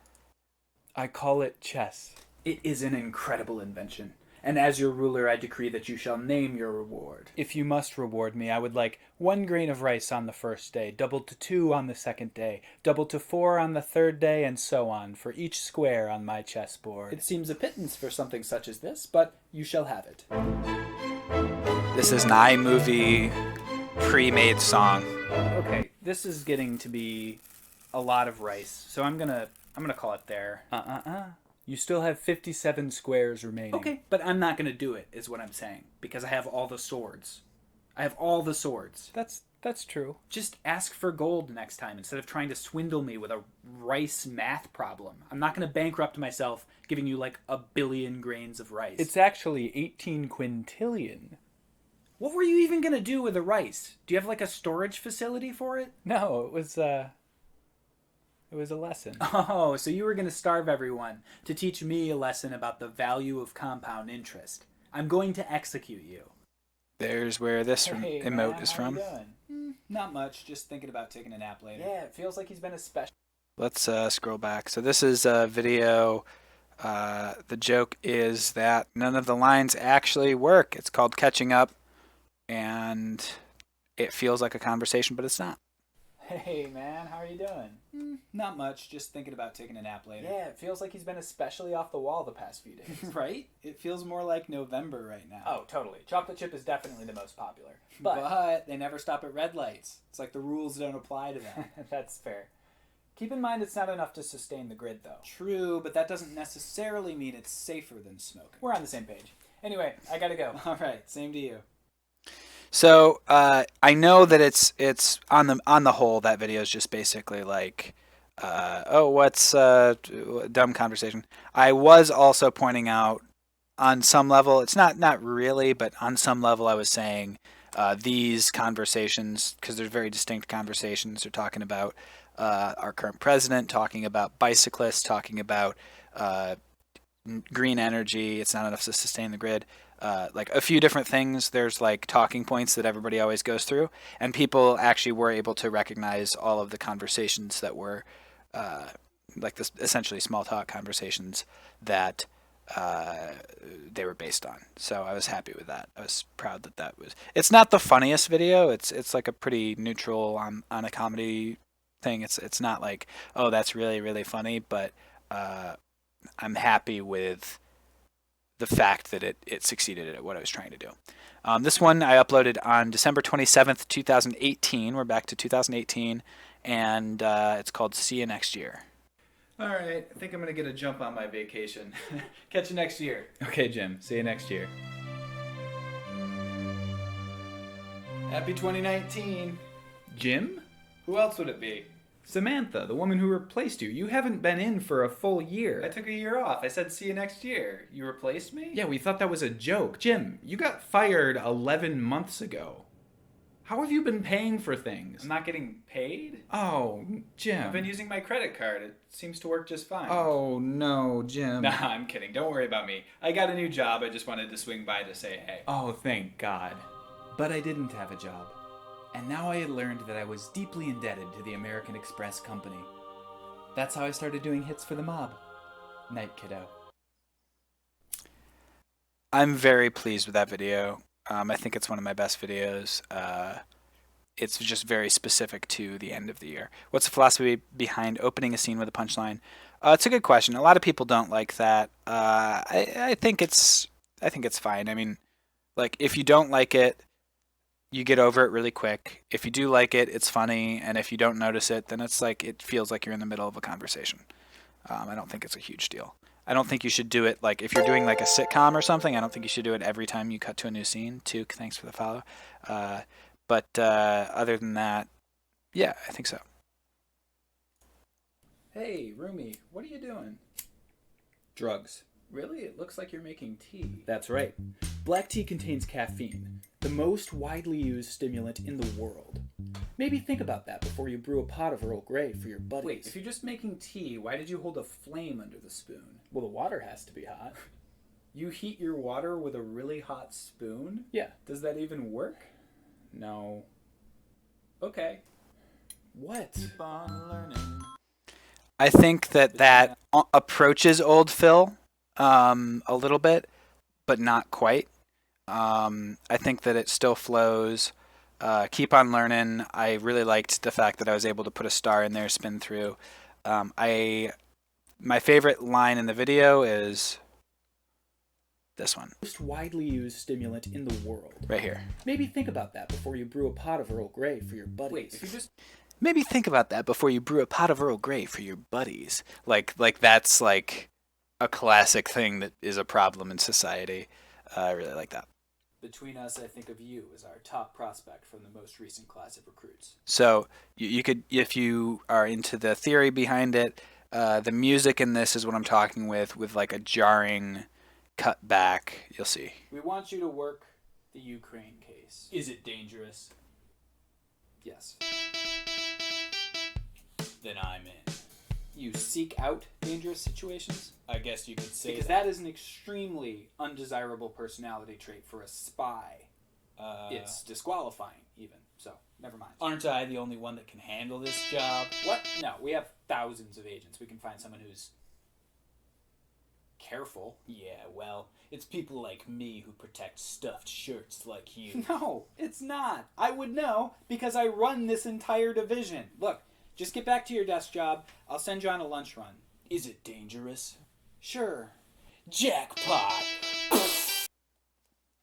I call it chess.
It is an incredible invention, and as your ruler I decree that you shall name your reward.
If you must reward me, I would like 1 grain of rice on the first day, doubled to 2 on the second day, doubled to 4 on the third day, and so on, for each square on my chessboard.
It seems a pittance for something such as this, but you shall have it.
This is an iMovie pre-made song.
Okay, this is getting to be a lot of rice, so I'm gonna call it there. You still have 57 squares remaining.
Okay, but I'm not gonna do it, is what I'm saying, because I have all the swords. I have all the swords.
That's true.
Just ask for gold next time instead of trying to swindle me with a rice math problem. I'm not gonna bankrupt myself giving you like 1 billion grains of rice.
It's actually 18 quintillion.
What were you even gonna do with the rice? Do you have like a storage facility for it?
No, it was a lesson.
Oh, so you were gonna starve everyone to teach me a lesson about the value of compound interest. I'm going to execute you.
There's where this
Hey,
emote
man,
is
how
from.
you doing? Not much. Just thinking about taking a nap later.
Yeah, it feels like he's been a special.
Let's scroll back. So this is a video. The joke is that none of the lines actually work. It's called Catching Up, and it feels like a conversation, but it's not.
Hey, man, how are you doing? Not much. Just thinking about taking a nap later.
Yeah, it feels like he's been especially off the wall the past few days.
Right? It feels more like November right now.
Oh, totally. Chocolate chip is definitely the most popular.
But they never stop at red lights. It's like the rules don't apply to them.
That's fair. Keep in mind it's not enough to sustain the grid, though.
True, but that doesn't necessarily mean it's safer than smoking.
We're on the same page. Anyway, I gotta go.
All right, same to you.
So I know that it's on the whole that video is just basically like, what's dumb conversation. I was also pointing out on some level, it's not really, but on some level I was saying these conversations, because they're very distinct conversations. They're talking about our current president, talking about bicyclists, talking about green energy. It's not enough to sustain the grid. Like a few different things. There's like talking points that everybody always goes through, and people actually were able to recognize all of the conversations that were like this essentially small talk conversations that they were based on. So I was happy with that. I was proud that was. It's not the funniest video. It's like a pretty neutral on a comedy thing. It's not like, oh, that's really really funny, but I'm happy with the fact that it succeeded at what I was trying to do. This one I uploaded on December 27th, 2018. We're back to 2018, and it's called See You Next Year.
All right, I think I'm gonna get a jump on my vacation. Catch you next year.
Okay, Jim. See you next year.
Happy 2019.
Jim?
Who else would it be?
Samantha, the woman who replaced you. You haven't been in for a full year.
I took a year off. I said see you next year. You replaced me?
Yeah, we thought that was a joke. Jim, you got fired 11 months ago. How have you been paying for things?
I'm not getting paid?
Oh, Jim.
I've been using my credit card. It seems to work just fine.
Oh, no, Jim.
Nah, I'm kidding. Don't worry about me. I got a new job. I just wanted to swing by to say hey.
Oh, thank God. But I didn't have a job. And now I had learned that I was deeply indebted to the American Express Company. That's how I started doing hits for the mob. Night, kiddo.
I'm very pleased with that video. I think it's one of my best videos. It's just very specific to the end of the year. What's the philosophy behind opening a scene with a punchline? It's a good question. A lot of people don't like that. I think it's fine. I mean, like, if you don't like it, you get over it really quick. If you do like it, it's funny, and if you don't notice it, then it's like it feels like you're in the middle of a conversation. I don't think it's a huge deal. I don't think you should do it like if you're doing like a sitcom or something. I don't think you should do it every time you cut to a new scene. Took, thanks for the follow. But other than that, yeah, I think so.
Hey, Rumi, what are you doing?
Drugs.
Really? It looks like you're making tea.
That's right. Black tea contains caffeine, the most widely used stimulant in the world. Maybe think about that before you brew a pot of Earl Grey for your buddies.
Wait, if you're just making tea, why did you hold a flame under the spoon?
Well, the water has to be hot.
You heat your water with a really hot spoon?
Yeah.
Does that even work?
No.
Okay.
What?
Keep on learning.
I think that approaches Old Phil a little bit, but not quite. I think that it still flows. Keep on learning. I really liked the fact that I was able to put a star in there, spin through. My favorite line in the video is this one.
Most widely used stimulant in the world.
Right here.
Maybe think about that before you brew a pot of Earl Grey for your buddies.
Wait, if you just...
Maybe think about that before you brew a pot of Earl Grey for your buddies. Like that's like a classic thing that is a problem in society. I really like that.
Between us, I think of you as our top prospect from the most recent class of recruits.
So you could, if you are into the theory behind it, the music in this is what I'm talking with like a jarring cut back. You'll see.
We want you to work the Ukraine case. Is it dangerous? Yes. Then I'm in. You seek out dangerous situations? I guess you could say because that is an extremely undesirable personality trait for a spy. It's disqualifying, even. So, never mind. Aren't I the only one that can handle this job? What? No, we have thousands of agents. We can find someone who's careful. Yeah, well, it's people like me who protect stuffed shirts like you. No, it's not. I would know because I run this entire division. Look, just get back to your desk job. I'll send you on a lunch run. Is it dangerous? Sure. Jackpot!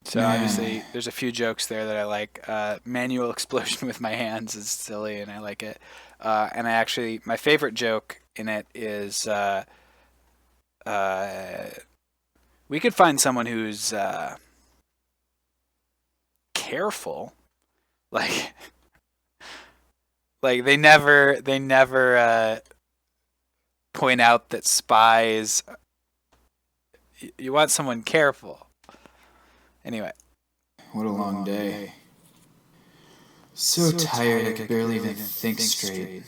So obviously, there's a few jokes there that I like. Manual explosion with my hands is silly, and I like it. And I actually, my favorite joke in it is, we could find someone who's careful, like they never point out that spies. You want someone careful. Anyway.
What a long day. So tired I could barely even think straight.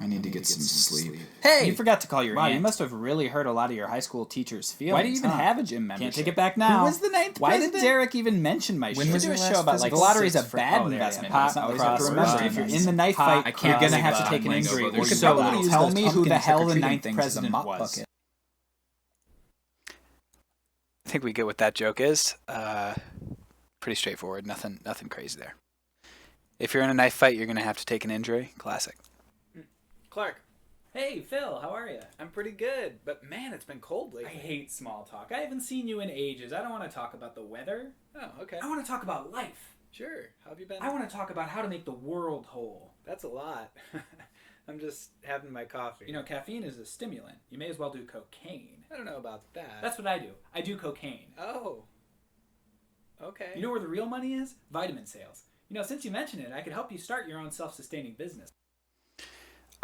I need to get some sleep.
Hey! You forgot to call your
Wow,
aunt.
you must have really hurt a lot of your high school teachers' feelings.
Why do you even have a gym membership?
Can't take it back now.
Who was the ninth
Why
president?
did Derek even mention my
When
show?
was
Do
your
a
last
show about like
physical
the lottery's a
six for-
bad
oh, there it is.
investment.
Pot
It's not always have to
across
remember.
the
If you're
lines.
in the knife
Pot
fight, you're gonna have to
across
take an
the
injury.
lines.
You
We
could
could probably
probably
use
tell
those
me who the
pumpkins
hell
for
the
treating
ninth
things as a
president
mop
was.
bucket.
I think we get what that joke is. Pretty straightforward. Nothing crazy there. If you're in a knife fight, you're gonna have to take an injury. Classic.
Clark.
Hey, Phil, how are you?
I'm pretty good, but man, it's been cold lately.
I hate small talk. I haven't seen you in ages. I don't want to talk about the weather.
Oh, okay.
I want to talk about life.
Sure. How have you been?
I want to talk about how to make the world whole.
That's a lot. I'm just having my coffee.
You know, caffeine is a stimulant. You may as well do cocaine.
I don't know about that.
That's what I do. I do cocaine.
Oh. Okay.
You know where the real money is? Vitamin sales. You know, since you mentioned it, I could help you start your own self-sustaining business.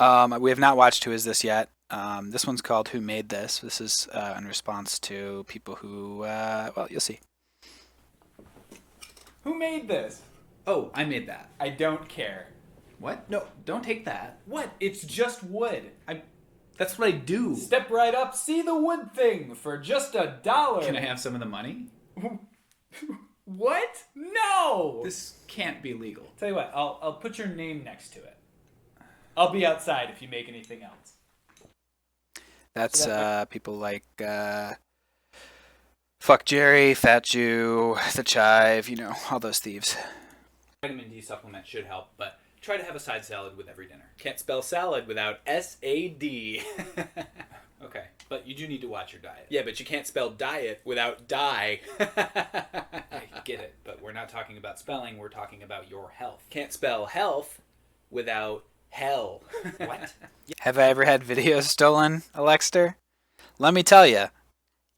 We have not watched Who Is This yet. This one's called Who Made This. This is in response to people who, well, you'll see.
Who made this?
Oh, I made that.
I don't care.
What?
No, don't take that.
What?
It's just wood.
That's what I do.
Step right up, see the wood thing for just $1.
Can I have some of the money?
What? No!
This can't be legal.
Tell you what, I'll put your name next to it. I'll be outside if you make anything else.
That's people like Fuck Jerry, Fat Jew, The Chive, you know, all those thieves.
Vitamin D supplement should help, but try to have a side salad with every dinner. Can't spell salad without S-A-D. Okay, but you do need to watch your diet. Yeah, but you can't spell diet without die. I get it, but we're not talking about spelling, we're talking about your health. Can't spell health without hell. What?
Have I ever had videos stolen, Alexter? Let me tell you,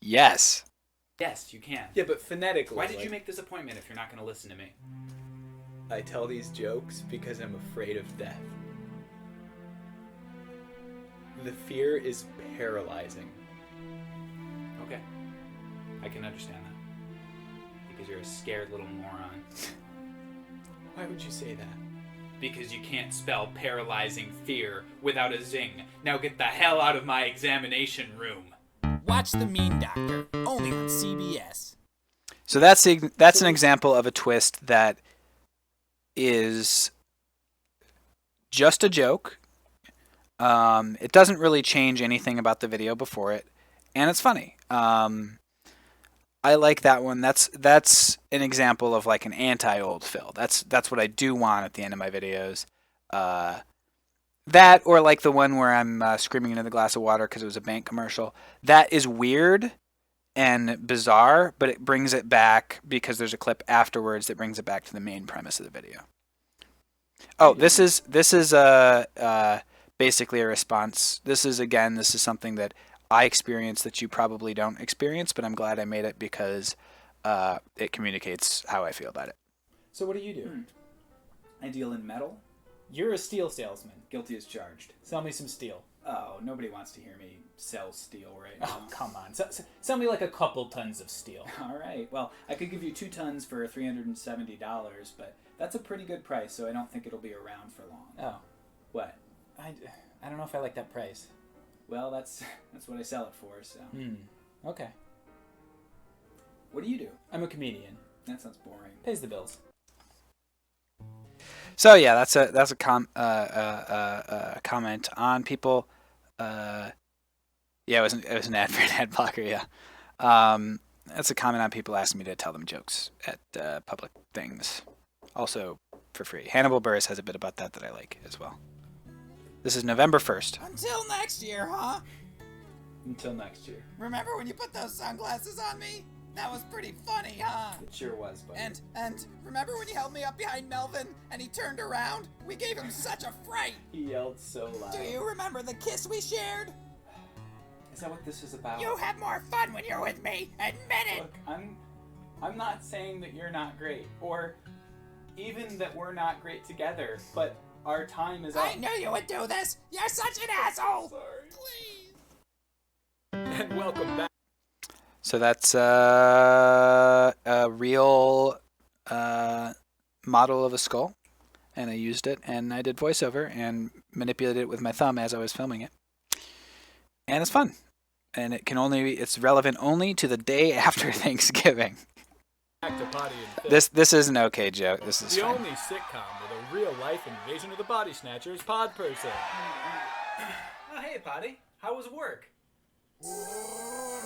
yes.
Yes, you can.
Yeah, but phonetically.
Why did you make this appointment if you're not going to listen to me?
I tell these jokes because I'm afraid of death. The fear is paralyzing.
Okay. I can understand that. Because you're a scared little moron.
Why would you say that?
Because you can't spell paralyzing fear without a zing. Now get the hell out of my examination room.
Watch The Mean Doctor, only on CBS.
So that's an example of a twist that is just a joke. It doesn't really change anything about the video before it, and it's funny. I like that one. That's an example of like an anti-old Phil. That's what I do want at the end of my videos. That or like the one where I'm screaming into the glass of water because it was a bank commercial. That is weird and bizarre, but it brings it back because there's a clip afterwards that brings it back to the main premise of the video. Oh, this is basically a response. This is something that I experienced that you probably don't experience, but I'm glad I made it because it communicates how I feel about it.
So what do you do? I deal in metal. You're a steel salesman. Guilty as charged. Sell me some steel. Oh, nobody wants to hear me sell steel right now. Oh, come on. Sell me like a couple tons of steel. All right. Well, I could give you 2 tons for $370, but that's a pretty good price, so I don't think it'll be around for long. Oh. What? I don't know if I like that price. Well, that's what I sell it for, so. Okay. What do you do? I'm a comedian. That sounds boring. Pays the bills.
So yeah, that's a comment on people. Yeah, it was an ad for an ad blocker. Yeah, that's a comment on people asking me to tell them jokes at public things, also for free. Hannibal Buress has a bit about that I like as well. This is November 1st.
Until next year, huh?
Until next year.
Remember when you put those sunglasses on me? That was pretty funny, huh?
It sure was, buddy.
And remember when you held me up behind Melvin and he turned around? We gave him such a fright.
He yelled so loud.
Do you remember the kiss we shared?
Is that what this is about?
You have more fun when you're with me. Admit it.
Look, I'm not saying that you're not great, or even that we're not great together, but our time is up.
I knew you would do this. You're such an asshole.
Sorry.
Please.
And welcome back.
So that's a real model of a skull, and I used it, and I did voiceover and manipulated it with my thumb as I was filming it, and it's fun, and it's relevant only to the day after Thanksgiving.
Back to Potty and Phil.
This is an okay joke. This is
the
fine.
only sitcom with a real-life invasion of the body snatchers pod person.
Oh, hey, Potty. How was work? Oh,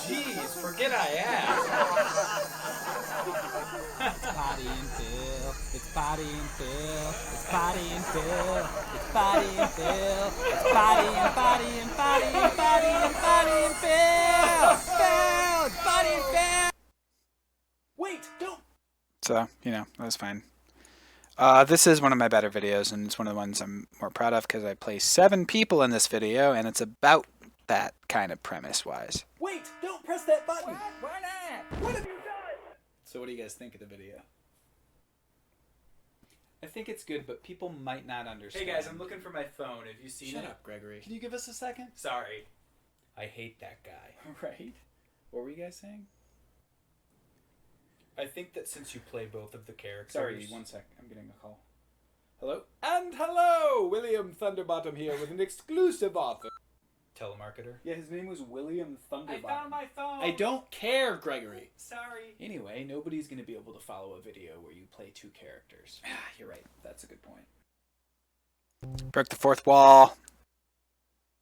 jeez, forget I asked.
It's Potty and Phil. It's Potty and Phil. It's Potty and Phil. It's Potty and Phil. It's Potty and Potty and Potty and Potty and Potty and Phil. Phil, it's Potty and Phil.
Wait, don't.
So that was fine. This is one of my better videos, and it's one of the ones I'm more proud of because I play 7 people in this video, and it's about that kind of premise-wise.
Wait, don't press that button.
Why not?
What have you done? So what do you guys think of the video? I think it's good, but people might not understand.
Hey, guys, I'm looking for my phone. Have you seen it?
Shut up, Gregory. Can you give us a second?
Sorry. I hate that guy.
Right. What were you guys saying?
I think that since you play both of the characters...
Sorry, 1 sec. I'm getting a call.
Hello? And hello! William Thunderbottom here with an exclusive offer.
Telemarketer?
Yeah, his name was William Thunderbottom.
I found my phone!
I don't care, Gregory.
Sorry.
Anyway, nobody's going to be able to follow a video where you play 2 characters. You're right. That's a good point.
Broke the 4th wall.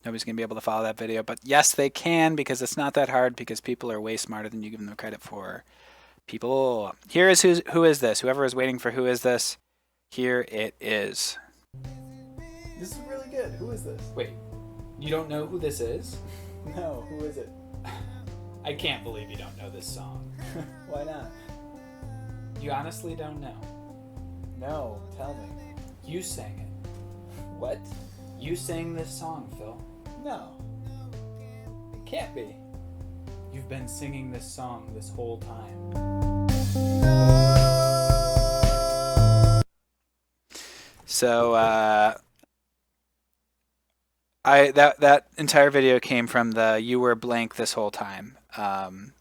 Nobody's going to be able to follow that video. But yes, they can, because it's not that hard, because people are way smarter than you give them credit for. People. Here is who is this? Whoever is waiting for who is this, here it is.
This is really good. Who is this?
Wait, you don't know who this is?
No, who is it?
I can't believe you don't know this song.
Why not?
You honestly don't know.
No, tell me.
You sang it.
What?
You sang this song, Phil.
No. It can't be.
You've been singing this song this whole time.
So that entire video came from the "You were blank this whole time," and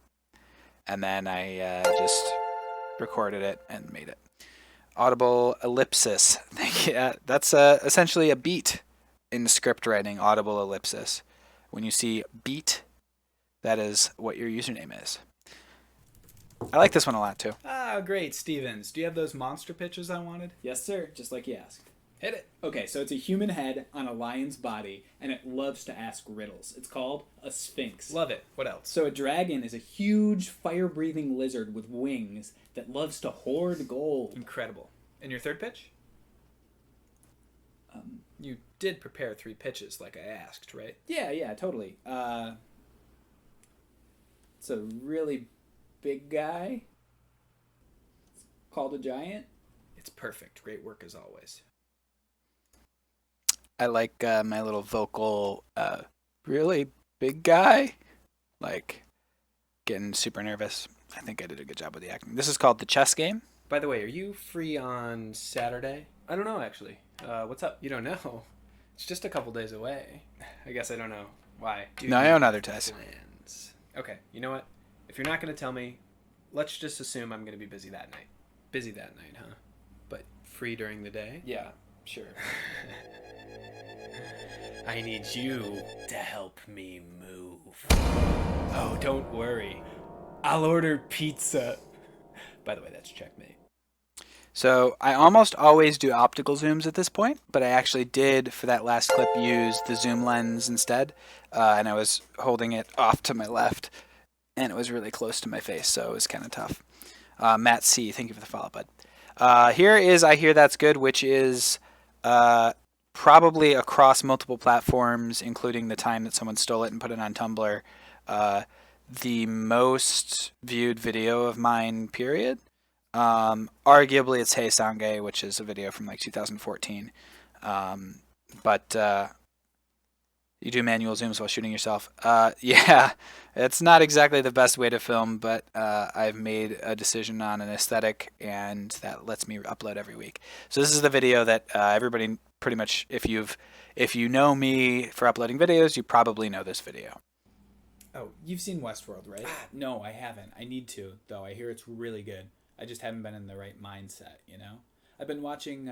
then I just recorded it and made it. Audible ellipsis. Thank you. That's essentially a beat in script writing. Audible ellipsis. When you see beat, that is what your username is. I like this one a lot too.
Ah, great, Stevens. Do you have those monster pictures I wanted?
Yes, sir. Just like you asked.
Hit it.
Okay, so it's a human head on a lion's body, and it loves to ask riddles. It's called a sphinx.
Love it. What else?
So a dragon is a huge fire-breathing lizard with wings that loves to hoard gold.
Incredible. And your third pitch? You did prepare 3 pitches like I asked, right?
Yeah, totally. It's a really big guy. It's called a giant.
It's perfect. Great work as always.
I like my little vocal, really big guy, like getting super nervous. I think I did a good job with the acting. This is called The Chess Game.
By the way, are you free on Saturday?
I don't know, actually. What's up?
You don't know? It's just a couple days away. I guess I don't know. Why?
No, I own other ties.
Plans. Okay, you know what? If you're not going to tell me, let's just assume I'm going to be busy that night. Busy that night, huh? But free during the day?
Yeah, sure.
I need you to help me move. Oh, don't worry. I'll order pizza. By the way, that's checkmate.
So I almost always do optical zooms at this point, but I actually did, for that last clip, use the zoom lens instead. And I was holding it off to my left, and it was really close to my face, so it was kind of tough. Matt C., thank you for the follow, bud. Here is I Hear That's Good, which is probably across multiple platforms, including the time that someone stole it and put it on Tumblr, the most viewed video of mine, period. Arguably it's Hey Sangay, which is a video from like 2014. But you do manual zooms while shooting yourself. Yeah, it's not exactly the best way to film, but I've made a decision on an aesthetic, and that lets me upload every week. So this is the video that everybody pretty much, if you know me for uploading videos, you probably know this video.
Oh, you've seen Westworld, right? No, I haven't. I need to, though. I hear it's really good. I just haven't been in the right mindset, you know? I've been watching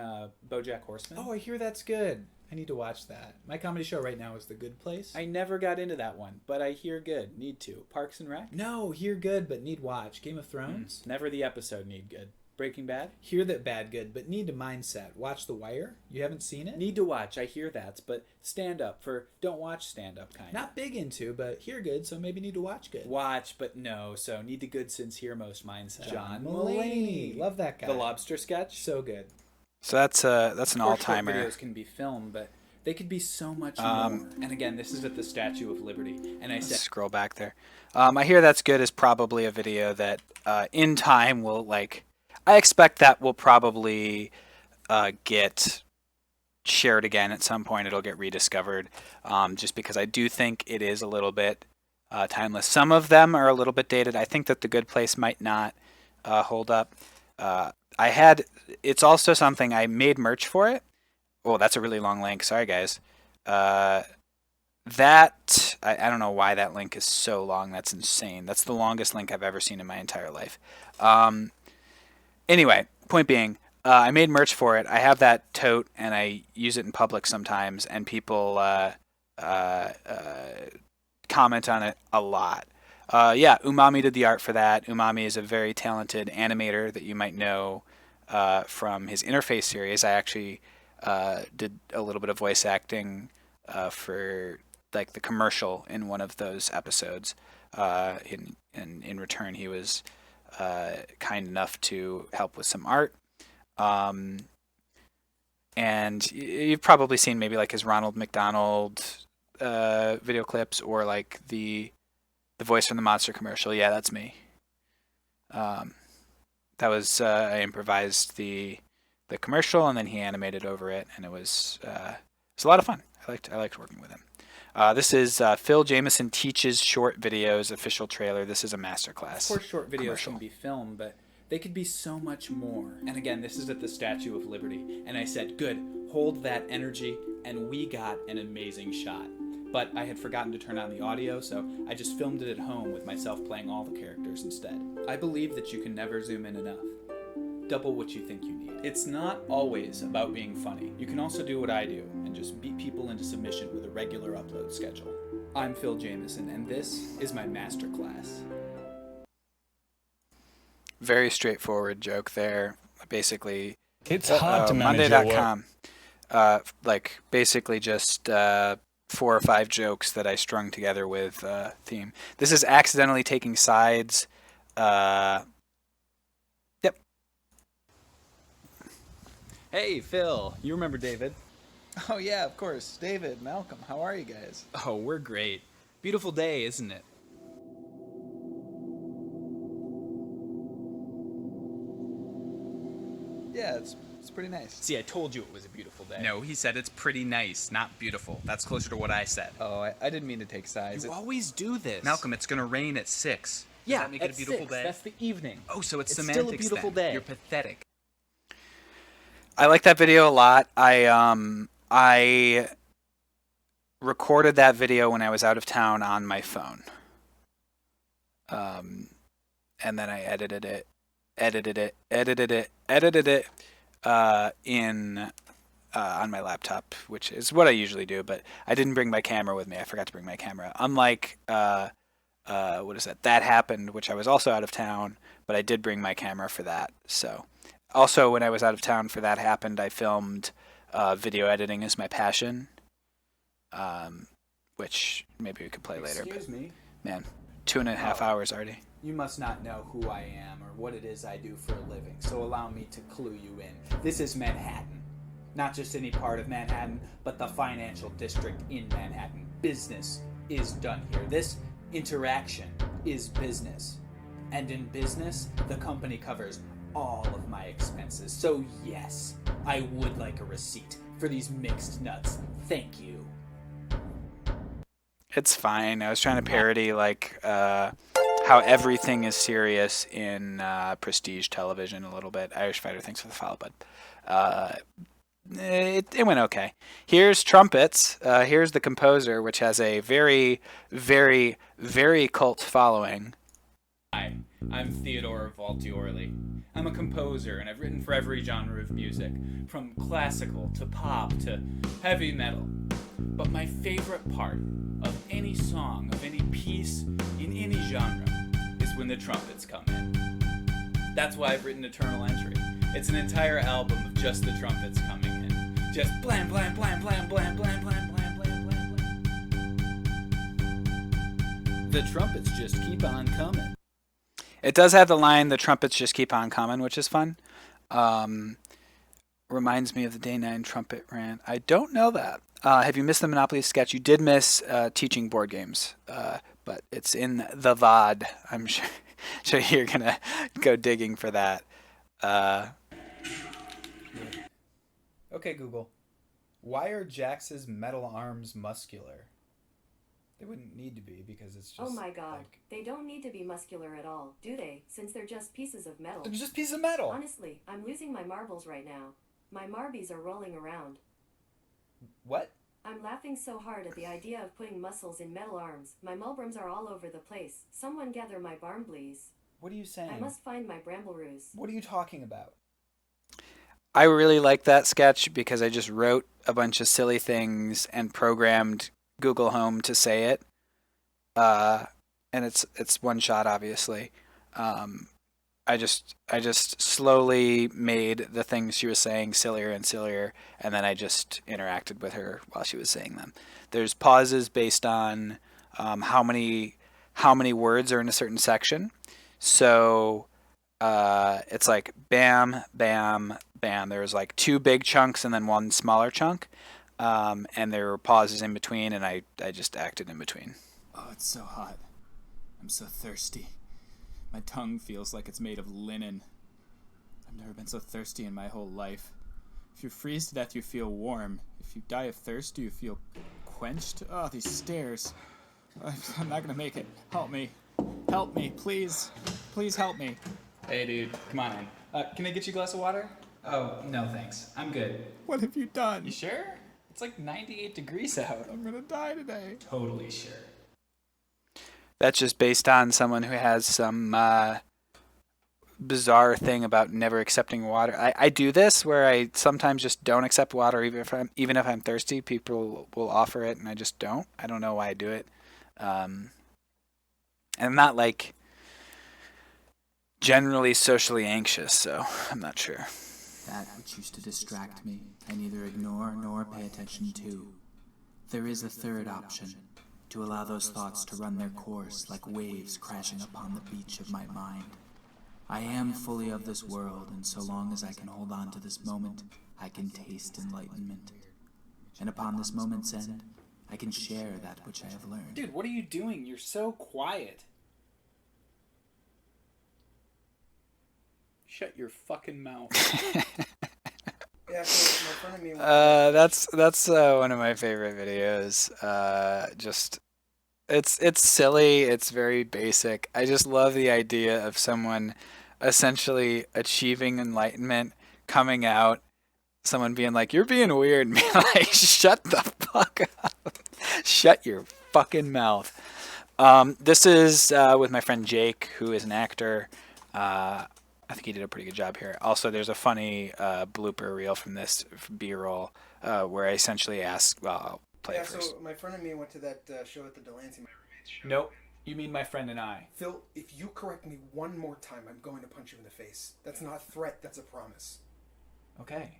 BoJack Horseman.
Oh, I hear that's good. I need to watch that. My comedy show right now is The Good Place.
I never got into that one, but I hear good. Need to. Parks and Rec?
No, hear good, but need watch. Game of Thrones?
Never the episode need good. Breaking Bad?
Hear that bad good, but need a mindset. Watch The Wire? You haven't seen it?
Need to watch. I hear that, but Stand-Up for don't watch Stand-Up kind of.
Not big into, but hear good, so maybe need to watch good.
Watch, but no, so need the good sincere most mindset.
John Mulaney. Love that guy.
The Lobster sketch?
So good.
So that's an all-timer.
Videos can be filmed, but they could be so much more. And again, this is at the Statue of Liberty. And I said,
scroll back there. I Hear That's Good is probably a video that in time will like. I expect that will probably get shared again at some point. It'll get rediscovered, just because I do think it is a little bit timeless. Some of them are a little bit dated. I think that The Good Place might not hold up. It's also something I made merch for it. Oh, that's a really long link. Sorry, guys. I don't know why that link is so long. That's insane. That's the longest link I've ever seen in my entire life. Anyway, point being, I made merch for it. I have that tote, and I use it in public sometimes, and people comment on it a lot. Yeah, Umami did the art for that. Umami is a very talented animator that you might know from his Interface series. I actually did a little bit of voice acting for like the commercial in one of those episodes. In return, he was kind enough to help with some art. And you've probably seen maybe like his Ronald McDonald video clips, or like the voice from the Monster commercial. Yeah, that's me. That was I improvised the commercial, and then he animated over it, and it was a lot of fun. I liked working with him. This is Phil Jamesson Teaches Short Videos official trailer. This is a masterclass.
Of course, short videos
commercial.
can be filmed, but they could be so much more. And again, this is at the Statue of Liberty, and I said, good, hold that energy, and we got an amazing shot. But I had forgotten to turn on the audio, so I just filmed it at home with myself playing all the characters instead. I believe that you can never zoom in enough. Double what you think you need. It's not always about being funny. You can also do what I do and just beat people into submission with a regular upload schedule. I'm Phil Jamesson, and this is my masterclass.
Very straightforward joke there. Basically,
It's hard to manage
Monday.com. Like basically just 4 or 5 jokes that I strung together with theme. This is accidentally taking sides. Yep.
Hey, Phil. You remember David?
Oh yeah, of course. David, Malcolm, how are you guys?
Oh, we're great. Beautiful day, isn't it?
Yeah, it's pretty nice.
See, I told you it was a beautiful day.
No, he said it's pretty nice, not beautiful. That's closer to what I said.
Oh, I didn't mean to take sides.
You always do this.
Malcolm, it's gonna rain at 6. Does
Yeah,
that make it
at
a beautiful
6.
day?
That's the evening.
Oh, so it's
It's
semantics
still a beautiful
then.
day.
You're pathetic.
I like that video a lot. I recorded that video when I was out of town on my phone. And then I edited it on my laptop, which is what I usually do, but I didn't bring my camera with me. I forgot to bring my camera. Unlike what is that? That Happened, which I was also out of town, but I did bring my camera for that. So also when I was out of town for That Happened, I filmed video editing as my passion. Which maybe we could play later.
Excuse me.
Man, 2.5 hours already.
You must not know who I am or what it is I do for a living, so allow me to clue you in. This is Manhattan. Not just any part of Manhattan, but the financial district in Manhattan. Business is done here. This interaction is business. And in business, the company covers all of my expenses. So yes, I would like a receipt for these mixed nuts. Thank you.
It's fine. I was trying to parody like how everything is serious in prestige television a little bit. Irish Fighter, thanks for the follow, bud. It went okay. Here's Trumpets. Here's the composer, which has a very, very, very cult following.
Hi, I'm Theodore Valtiorli. I'm a composer, and I've written for every genre of music, from classical to pop to heavy metal. But my favorite part of any song, of any piece, in any genre, is when the trumpets come in. That's why I've written Eternal Entry. It's an entire album of just the trumpets coming in. Just blam, blam, blam, blam, blam, blam, blam, blam, blam, blam, blam. The trumpets just keep on coming.
It does have the line, the trumpets just keep on coming, which is fun. Reminds me of the Day 9 trumpet rant. I don't know that. Have you missed the Monopoly sketch? You did miss teaching board games, but it's in the VOD. I'm sure you're going to go digging for that.
Okay, Google. Why are Jax's metal arms muscular? They wouldn't need to be because it's just.
Oh my god. They don't need to be muscular at all, do they? Since they're just pieces of metal.
They're just pieces of metal.
Honestly, I'm losing my marbles right now. My Marbies are rolling around.
What?
I'm laughing so hard at the idea of putting muscles in metal arms. My mulbrums are all over the place. Someone gather my barnblees.
What are you saying?
I must find my brambleroos.
What are you talking about?
I really like that sketch because I just wrote a bunch of silly things and programmed Google Home to say it. And it's one shot, obviously. I I just slowly made the things she was saying sillier and sillier, and then I just interacted with her while she was saying them. There's pauses based on how many words are in a certain section. So it's like bam, bam, bam. There was like 2 big chunks and then 1 smaller chunk, and there were pauses in between, and I just acted in between.
Oh, it's so hot. I'm so thirsty. My tongue feels like it's made of linen. I've never been so thirsty in my whole life. If you freeze to death, you feel warm. If you die of thirst, do you feel quenched? Oh, these stairs. I'm not gonna make it. Help me. Help me, please. Please help me.
Hey, dude, come on in. Can I get you a glass of water? Oh, no thanks. I'm good.
What have you done?
You sure? It's like 98 degrees out.
I'm gonna die today.
Totally sure.
That's just based on someone who has some bizarre thing about never accepting water. I do this where I sometimes just don't accept water even if I'm thirsty. People will offer it and I just don't. I don't know why I do it. And I'm not like generally socially anxious, so I'm not sure.
That which used to distract me, I neither ignore nor pay attention to. There is a third option. To allow those thoughts to run their course like waves crashing upon the beach of my mind. I am fully of this world, and so long as I can hold on to this moment, I can taste enlightenment. And upon this moment's end, I can share that which I have learned.
Dude, what are you doing? You're so quiet. Shut your fucking mouth.
Yeah, so my friend and me
That's one of my favorite videos. Just it's silly, it's very basic. I just love the idea of someone essentially achieving enlightenment, coming out, someone being like, "You're being weird," and being like, "Shut the fuck up. Shut your fucking mouth." This is with my friend Jake, who is an actor. I think he did a pretty good job here. Also, there's a funny blooper reel from this B-roll where I essentially asked, well, I'll play it first.
So my friend and me went to that show at the Delancey, my roommate's show.
Nope. You mean my friend and I.
Phil, if you correct me one more time, I'm going to punch you in the face. That's not a threat, that's a promise.
Okay.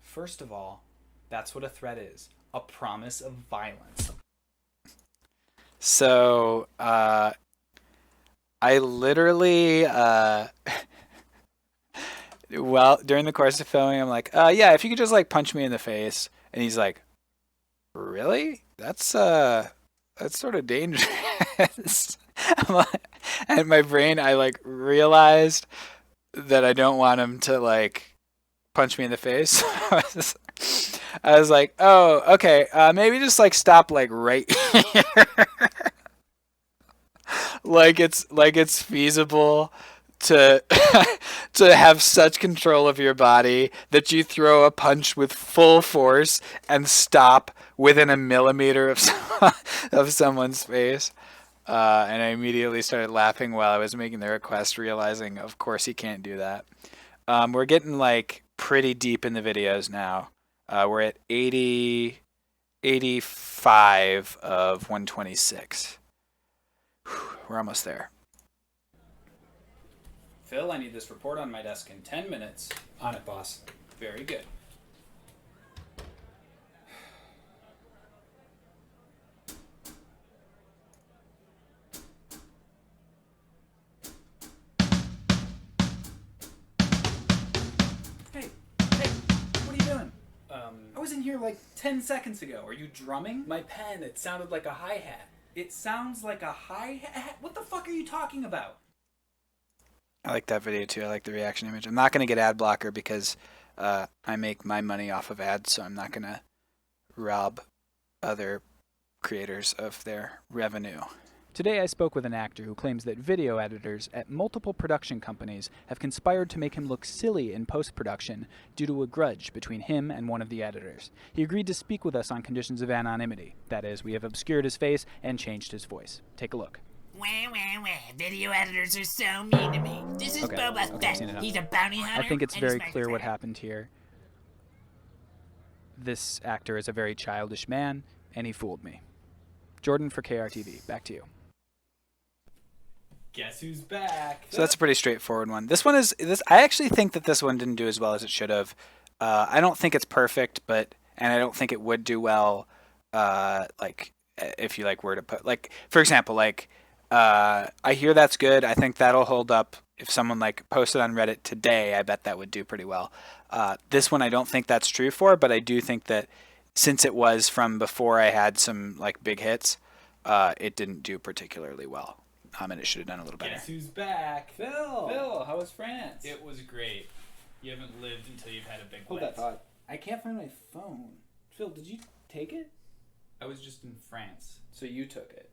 First of all, that's what a threat is. A promise of violence.
So, I literally... well, during the course of filming, I'm like, yeah, if you could just like punch me in the face. And he's like, really? That's sort of dangerous. And in my brain, I like realized that I don't want him to like punch me in the face. I was like, oh, okay, maybe just like stop like right here. like it's feasible to to have such control of your body that you throw a punch with full force and stop within a millimeter of someone's face. And I immediately started laughing while I was making the request, realizing, of course, he can't do that. We're getting like pretty deep in the videos now. We're at 85 of 126. We're almost there.
Phil, I need this report on my desk in 10 minutes. On it, boss. Very good. Hey, what are you doing? I was in here like 10 seconds ago. Are you drumming? My pen, it sounded like a hi-hat. It sounds like a hi-hat? What the fuck are you talking about?
I like that video too. I like the reaction image. I'm not going to get ad blocker because I make my money off of ads, so I'm not going to rob other creators of their revenue.
Today I spoke with an actor who claims that video editors at multiple production companies have conspired to make him look silly in post-production due to a grudge between him and one of the editors. He agreed to speak with us on conditions of anonymity. That is, we have obscured his face and changed his voice. Take a look.
Wah, wah, wah. Video editors are so mean to me. This is Boba Fett. He's a bounty hunter.
I think it's
and
very
he's my
clear what
friend.
happened here. This actor is a very childish man, and he fooled me. Jordan for KRTV, back to you.
Guess who's back?
So that's a pretty straightforward one. This one is this. I actually think that this one didn't do as well as it should have. I don't think it's perfect, and I don't think it would do well. Like if you like were to put like, for example, like I hear that's good. I think that'll hold up. If someone like posted on Reddit today, I bet that would do pretty well. This one I don't think that's true for, but I do think that since it was from before I had some like big hits, it didn't do particularly well. And it should have done a little better.
Guess who's back? Phil. Phil, how was France?
It was great. You haven't lived until you've had a big
Hold
wet.
that thought. I can't find my phone. Phil, did you take it?
I was just in France.
So you took it.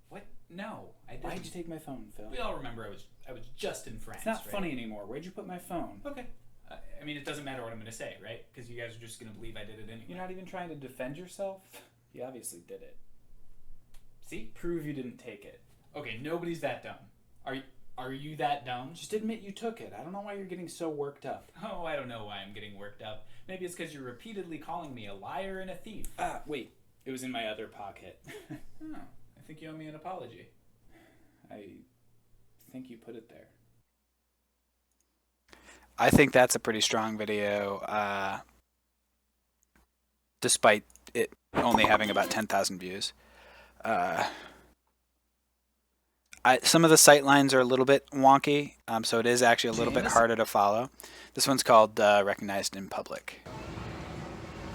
What? No, I didn't.
Why'd you take my phone, Phil?
We all remember I was just in France.
It's not
right?
funny anymore. Where'd you put my phone?
Okay. I mean, it doesn't matter what I'm going to say, right? Because you guys are just going to believe I did it anyway.
You're not even trying to defend yourself? You obviously did it.
See?
Prove you didn't take it.
Okay, nobody's that dumb. Are you that dumb?
Just admit you took it. I don't know why you're getting so worked up.
Oh, I don't know why I'm getting worked up. Maybe it's because you're repeatedly calling me a liar and a thief.
Ah, wait. It was in my other pocket.
Oh, I think you owe me an apology.
I think you put it there.
I think that's a pretty strong video, despite it only having about 10,000 views. Some of the sight lines are a little bit wonky, so it is actually a little bit harder to follow. This one's called Recognized in Public.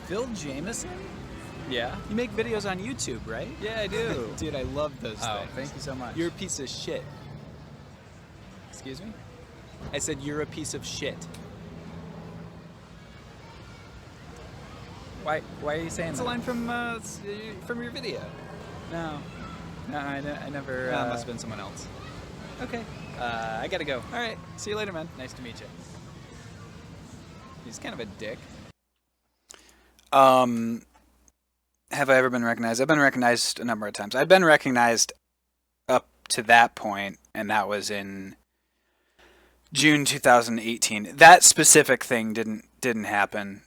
Phil Jamesson? Yeah? You make videos on YouTube, right? Yeah, I do. Dude, I love those things. Thank you so much. You're a piece of shit. Excuse me? I said you're a piece of shit. Why are you saying that? It's a line from your video. No, I never... must have been someone else. Okay. I gotta go. All right. See you later, man. Nice to meet you. He's kind of a dick.
Have I ever been recognized? I've been recognized a number of times. I've been recognized up to that point, and that was in June 2018. That specific thing didn't happen.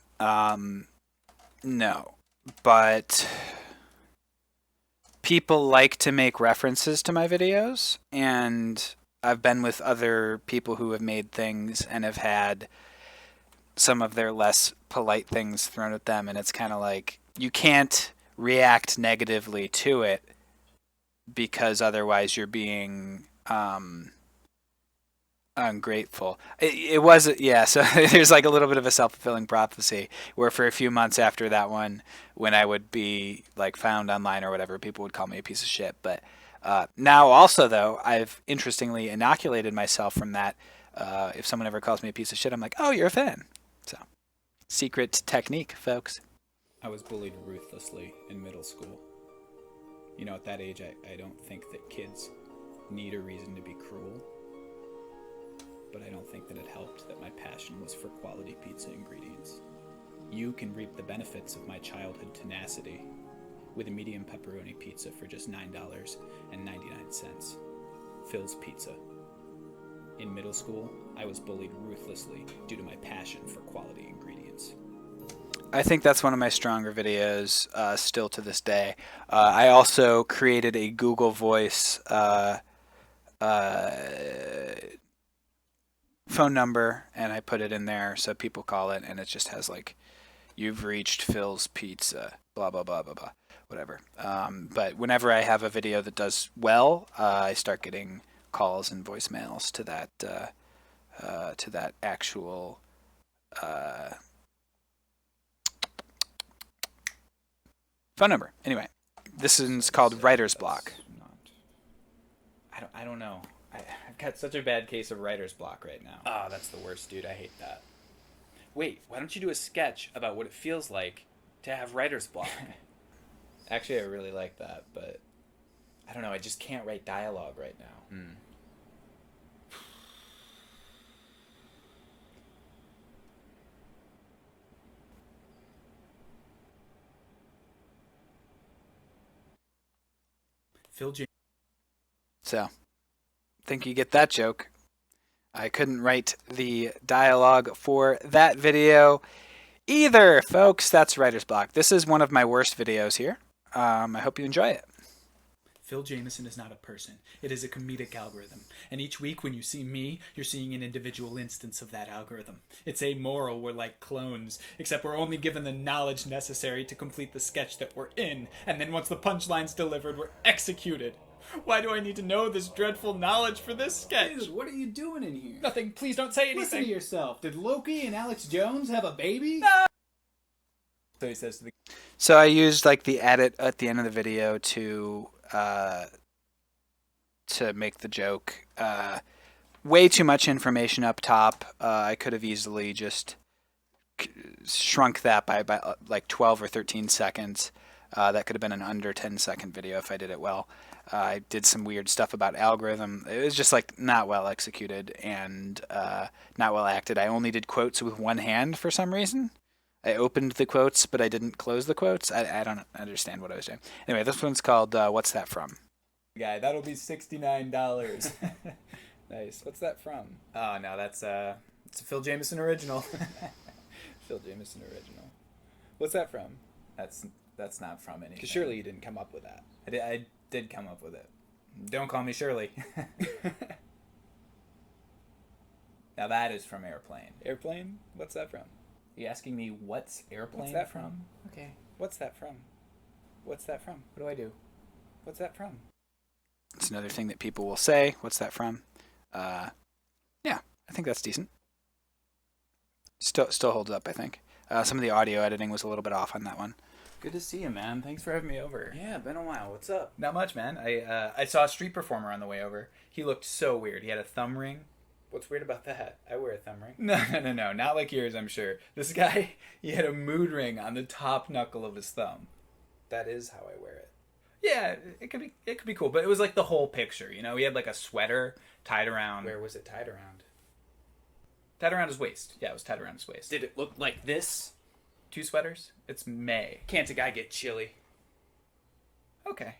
No, but people like to make references to my videos, and I've been with other people who have made things and have had some of their less polite things thrown at them, and it's kind of like you can't react negatively to it because otherwise you're being ungrateful. It was, yeah, so there's like a little bit of a self-fulfilling prophecy where for a few months after that one, when I would be like found online or whatever, people would call me a piece of shit. But now also though, I've interestingly inoculated myself from that. If someone ever calls me a piece of shit, I'm like, oh, you're a fan. So secret technique, folks.
I was bullied ruthlessly in middle school. You know, at that age, I don't think that kids need a reason to be cruel. But I don't think that it helped that my passion was for quality pizza ingredients. You can reap the benefits of my childhood tenacity with a medium pepperoni pizza for just $9.99. Phil's Pizza. In middle school, I was bullied ruthlessly due to my passion for quality ingredients.
I think that's one of my stronger videos still to this day. I also created a Google Voice phone number, and I put it in there so people call it, and it just has like, you've reached Phil's Pizza, blah, blah, blah, blah, blah, whatever. But whenever I have a video that does well, I start getting calls and voicemails to that actual phone number. Anyway, this is called Writer's Block.
I don't know. I've got such a bad case of writer's block right now.
Ah, that's the worst, dude. I hate that. Wait, why don't you do a sketch about what it feels like to have writer's block?
Actually, I really like that, but I don't know. I just can't write dialogue right now.
Phil J.
So, think you get that joke. I couldn't write the dialogue for that video either, folks. That's writer's block. This is one of my worst videos here. I hope you enjoy it.
Phil Jamesson is not a person. It is a comedic algorithm. And each week when you see me, you're seeing an individual instance of that algorithm. It's amoral. We're like clones, except we're only given the knowledge necessary to complete the sketch that we're in. And then once the punchline's delivered, we're executed. Why do I need to know this dreadful knowledge for this sketch?
Dude, what are you doing in here?
Nothing. Please don't say anything.
Listen to yourself. Did Loki and Alex Jones have a baby?
No.
So he says to the...
So I used like the edit at the end of the video to make the joke. Way too much information up top. I could have easily just shrunk that by like 12 or 13 seconds. That could have been an under 10-second video if I did it well. I did some weird stuff about algorithm. It was just like not well executed and not well acted. I only did quotes with one hand for some reason. I opened the quotes, but I didn't close the quotes. I don't understand what I was doing. Anyway, this one's called What's That From?
Guy, that'll be $69. Nice. What's that from? Oh, no, it's a Phil Jamesson original. Phil Jamesson original. What's that from? That's not from anything. Because surely you didn't come up with that. I did come up with it. Don't call me Shirley. Now that is from Airplane. Airplane? What's that from? Are you asking me what's Airplane? What's that from? Okay. What's that from? What's that from? What do I do? What's that from?
It's another thing that people will say. What's that from? Yeah, I think that's decent. Still holds up, I think. Some of the audio editing was a little bit off on that one.
Good to see you, man. Thanks for having me over.
Yeah, been a while. What's up? Not much, man. I saw a street performer on the way over. He looked so weird. He had a thumb ring. What's weird about that? I wear a thumb ring. No. Not like yours, I'm sure. This guy, he had a mood ring on the top knuckle of his thumb. That is how I wear it. Yeah, it could be cool, but it was like the whole picture, you know? He had like a sweater tied around.
Where was it tied around?
Tied around his waist. Yeah, it was tied around his waist.
Did it look like this?
2 sweaters? It's May.
Can't a guy get chilly?
Okay.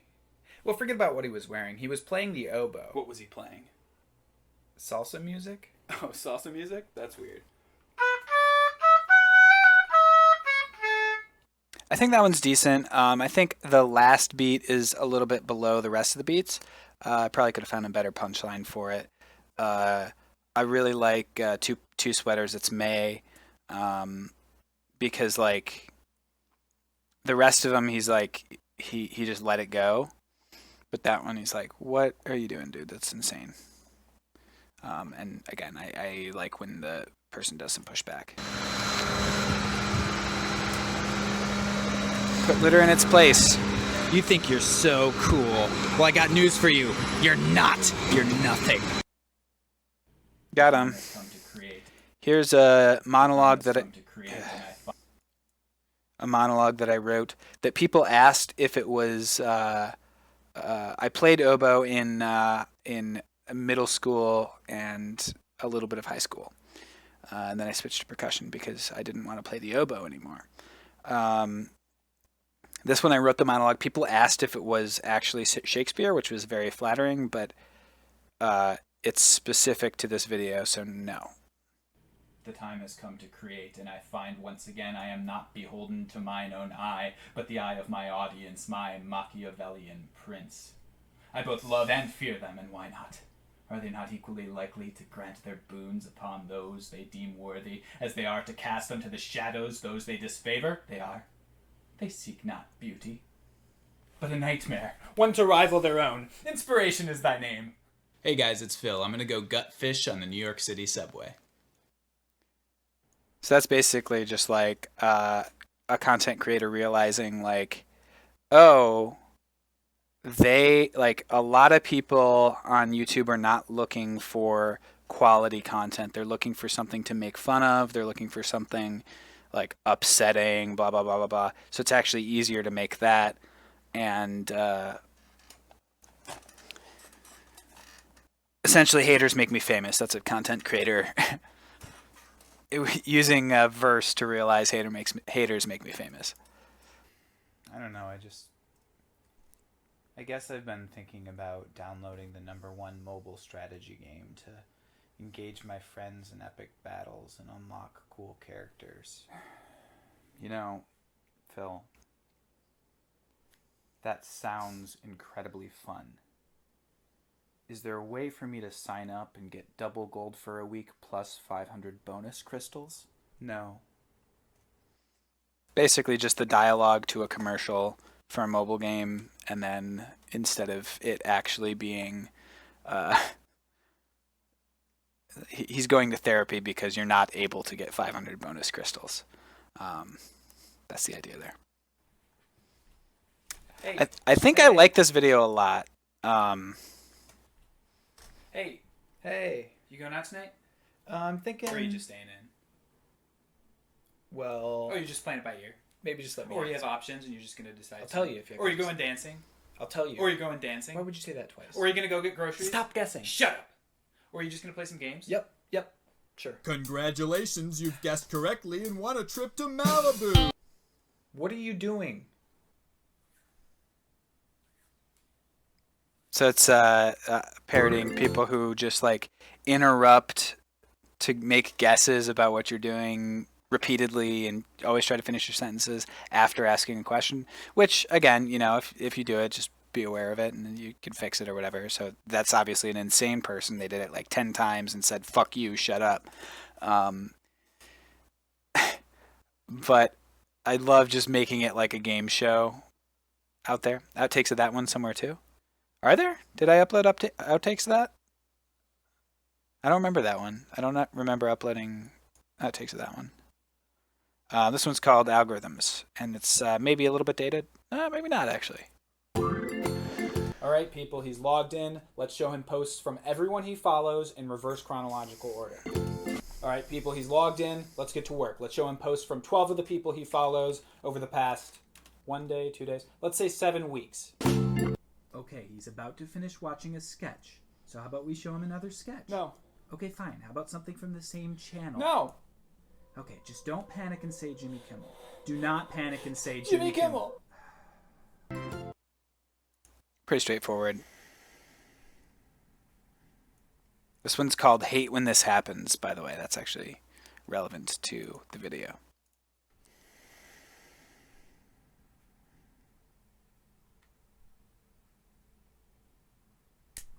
Well, forget about what he was wearing. He was playing the oboe.
What was he playing?
Salsa music?
Oh, salsa music? That's weird.
I think that one's decent. I think the last beat is a little bit below the rest of the beats. I probably could have found a better punchline for it. I really like two sweaters. It's May, because like the rest of them, he's like he just let it go, but that one he's like, "What are you doing, dude? That's insane." And again, I like when the person does some pushback. Put litter in its place.
You think you're so cool. Well, I got news for you. You're not. You're nothing.
Got him. Here's a monologue that I wrote that people asked if it was. I played oboe in middle school and a little bit of high school, and then I switched to percussion because I didn't want to play the oboe anymore. This one I wrote the monologue. People asked if it was actually Shakespeare, which was very flattering, but it's specific to this video, so no.
The time has come to create, and I find once again I am not beholden to mine own eye, but the eye of my audience, my Machiavellian prince. I both love and fear them, and why not? Are they not equally likely to grant their boons upon those they deem worthy, as they are to cast unto the shadows those they disfavor? They are. They seek not beauty, but a nightmare, one to rival their own. Inspiration is thy name. Hey guys, it's Phil. I'm gonna go gut fish on the New York City subway.
So that's basically just like a content creator realizing like, oh, a lot of people on YouTube are not looking for quality content. They're looking for something to make fun of. They're looking for something like upsetting, blah, blah, blah, blah, blah. So it's actually easier to make that. And essentially, haters make me famous. That's a content creator using a verse to realize haters make me famous.
I don't know. I guess I've been thinking about downloading the #1 mobile strategy game to engage my friends in epic battles and unlock cool characters.
You know, Phil, That sounds incredibly fun. Is there a way for me to sign up and get double gold for a week plus 500 bonus crystals? No.
Basically just the dialogue to a commercial for a mobile game, and then instead of it actually being he's going to therapy because you're not able to get 500 bonus crystals. That's the idea there.
Hey,
I think I like this video a lot.
Hey, you going out tonight?
I'm thinking.
Or are you just staying in?
Well.
Or you're just playing it by ear?
Maybe just let me.
Or you have options and you're just gonna decide.
I'll tell you if you have
Or you're
options.
going dancing.
I'll tell you.
Or you're going dancing.
Why would you say that twice?
Or are you gonna go get groceries?
Stop guessing.
Shut up. Or are you just gonna play some games?
Yep. Sure.
Congratulations, you've guessed correctly and won a trip to Malibu.
What are you doing?
So it's parroting people who just like interrupt to make guesses about what you're doing repeatedly and always try to finish your sentences after asking a question, which again, you know, if you do it, just be aware of it and you can fix it or whatever. So that's obviously an insane person. They did it like 10 times and said, fuck you, shut up. But I love just making it like a game show out there. Outtakes of that one somewhere too. Are there? Did I upload outtakes of that? I don't remember that one. I don't remember uploading outtakes of that one. This one's called Algorithms, and it's maybe a little bit dated. Maybe not, actually.
Alright, people, he's logged in. Let's show him posts from everyone he follows in reverse chronological order. Alright, people, he's logged in. Let's get to work. Let's show him posts from 12 of the people he follows over the past 1 day, 2 days, let's say 7 weeks.
Okay, he's about to finish watching a sketch. So how about we show him another sketch?
No.
Okay, fine. How about something from the same channel?
No.
Okay, just don't panic and say Jimmy Kimmel. Do not panic and say
Jimmy Kimmel.
Pretty straightforward. This one's called Hate When This Happens, by the way. That's actually relevant to the video.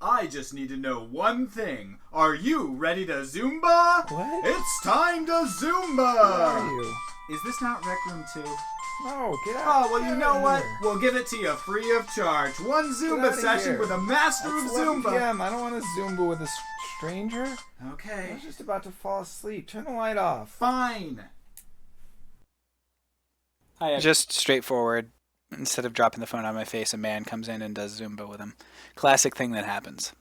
I just need to know one thing. Are you ready to Zumba?
What?
It's time to Zumba!
Where are you?
Is this not Rec Room 2?
No, get out.
Oh, well, you know what?
Here.
We'll give it to you free of charge. One Zumba
outta
session
here.
with a master
It's
of
11
Zumba.
PM. I don't want to Zumba with a stranger. I
Okay.
was just about to fall asleep. Turn the light off.
Fine.
Just straightforward. Instead of dropping the phone on my face, a man comes in and does Zumba with him. Classic thing that happens.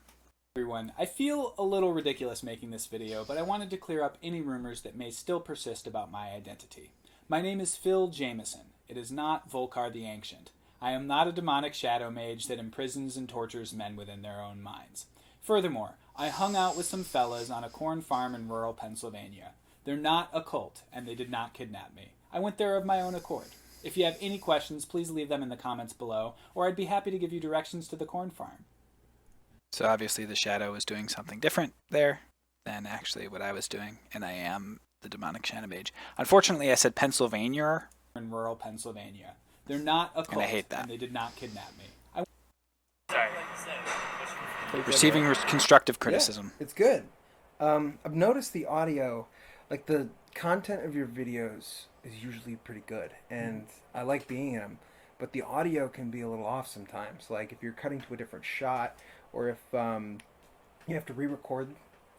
Everyone, I feel a little ridiculous making this video, but I wanted to clear up any rumors that may still persist about my identity. My name is Phil Jamesson. It is not Volcar the Ancient. I am not a demonic shadow mage that imprisons and tortures men within their own minds. Furthermore, I hung out with some fellas on a corn farm in rural Pennsylvania. They're not a cult, and they did not kidnap me. I went there of my own accord. If you have any questions, please leave them in the comments below, or I'd be happy to give you directions to the corn farm.
So obviously the shadow was doing something different there than actually what I was doing, and I am the demonic shadow mage. Unfortunately, I said Pennsylvania.
In rural Pennsylvania. They're not a cult,
And I hate that.
and they did not kidnap me.
Receiving constructive criticism.
Yeah, it's good. I've noticed the audio, like the content of your videos is usually pretty good, and I like being in them, but the audio can be a little off sometimes. Like if you're cutting to a different shot, or if you have to re-record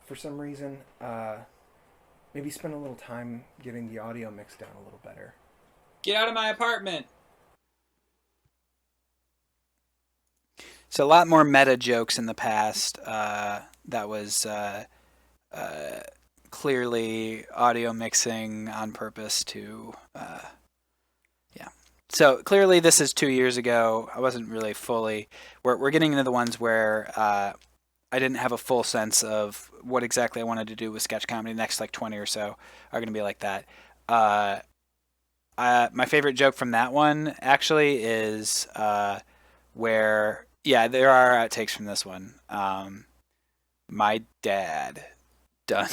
for some reason, maybe spend a little time getting the audio mixed down a little better.
Get out of my apartment!
So a lot more meta jokes in the past. That was clearly audio mixing on purpose to, yeah. So clearly this is 2 years ago. I wasn't really fully. We're getting into the ones where I didn't have a full sense of what exactly I wanted to do with sketch comedy. The next like 20 or so are going to be like that. My favorite joke from that one actually is where, yeah, there are outtakes from this one. My dad done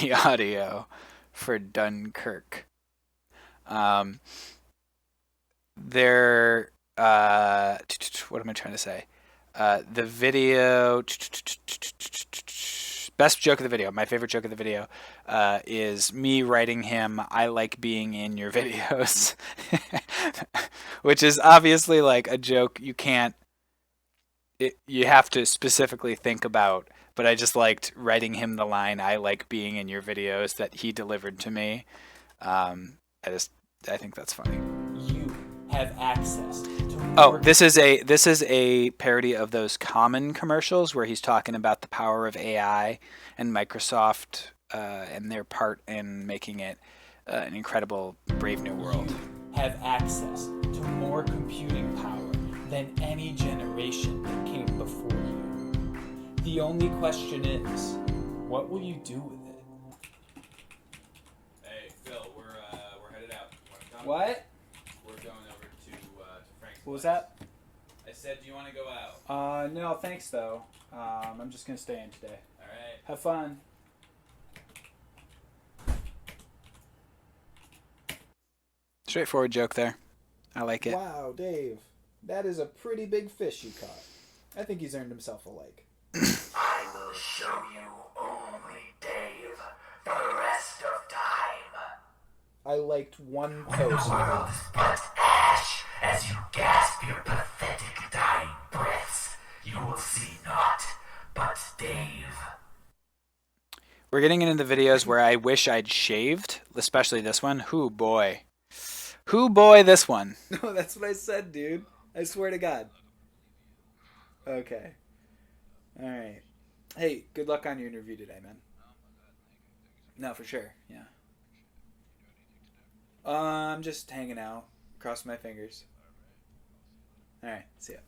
the audio for Dunkirk. There what am I trying to say? The video, best joke of the video, my favorite joke of the video, is me writing him, "I like being in your videos," which is obviously like a joke you can't, you have to specifically think about. But I just liked writing him the line, "I like being in your videos," that he delivered to me. I think that's funny.
You have access to
Oh, this is a parody of those Common commercials where he's talking about the power of AI and Microsoft and their part in making it an incredible Brave New World.
have access to more computing power than any generation that came before you. The only question is, what will you do with it?
Hey, Phil, we're headed out. You wanna come?
What?
We're going over to Frank's.
What was that?
I said, do you want to go out?
No, thanks though. I'm just gonna stay in today.
All right.
Have fun.
Straightforward joke there. I like it.
Wow, Dave. That is a pretty big fish you caught. I think he's earned himself a like.
I will show you only Dave for the rest of time.
I liked one post.
The world is but ash as you gasp your pathetic dying breaths. You will see naught but Dave.
We're getting into the videos where I wish I'd shaved, especially this one. Hoo boy. Hoo boy, this one.
No, that's what I said, dude. I swear to God. Okay. All right. Hey, good luck on your interview today, man. No, for sure. Yeah. I'm just hanging out. Cross my fingers. All right. See ya.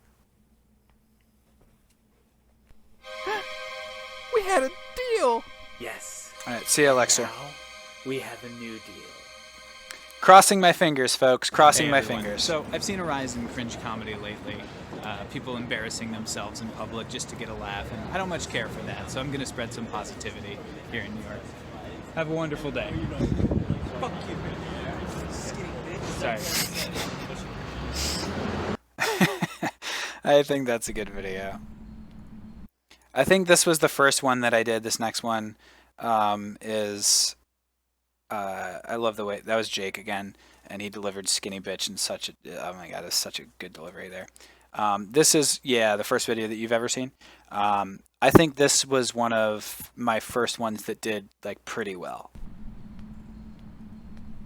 We had a deal.
Yes.
All right. See ya, Lexer.
Now we have a new deal.
Crossing my fingers, folks. Crossing
Hey,
my
everyone.
fingers.
So I've seen a rise in cringe comedy lately. People embarrassing themselves in public just to get a laugh, and I don't much care for that. So I'm going to spread some positivity here in New York. Have a wonderful day.
Fuck you.
Sorry.
I think that's a good video. I think this was the first one that I did. This next one is... I love the way... That was Jake again, and he delivered Skinny Bitch in such a... Oh my god, it's such a good delivery there. This is, yeah, the first video that you've ever seen. I think this was one of my first ones that did, like, pretty well.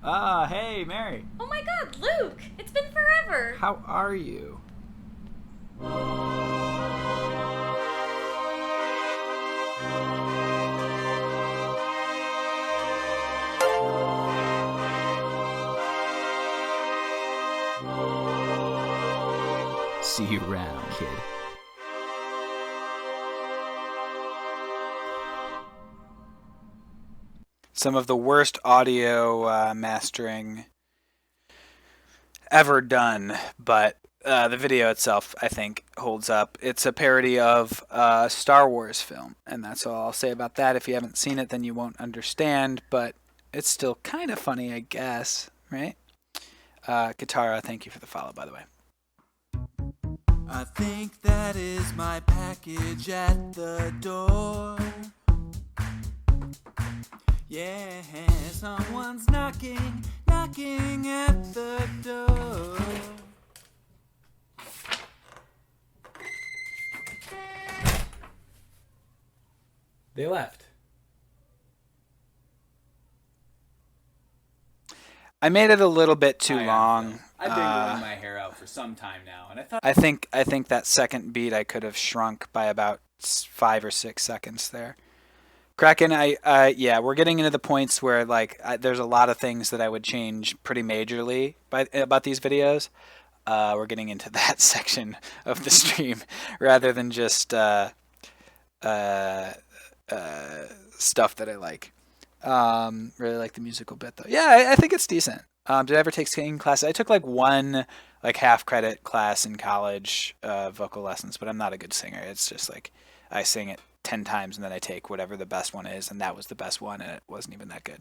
Ah, hey, Mary.
Oh my god, Luke! It's been forever!
How are you? See you around, kid.
Some of the worst audio mastering ever done, but the video itself, I think, holds up. It's a parody of a Star Wars film, and that's all I'll say about that. If you haven't seen it, then you won't understand, but it's still kind of funny, I guess, right? Katara, thank you for the follow, by the way.
I think that is my package at the door. Yeah, someone's knocking at the door.
They left.
I made it a little bit too long.
I've been growing my hair out for some time now, and I thought...
I think that second beat I could have shrunk by about 5 or 6 seconds there. Kraken, yeah, we're getting into the points where like there's a lot of things that I would change pretty majorly about these videos. We're getting into that section of the stream rather than just stuff that I like. Really like the musical bit though. Yeah, I think it's decent. Did I ever take singing classes? I took like one like half credit class in college, vocal lessons, but I'm not a good singer. It's just like I sing it 10 times and then I take whatever the best one is, and that was the best one, and it wasn't even that good.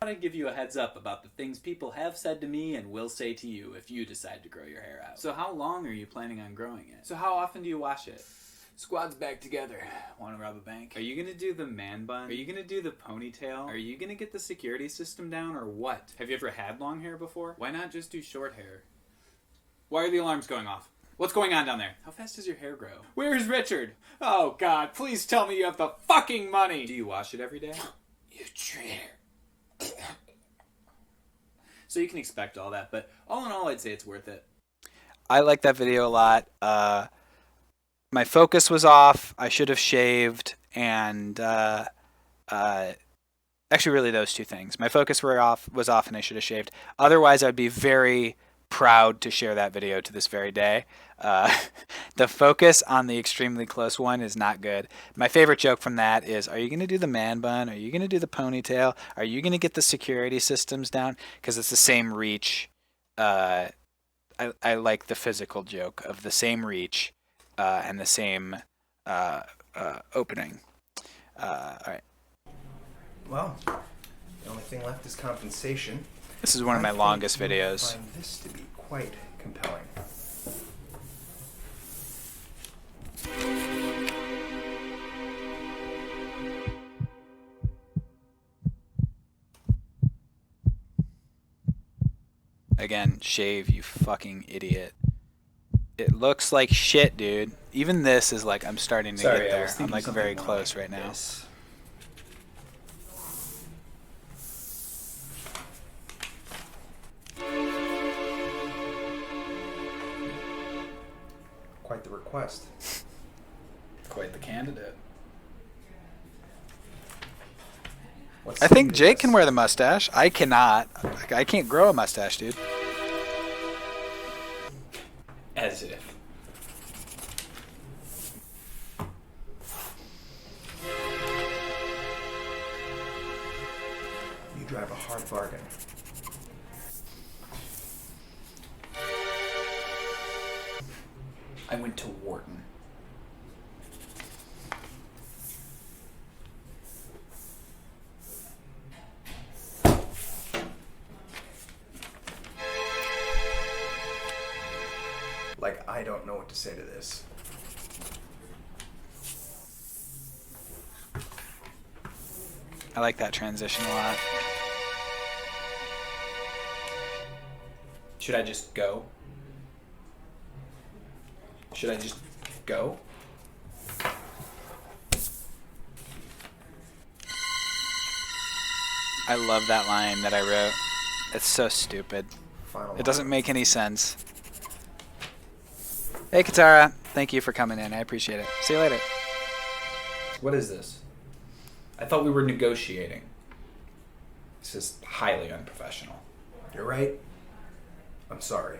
I want to give you a heads up about the things people have said to me and will say to you if you decide to grow your hair out. So how long are you planning on growing it? So how often do you wash it?
Squad's back together. Want to rob a bank?
Are you going to do the man bun? Are you going to do the ponytail? Are you going to get the security system down or what? Have you ever had long hair before? Why not just do short hair? Why are the alarms going off? What's going on down there? How fast does your hair grow? Where is Richard? Oh God, please tell me you have the fucking money! Do you wash it every day?
You traitor.
So you can expect all that, but all in all, I'd say it's worth it.
I like that video a lot. My focus was off. I should have shaved, and actually, really those two things. My focus was off, and I should have shaved. Otherwise, I'd be very proud to share that video to this very day. The focus on the extremely close one is not good. My favorite joke from that is, are you going to do the man bun? Are you going to do the ponytail? Are you going to get the security systems down? Because it's the same reach. I like the physical joke of the same reach and the same opening. All right.
Well, the only thing left is compensation.
This is one of my longest videos.
I find this to be quite compelling.
Again, shave, you fucking idiot. It looks like shit, dude. Even this is like, I'm starting to get there. I'm like very close right now.
Quite the request.
Quite the candidate.
I think Jake can wear the mustache. I cannot. I can't grow a mustache, dude.
As if.
You drive a hard bargain.
I went to Wharton.
Like, I don't know what to say to this.
I like that transition a lot.
Should I just go? Should I just go?
I love that line that I wrote. It's so stupid. It doesn't make any sense. Hey, Katara. Thank you for coming in. I appreciate it. See you later.
What is this? I thought we were negotiating. This is highly unprofessional.
You're right. I'm sorry.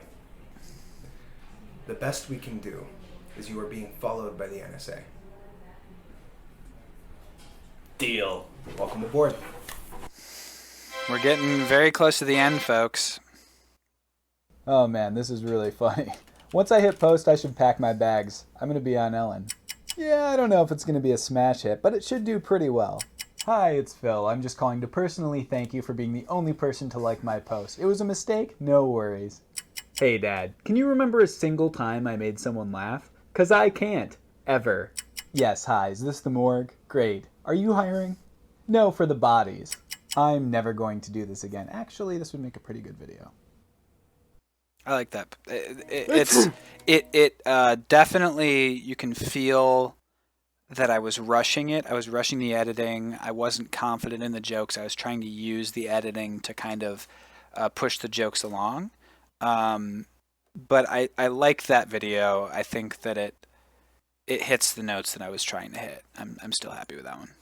The best we can do is you are being followed by the NSA.
Deal.
Welcome aboard.
We're getting very close to the end, folks. Oh man, this is really funny. Once I hit post, I should pack my bags. I'm going to be on Ellen. Yeah, I don't know if it's going to be a smash hit, but it should do pretty well. Hi, it's Phil. I'm just calling to personally thank you for being the only person to like my post. It was a mistake? No worries. Hey, Dad, can you remember a single time I made someone laugh? 'Cause I can't. Ever. Yes, hi, is this the morgue? Great. Are you hiring? No, for the bodies. I'm never going to do this again. Actually, this would make a pretty good video. I like that. It definitely, you can feel that I was rushing it. I was rushing the editing. I wasn't confident in the jokes. I was trying to use the editing to kind of push the jokes along. But I like that video. I think that it hits the notes that I was trying to hit. I'm still happy with that one.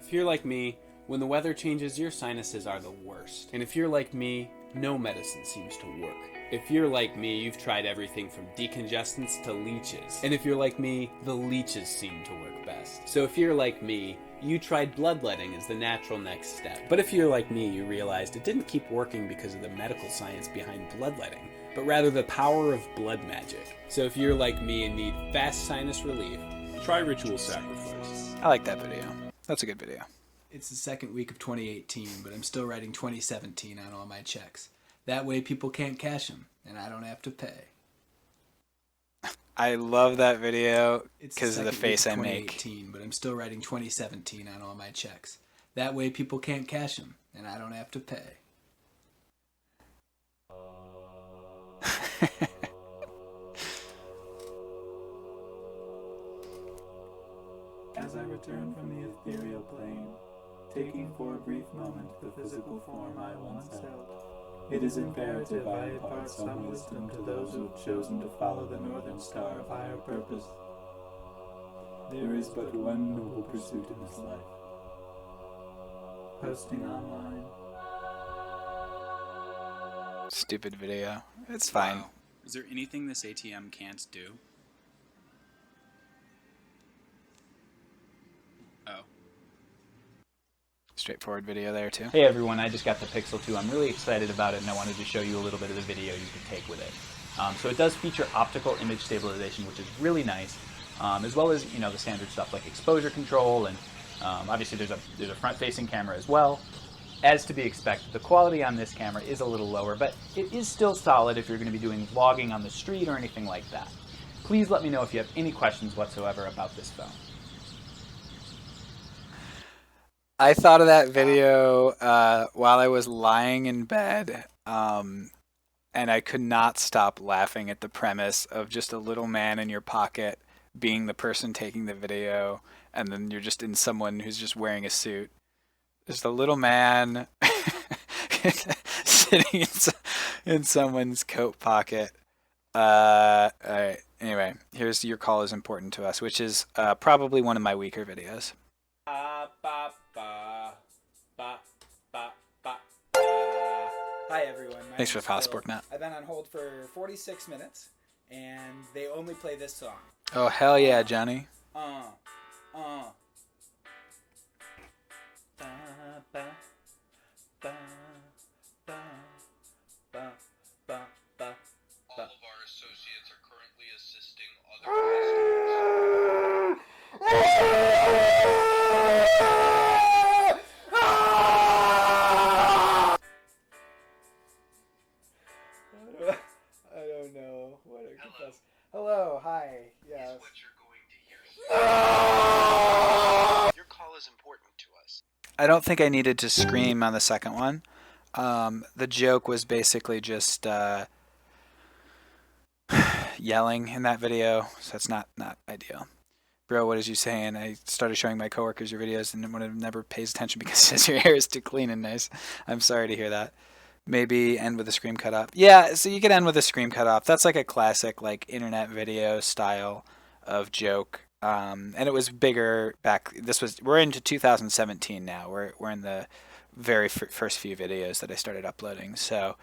If you're like me, when the weather changes, your sinuses are the worst. And if you're like me, no medicine seems to work. If you're like me, you've tried everything from decongestants to leeches. And if you're like me, the leeches seem to work best. So if you're like me, you tried bloodletting as the natural next step. But if you're like me, you realized it didn't keep working because of the medical science behind bloodletting, but rather the power of blood magic. So if you're like me and need fast sinus relief, try ritual sacrifice.
I like that video. That's a good video.
It's the second week of 2018, but I'm still writing 2017 on all my checks. That way people can't cash them, and I don't have to pay.
I love that video
It's
because of the
second week
face I make.
2018, but I'm still writing 2017 on all my checks. That way people can't cash them, and I don't have to pay.
As I return from the ethereal plane, taking for a brief moment the physical form I once held, it is imperative I impart some wisdom to those who have chosen to follow the northern star of higher purpose. There is but one noble pursuit in this life: posting online.
Stupid video. It's fine.
Wow. Is there anything this ATM can't do? Oh.
Straightforward video there too.
Hey everyone, I just got the Pixel 2. I'm really excited about it, and I wanted to show you a little bit of the video you can take with it. So it does feature optical image stabilization, which is really nice, as well as the standard stuff like exposure control, and obviously there's a front-facing camera as well. As to be expected, the quality on this camera is a little lower, but it is still solid if you're going to be doing vlogging on the street or anything like that. Please let me know if you have any questions whatsoever about this phone.
I thought of that video while I was lying in bed, and I could not stop laughing at the premise of just a little man in your pocket being the person taking the video, and then you're just in someone who's just wearing a suit. Just a little man sitting in someone's coat pocket. All right. Anyway, here's Your Call is Important to Us, which is probably one of my weaker videos.
Hi everyone.
Thanks for the passport, Matt.
I've been on hold for 46 minutes, and they only play this song.
Oh, hell yeah, Johnny.
All of our associates are currently assisting other customers.
I don't know. What a confess. Hello, hi. Yes.
What you're going to hear. Your call is important to us.
I don't think I needed to scream on the second one. The joke was basically just yelling in that video, so that's not ideal. Bro, what is you saying? I started showing my coworkers your videos and one of them never pays attention because it says your hair is too clean and nice. I'm sorry to hear that. Maybe end with a scream cut off. Yeah, so you could end with a scream cut off. That's like a classic like internet video style of joke. And it was bigger back. We're into 2017 now. We're in the very first few videos that I started uploading. So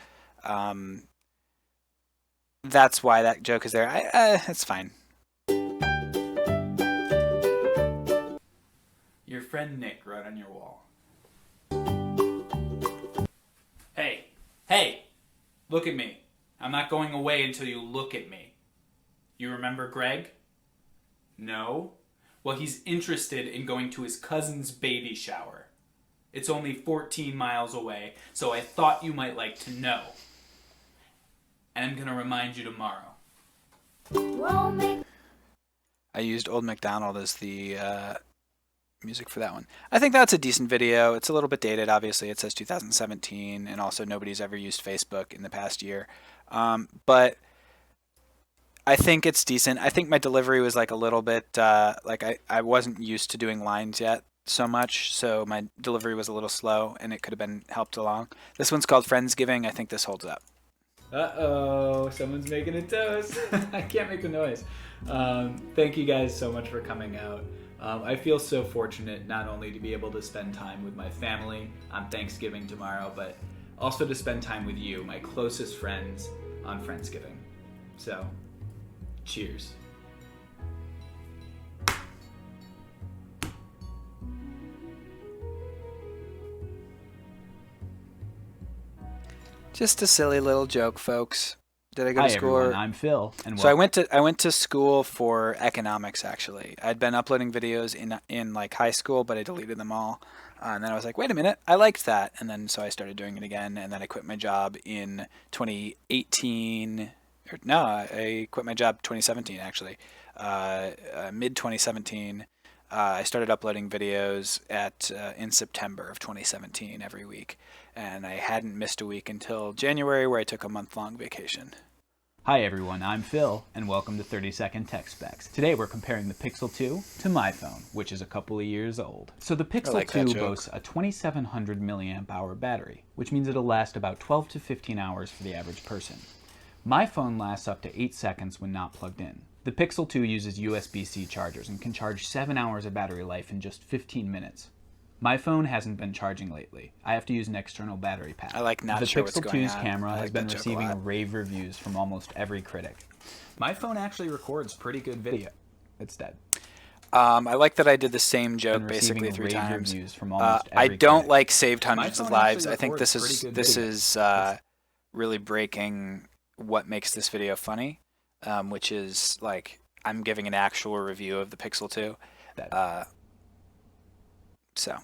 that's why that joke is there. It's fine.
Your friend Nick wrote on your wall. Hey, look at me. I'm not going away until you look at me. You remember Greg? No? Well, he's interested in going to his cousin's baby shower. It's only 14 miles away, so I thought you might like to know. And I'm going to remind you tomorrow.
I used Old MacDonald as the music for that one. I think that's a decent video. It's a little bit dated, obviously. It says 2017, and also nobody's ever used Facebook in the past year. But I think it's decent. I think my delivery was like a little bit, like I wasn't used to doing lines yet so much, so my delivery was a little slow, and it could have been helped along. This one's called Friendsgiving. I think this holds up.
Uh-oh, someone's making a toast. I can't make the noise. Thank you guys so much for coming out. I feel so fortunate not only to be able to spend time with my family on Thanksgiving tomorrow, but also to spend time with you, my closest friends, on Friendsgiving. So, cheers.
Just a silly little joke, folks. Did I go
Hi
to school?
everyone, I'm Phil, and
So I went to school for economics. Actually, I'd been uploading videos in like high school, but I deleted them all. And then I was like, wait a minute, I liked that. And then so I started doing it again. And then I quit my job in 2018. No, I quit my job 2017 actually. Mid 2017. I started uploading videos in September of 2017 every week, and I hadn't missed a week until January, where I took a month-long vacation.
Hi everyone, I'm Phil, and welcome to 30-Second Tech Specs. Today we're comparing the Pixel 2 to my phone, which is a couple of years old. So the Pixel 2 boasts a 2700 milliamp hour battery, which means it'll last about 12 to 15 hours for the average person. My phone lasts up to 8 seconds when not plugged in. The Pixel 2 uses USB-C chargers and can charge 7 hours of battery life in just 15 minutes. My phone hasn't been charging lately. I have to use an external battery pack.
I like not
the
sure
Pixel
what's going
2's
on.
camera has been
that joke a
receiving
lot.
rave reviews from almost every critic. My phone actually records pretty good video. It's dead.
I like that I did the same joke
Been
basically
receiving
3
rave
times.
reviews from almost
I
every
don't
critic.
like saved hundreds
My
of
phone
lives.
actually
I think this
records
is
pretty good
this
video.
is really breaking what makes this video funny, which is like I'm giving an actual review of the Pixel 2. So.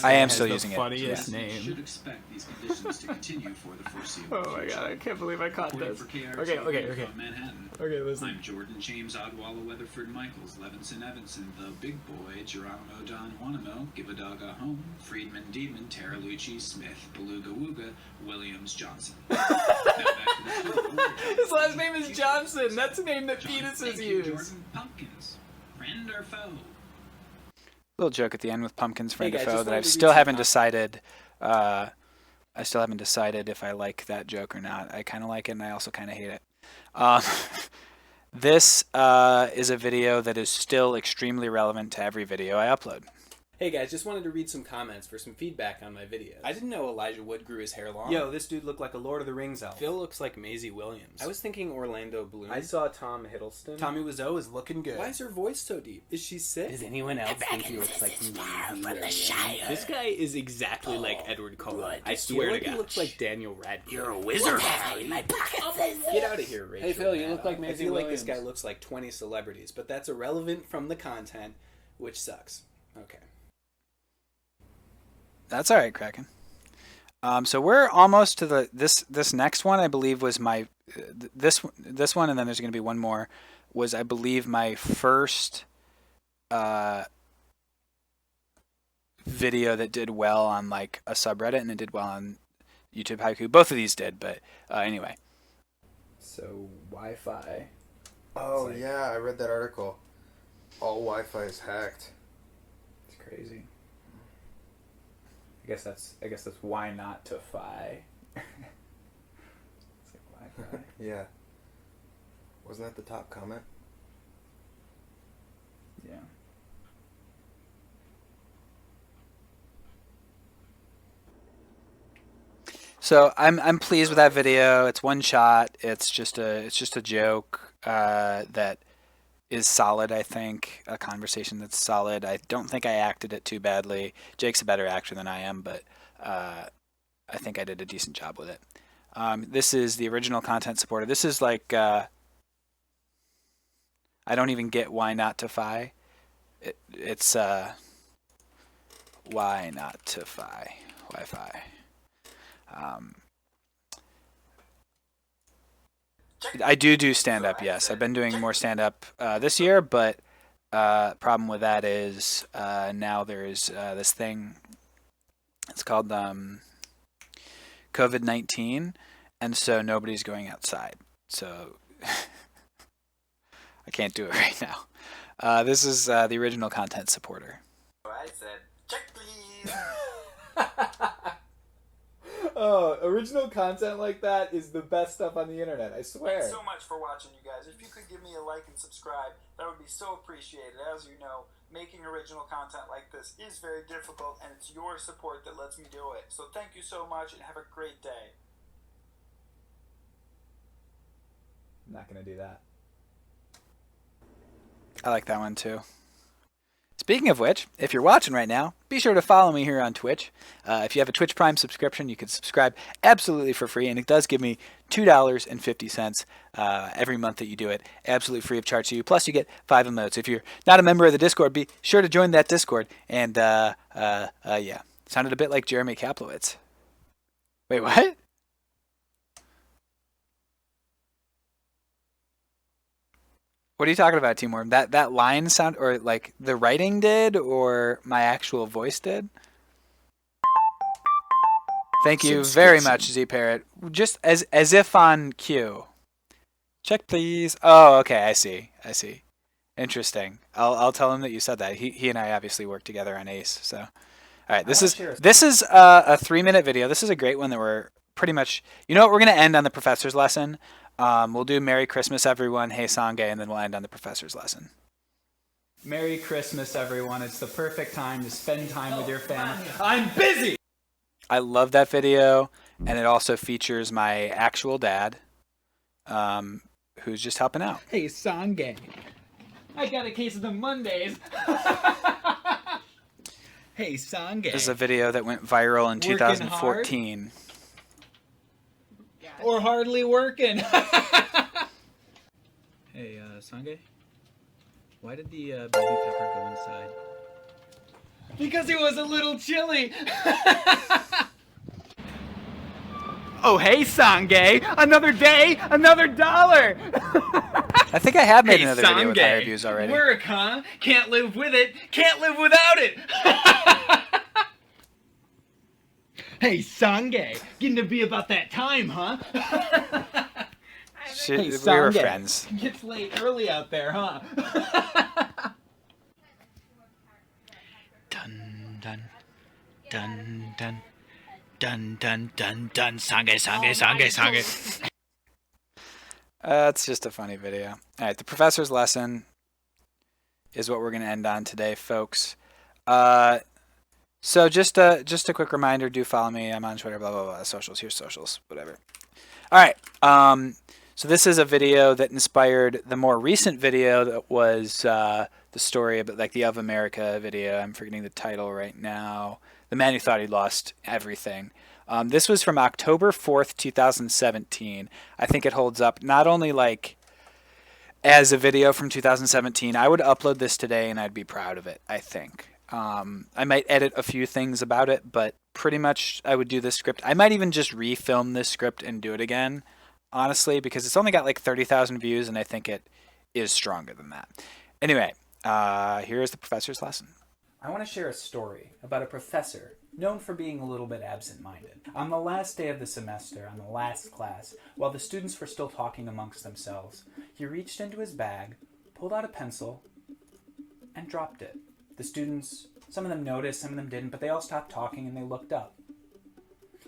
I am still using it.
Funniest name.
Should expect these conditions to continue for the foreseeable
Oh my
future.
god, I can't believe I caught
Reporting
this.
for KRTV
Okay.
from Manhattan.
Okay, listen.
I'm Jordan, James, Odwalla, Weatherford, Michaels, Levinson, Evanson, the Big Boy, Geronimo, Don Juanimo, Give a Dog a Home, Friedman, Diedman, Taralucci, Smith, Beluga Wooga, Williams, Johnson. Now back to the story.
His last name is Johnson. That's a name that fetuses use.
Jordan, Pumpkins, friend or foe?
Little joke at the end with pumpkins, friend
Hey
or
guys,
foe
just
that
wanted
I
to read
still
some
haven't decided. I still haven't decided if I like that joke or not. I kind of like it, and I also kind of hate it. This is a video that is still extremely relevant to every video I upload.
Hey guys, just wanted to read some comments for some feedback on my videos. I didn't know Elijah Wood grew his hair long.
Yo, this dude looked like a Lord of the Rings elf.
Phil looks like Maisie Williams. I was thinking Orlando Bloom.
I saw Tom Hiddleston.
Tommy Wiseau is looking good. Why is her voice so deep? Is she sick?
Does anyone else think he looks like This guy is exactly like Edward Cullen. I swear to God.
He looks like Daniel Radcliffe.
You're a wizard.
Get out of here, Rachel.
Hey, Phil, you look like Maisie
I feel like this
Williams.
guy looks like 20 celebrities, but that's irrelevant from the content, which sucks. Okay.
That's all right, Kraken. So we're almost to the this next one. I believe was my this one, and then there's going to be one more. Was I believe my first video that did well on like a subreddit, and it did well on YouTube Haiku. Both of these did, but anyway.
So Wi-Fi.
Oh yeah, I read that article. All Wi-Fi is hacked.
It's crazy. I guess that's why not to fi. It's like Wi-Fi.
Yeah. Wasn't that the top comment?
Yeah.
So I'm pleased with that video. It's one shot. It's just a joke that is solid. I think a conversation that's solid. I don't think I acted it too badly. Jake's a better actor than I am, but I think I did a decent job with it. This is the original content supporter. This is like I don't even get why not to fi. It's why not to fi Wi-Fi. I do stand-up, yes. I've been doing more stand-up this year, but problem with that is now there's this thing. It's called COVID-19, and so nobody's going outside. So I can't do it right now. This is the original content supporter.
I said, check please.
Oh, original content like that is the best stuff on the internet, I swear.
Thanks so much for watching, you guys. If you could give me a like and subscribe, that would be so appreciated. As you know, making original content like this is very difficult, and it's your support that lets me do it. So thank you so much, and have a great day.
I'm not going to do that.
I like that one too. Speaking of which, if you're watching right now, be sure to follow me here on Twitch. If you have a Twitch Prime subscription, you can subscribe absolutely for free, and it does give me $2.50 every month that you do it, absolutely free of charge to you. Plus, you get 5 emotes. If you're not a member of the Discord, be sure to join that Discord. And yeah, sounded a bit like Jeremy Kaplowitz. Wait, what? What are you talking about, Timor? That line sound, or like the writing did, or my actual voice did? Thank you very much, Z Parrot. Just as if on cue. Check, please. Oh, okay. I see. Interesting. I'll tell him that you said that. He and I obviously work together on Ace. So, all right. This is a 3-minute video. This is a great one that we're pretty much. You know what? We're gonna end on the professor's lesson. We'll do Merry Christmas, everyone. Hey, Sangay, and then we'll end on the professor's lesson.
Merry Christmas, everyone. It's the perfect time to spend time with your family. I'm busy!
I love that video, and it also features my actual dad, who's just helping out.
Hey, Sangay. I got a case of the Mondays. Hey, Sangay.
This is a video that went viral in 2014.
Or hardly working. Hey, Sangay? Why did the baby pepper go inside? Because it was a little chilly. Oh, hey, Sangay. Another day, another dollar.
I think I have made another video with higher views already.
Work, huh? Can't live with it. Can't live without it. Hey, Sangay, getting to be about that time, huh?
We were friends.
Gets late early out there, huh?
Dun dun dun dun dun dun dun dun. Sangay.
It's just a funny video. All right, the professor's lesson is what we're going to end on today, folks. So just a quick reminder, do follow me. I'm on Twitter, blah, blah, blah, socials. Here's socials, whatever. All right. So this is a video that inspired the more recent video that was the story about like the Of America video. I'm forgetting the title right now. The man who thought he lost everything. This was from October 4th, 2017. I think it holds up not only like as a video from 2017. I would upload this today and I'd be proud of it, I think. I might edit a few things about it, but pretty much I would do this script. I might even just refilm this script and do it again, honestly, because it's only got like 30,000 views, and I think it is stronger than that. Anyway, here's the professor's lesson.
I want to share a story about a professor known for being a little bit absent-minded. On the last day of the semester, on the last class, while the students were still talking amongst themselves, he reached into his bag, pulled out a pencil, and dropped it. The students, some of them noticed, some of them didn't, but they all stopped talking and they looked up.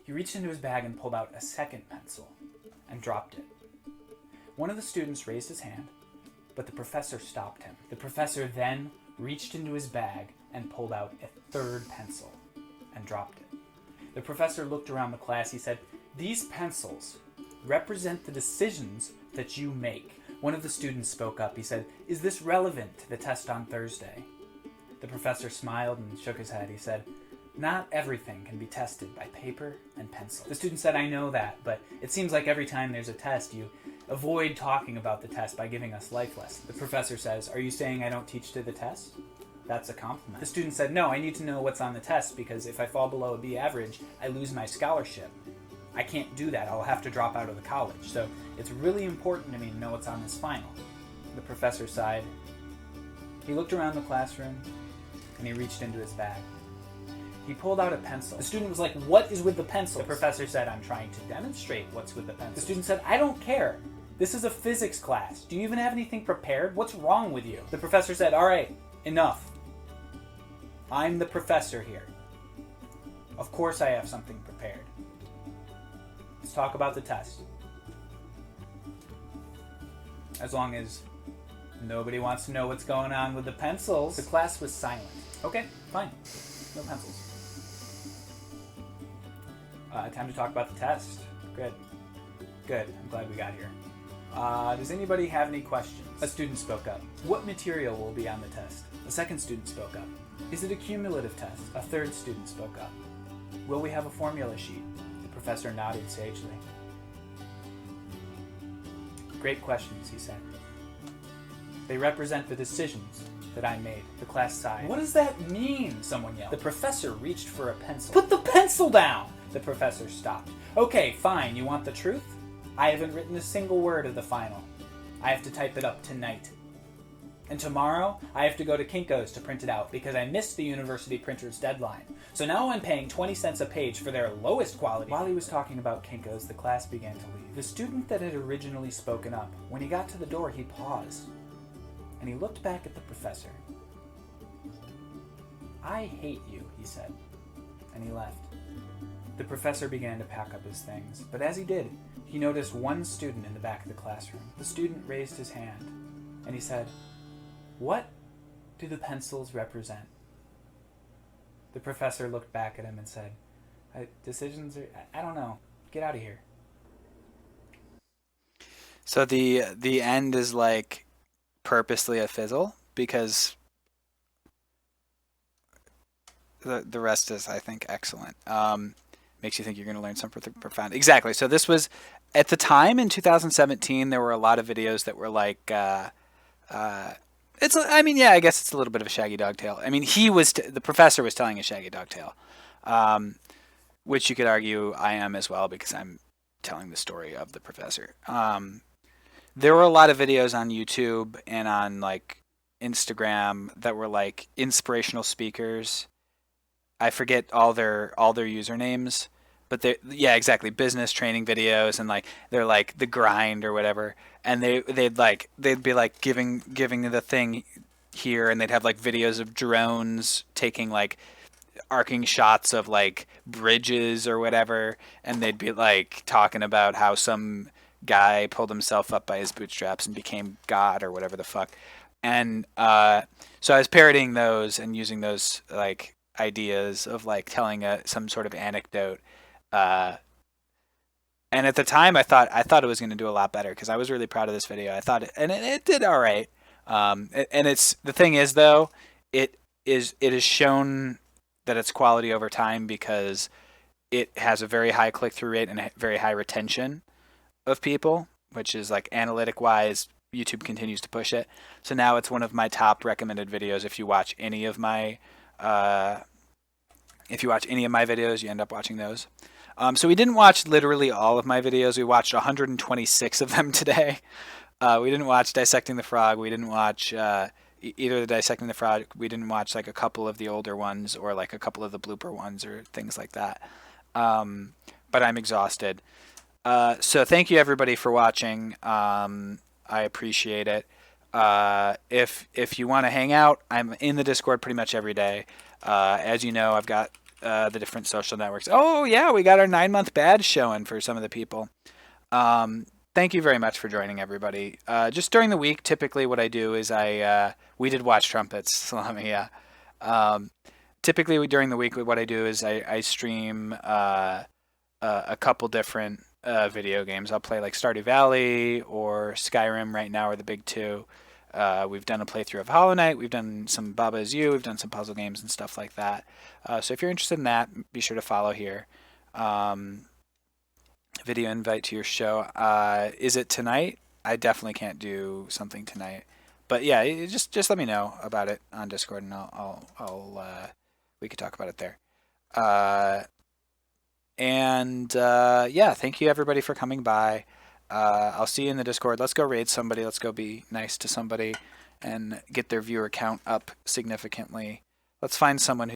He reached into his bag and pulled out a second pencil and dropped it. One of the students raised his hand, but the professor stopped him. The professor then reached into his bag and pulled out a third pencil and dropped it. The professor looked around the class. He said, "These pencils represent the decisions that you make." One of the students spoke up. He said, "Is this relevant to the test on Thursday?" The professor smiled and shook his head. He said, "Not everything can be tested by paper and pencil." The student said, "I know that, but it seems like every time there's a test, you avoid talking about the test by giving us life lessons." The professor says, "Are you saying I don't teach to the test? That's a compliment." The student said, "No, I need to know what's on the test because if I fall below a B average, I lose my scholarship. I can't do that. I'll have to drop out of the college. So it's really important to me to know what's on this final." The professor sighed. He looked around the classroom and he reached into his bag. He pulled out a pencil. The student was like, "What is with the pencil?" The professor said, "I'm trying to demonstrate what's with the pencil." The student said, "I don't care. This is a physics class. Do you even have anything prepared? What's wrong with you?" The professor said, "All right, enough. I'm the professor here. Of course I have something prepared. Let's talk about the test. As long as nobody wants to know what's going on with the pencils." The class was silent. Okay, fine. No pencils. Time to talk about the test. Good. I'm glad we got here. Does anybody have any questions? A student spoke up. What material will be on the test? A second student spoke up. Is it a cumulative test? A third student spoke up. Will we have a formula sheet? The professor nodded sagely. Great questions, he said. They represent the decisions that I made. The class sighed. What does that mean? Someone yelled. The professor reached for a pencil. Put the pencil down! The professor stopped. Okay, fine. You want the truth? I haven't written a single word of the final. I have to type it up tonight. And tomorrow, I have to go to Kinko's to print it out because I missed the university printer's deadline. So now I'm paying 20 cents a page for their lowest quality. While he was talking about Kinko's, the class began to leave. The student that had originally spoken up, when he got to the door, he paused. And he looked back at the professor. I hate you, he said. And he left. The professor began to pack up his things, but as he did, he noticed one student in the back of the classroom. The student raised his hand, and he said, "What do the pencils represent?" The professor looked back at him and said, "Decisions are... I don't know. Get out of here."
So the end is like purposely a fizzle because the rest is, I think, excellent. Makes you think you're going to learn something profound. Exactly. So this was, at the time in 2017, there were a lot of videos that were like, I guess it's a little bit of a Shaggy Dog tale. I mean, the professor was telling a Shaggy Dog tale, which you could argue I am as well because I'm telling the story of the professor. There were a lot of videos on YouTube and on like Instagram that were like inspirational speakers. I forget all their usernames, but exactly, business training videos, and like they're like the grind or whatever, and they'd be like giving the thing here, and they'd have like videos of drones taking like arcing shots of like bridges or whatever, and they'd be like talking about how some guy pulled himself up by his bootstraps and became God or whatever the fuck. And so I was parodying those and using those like ideas of like telling some sort of anecdote, and at the time I thought it was going to do a lot better because I was really proud of this video. I thought it did all right. And it's, the thing is though, it is shown that it's quality over time because it has a very high click-through rate and a very high retention of people, which is like analytic wise, YouTube continues to push it. So now it's one of my top recommended videos. If you watch any of my videos, you end up watching those. So we didn't watch literally all of my videos. We watched 126 of them today. We didn't watch Dissecting the Frog. We didn't watch either the Dissecting the Frog. We didn't watch like a couple of the older ones or like a couple of the blooper ones or things like that. But I'm exhausted. So thank you everybody for watching. I appreciate it. If you want to hang out, I'm in the Discord pretty much every day. As you know, I've got the different social networks. Oh yeah, we got our 9-month badge showing for some of the people. Thank you very much for joining, everybody. Just during the week, typically what I do is we did watch trumpets. Salami, yeah. Typically during the week, what I do is I stream a couple different video games. I'll play like Stardew Valley or Skyrim right now are the big two. We've done a playthrough of Hollow Knight. We've done some Baba Is You. We've done some puzzle games and stuff like that. So if you're interested in that, be sure to follow here. Video invite to your show. Is it tonight? I definitely can't do something tonight. But yeah, just let me know about it on Discord, and we could talk about it there. Yeah, thank you everybody for coming by. I'll see you in the Discord. Let's go raid somebody. Let's go be nice to somebody and get their viewer count up significantly. Let's find someone